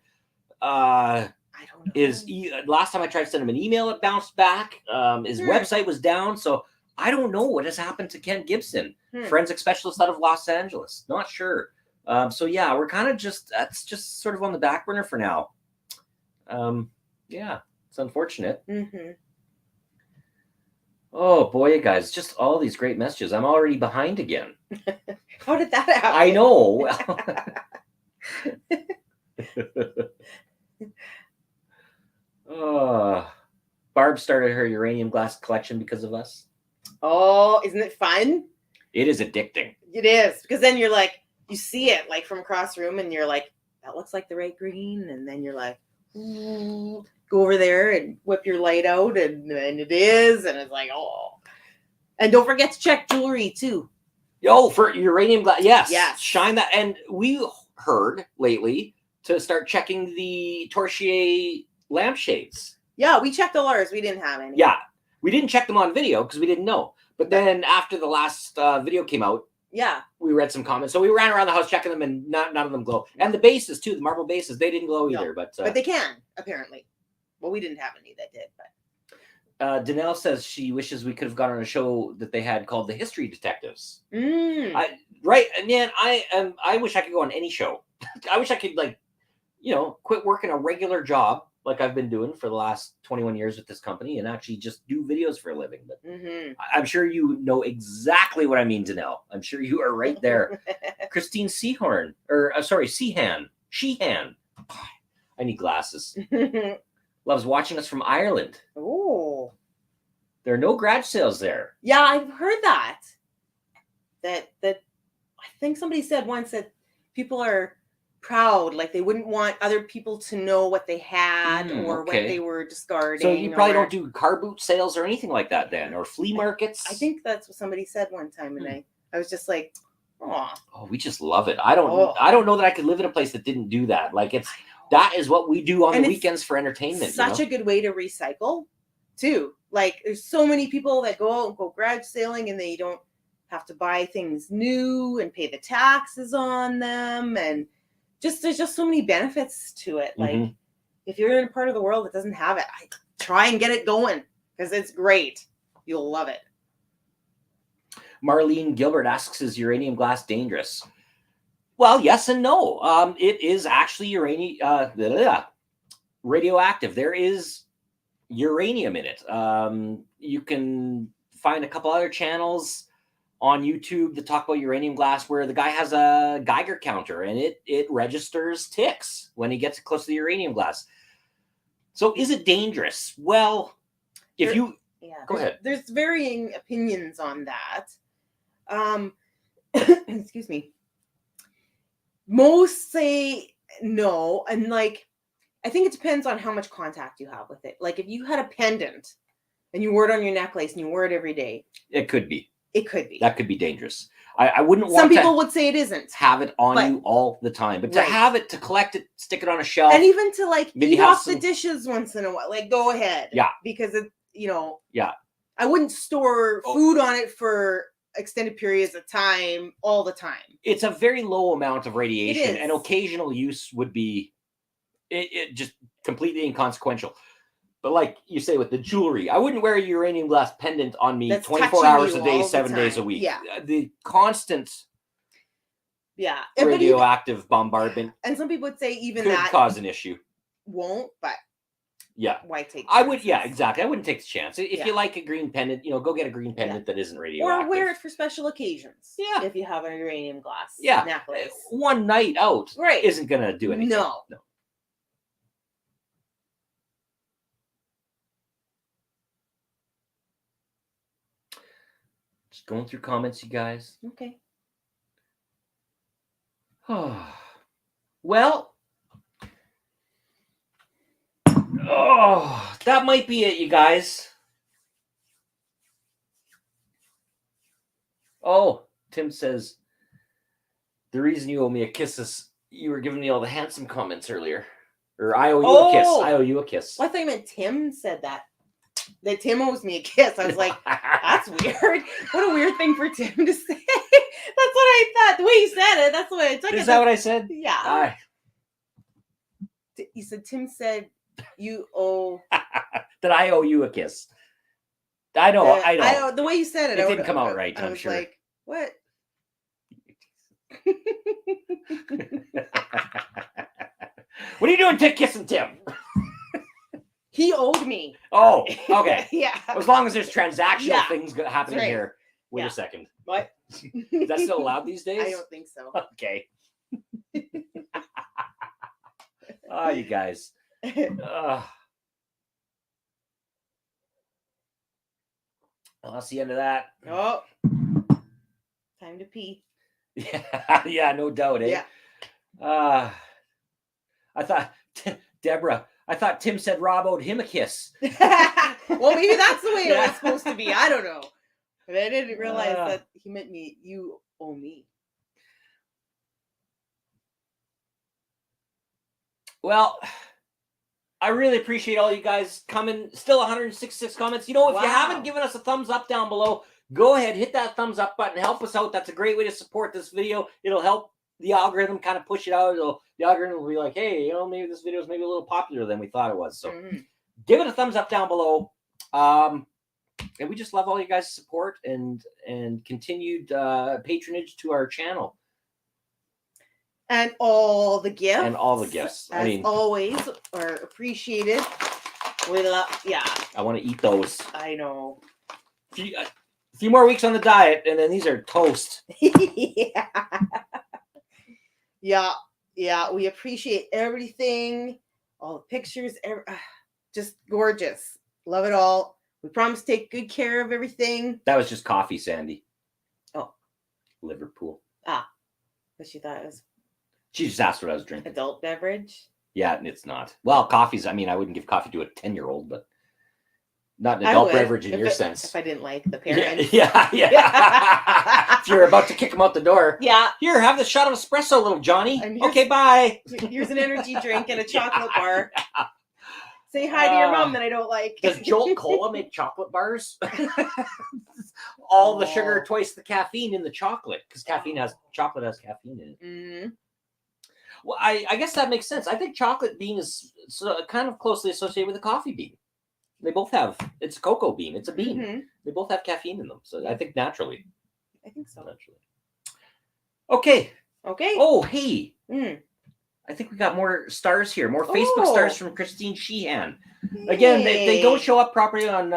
I don't know. Last time I tried to send him an email, it bounced back. His website was down, so I don't know what has happened to Kent Gibson, forensic specialist out of Los Angeles. Not sure. So yeah, we're kind of that's just sort of on the back burner for now. Yeah, it's unfortunate. Oh boy, you guys, just all these great messages. I'm already behind again. How did that happen? I know. Barb started her uranium glass collection because of us. Oh, isn't it fun? It is addicting. It is, because then you're like, you see it like from across the room, and you're like, that looks like the right green, and then you're like, ooh, go over there and whip your light out, and it is, and it's like, oh. And don't forget to check jewelry too. Oh, for uranium glass, yes. Yes. Shine that. And we heard lately to start checking the Torchier lampshades. Yeah, we checked all ours. We didn't have any. Yeah, we didn't check them on video because we didn't know. But then after the last video came out, we read some comments. So we ran around the house checking them, and none of them glow. And the bases too, the marble bases, they didn't glow either. But they can, apparently. Well, we didn't have any that did, but. Danelle says she wishes we could have gone on a show that they had called The History Detectives. Right, and man, I wish I could go on any show. I wish I could, like, you know, quit working a regular job like I've been doing for the last 21 years with this company and actually just do videos for a living. But I'm sure you know exactly what I mean, Danelle. I'm sure you are right there. Christine Seahorn, Sheehan. I need glasses. Loves watching us from Ireland. Oh. There are no garage sales there. Yeah, I've heard that. That I think somebody said once that people are proud, like they wouldn't want other people to know what they had or what they were discarding. So you probably don't do car boot sales or anything like that then, or flea markets? I think that's what somebody said one time, and I was just like, oh, we just love it. I don't know that I could live in a place that didn't do that. Like that is what we do on the weekends for entertainment. Such a good way to recycle too. Like there's so many people that go out and go garage sailing and they don't have to buy things new and pay the taxes on them. And there's just so many benefits to it. Like if you're in a part of the world that doesn't have it, I try and get it going because it's great. You'll love it. Marlene Gilbert asks, is uranium glass dangerous? Well, yes and no. It is actually radioactive. There is uranium in it. You can find a couple other channels on YouTube that talk about uranium glass where the guy has a Geiger counter and it registers ticks when he gets close to the uranium glass. So is it dangerous? Well, go ahead. There's varying opinions on that. Excuse me. Most say no, and like I think it depends on how much contact you have with it. Like if you had a pendant and you wore it on your necklace and you wore it every day, it could be. That could be dangerous. I wouldn't want some people would say it isn't. Have it on you all the time, but to have it, to collect it, stick it on a shelf, and even to like eat off the dishes once in a while, like go ahead. Yeah, because it, I wouldn't store food on it for extended periods of time all the time. It's a very low amount of radiation, and occasional use would be it just completely inconsequential. But like you say with the jewelry, I wouldn't wear a uranium glass pendant on me 24 hours a day, 7 days a week. Yeah. The constant radioactive bombardment. And some people would say even could that cause an issue. Won't, but why take exactly. I wouldn't take the chance. If you like a green pendant, go get a green pendant that isn't radioactive. Or wear it for special occasions. Yeah. If you have a uranium glass necklace. One night out isn't going to do anything. No. Just going through comments, you guys. Okay. Well, that might be it, you guys. Tim says, the reason you owe me a kiss is you were giving me all the handsome comments earlier. Or I owe you a kiss. I owe you a kiss. Well, I thought you meant Tim said that. That Tim owes me a kiss. I was like, that's weird. What a weird thing for Tim to say. That's what I thought. The way you said it, that's the way I took it. Is that what I said? Yeah. You said Tim said you owe that I owe you a kiss. I know. The way you said it, it didn't come out right. I was sure. Like, what? What are you doing, kissing Tim? He owed me. Oh, okay. Yeah. As long as there's transactional things happening here. Wait a second. What? Is that still allowed these days? I don't think so. Okay. You guys. Well, that's the end of that. Oh. Time to pee. Yeah, no doubt, eh? Yeah. I thought, Deborah, Tim said Rob owed him a kiss. Well, maybe that's the way it was supposed to be. I don't know. But I didn't realize that he meant me. You owe me. Well, I really appreciate all you guys coming. Still 166 comments. If you haven't given us a thumbs up down below, go ahead, hit that thumbs up button. Help us out. That's a great way to support this video. It'll help the algorithm kind of push it out. The algorithm will be like, hey, maybe this video is maybe a little popular than we thought it was. So give it a thumbs up down below. And we just love all you guys' support and continued patronage to our channel. And all the gifts. As always, are appreciated. We love, I want to eat those. I know. A few more weeks on the diet, and then these are toast. Yeah. We appreciate everything. All the pictures. Just gorgeous. Love it all. We promise to take good care of everything. That was just coffee, Sandy. Oh. Liverpool. But she thought it was... She just asked what I was drinking. Adult beverage? Yeah, it's not. Well, coffee's... I wouldn't give coffee to a 10-year-old, but... Not an I adult would, beverage in your if sense. I didn't like the Yeah, parents. yeah. If you're about to kick them out the door. Yeah. Here, have the shot of espresso, little Johnny. And here's- Okay, bye. Here's an energy drink and a chocolate bar. Say hi to your mom that I don't like. Does Jolt Cola make chocolate bars? All the sugar, twice the caffeine in the chocolate, because chocolate has caffeine in it. Mm-hmm. Well, I guess that makes sense. I think chocolate bean is kind of closely associated with a coffee bean. They both have. It's a cocoa bean. It's a bean. Mm-hmm. They both have caffeine in them. So I think naturally. I think so. Naturally. Okay. Okay. Oh, hey. Mm. I think we got more stars here. More Facebook stars from Christine Sheehan. Yay. Again, they don't show up properly on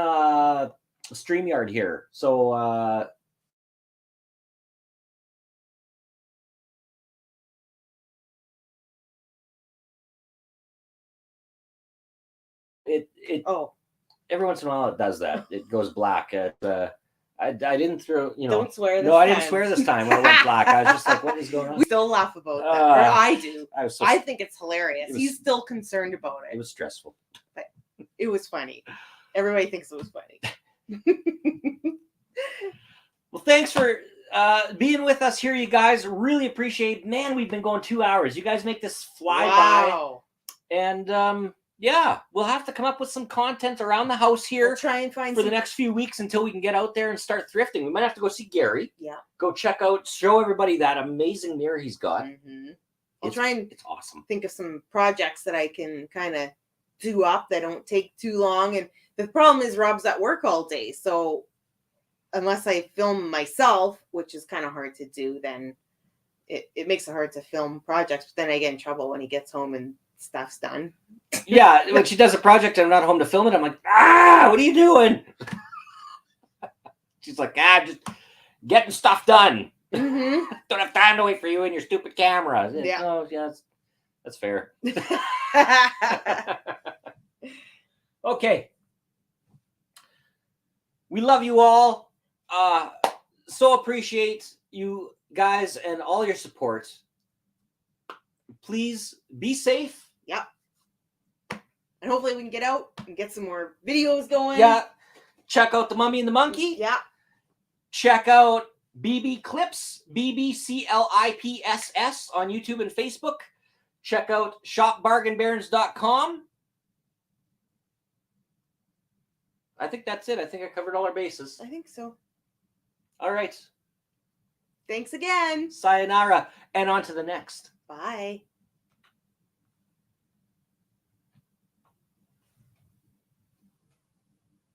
StreamYard here. So every once in a while it does that. It goes black. I didn't throw, Don't swear this No, time. I didn't swear this time when it went black. I was just like, what is going on? We still laugh about that. Or I do. I think it's hilarious. He's still concerned about it. It was stressful. But it was funny. Everybody thinks it was funny. Well, thanks for being with us here, you guys. Really appreciate it. Man, we've been going 2 hours. You guys make this fly by. And yeah, we'll have to come up with some content around the house here. We'll try and find for the next few weeks until we can get out there and start thrifting. We might have to go see Gary. Yeah. Go show everybody that amazing mirror he's got. Mm-hmm. I'll try and it's awesome. Think of some projects that I can kind of do up that don't take too long. And the problem is Rob's at work all day. So unless I film myself, which is kind of hard to do, then it makes it hard to film projects. But then I get in trouble when he gets home and stuff's done. Yeah, when she does a project and I'm not home to film it, I'm like, what are you doing? She's like, just getting stuff done. Mm-hmm. Don't have time to wait for you and your stupid camera. Yeah. Oh, yeah, that's fair. Okay. We love you all. So appreciate you guys and all your support. Please be safe. Yep. And hopefully we can get out and get some more videos going. Yeah. Check out The Mummy and the Monkey. Yeah. Check out BB Clips, BBCLIPSS on YouTube and Facebook. Check out shopbargainbarons.com. I think that's it. I think I covered all our bases. I think so. All right. Thanks again. Sayonara. And on to the next. Bye.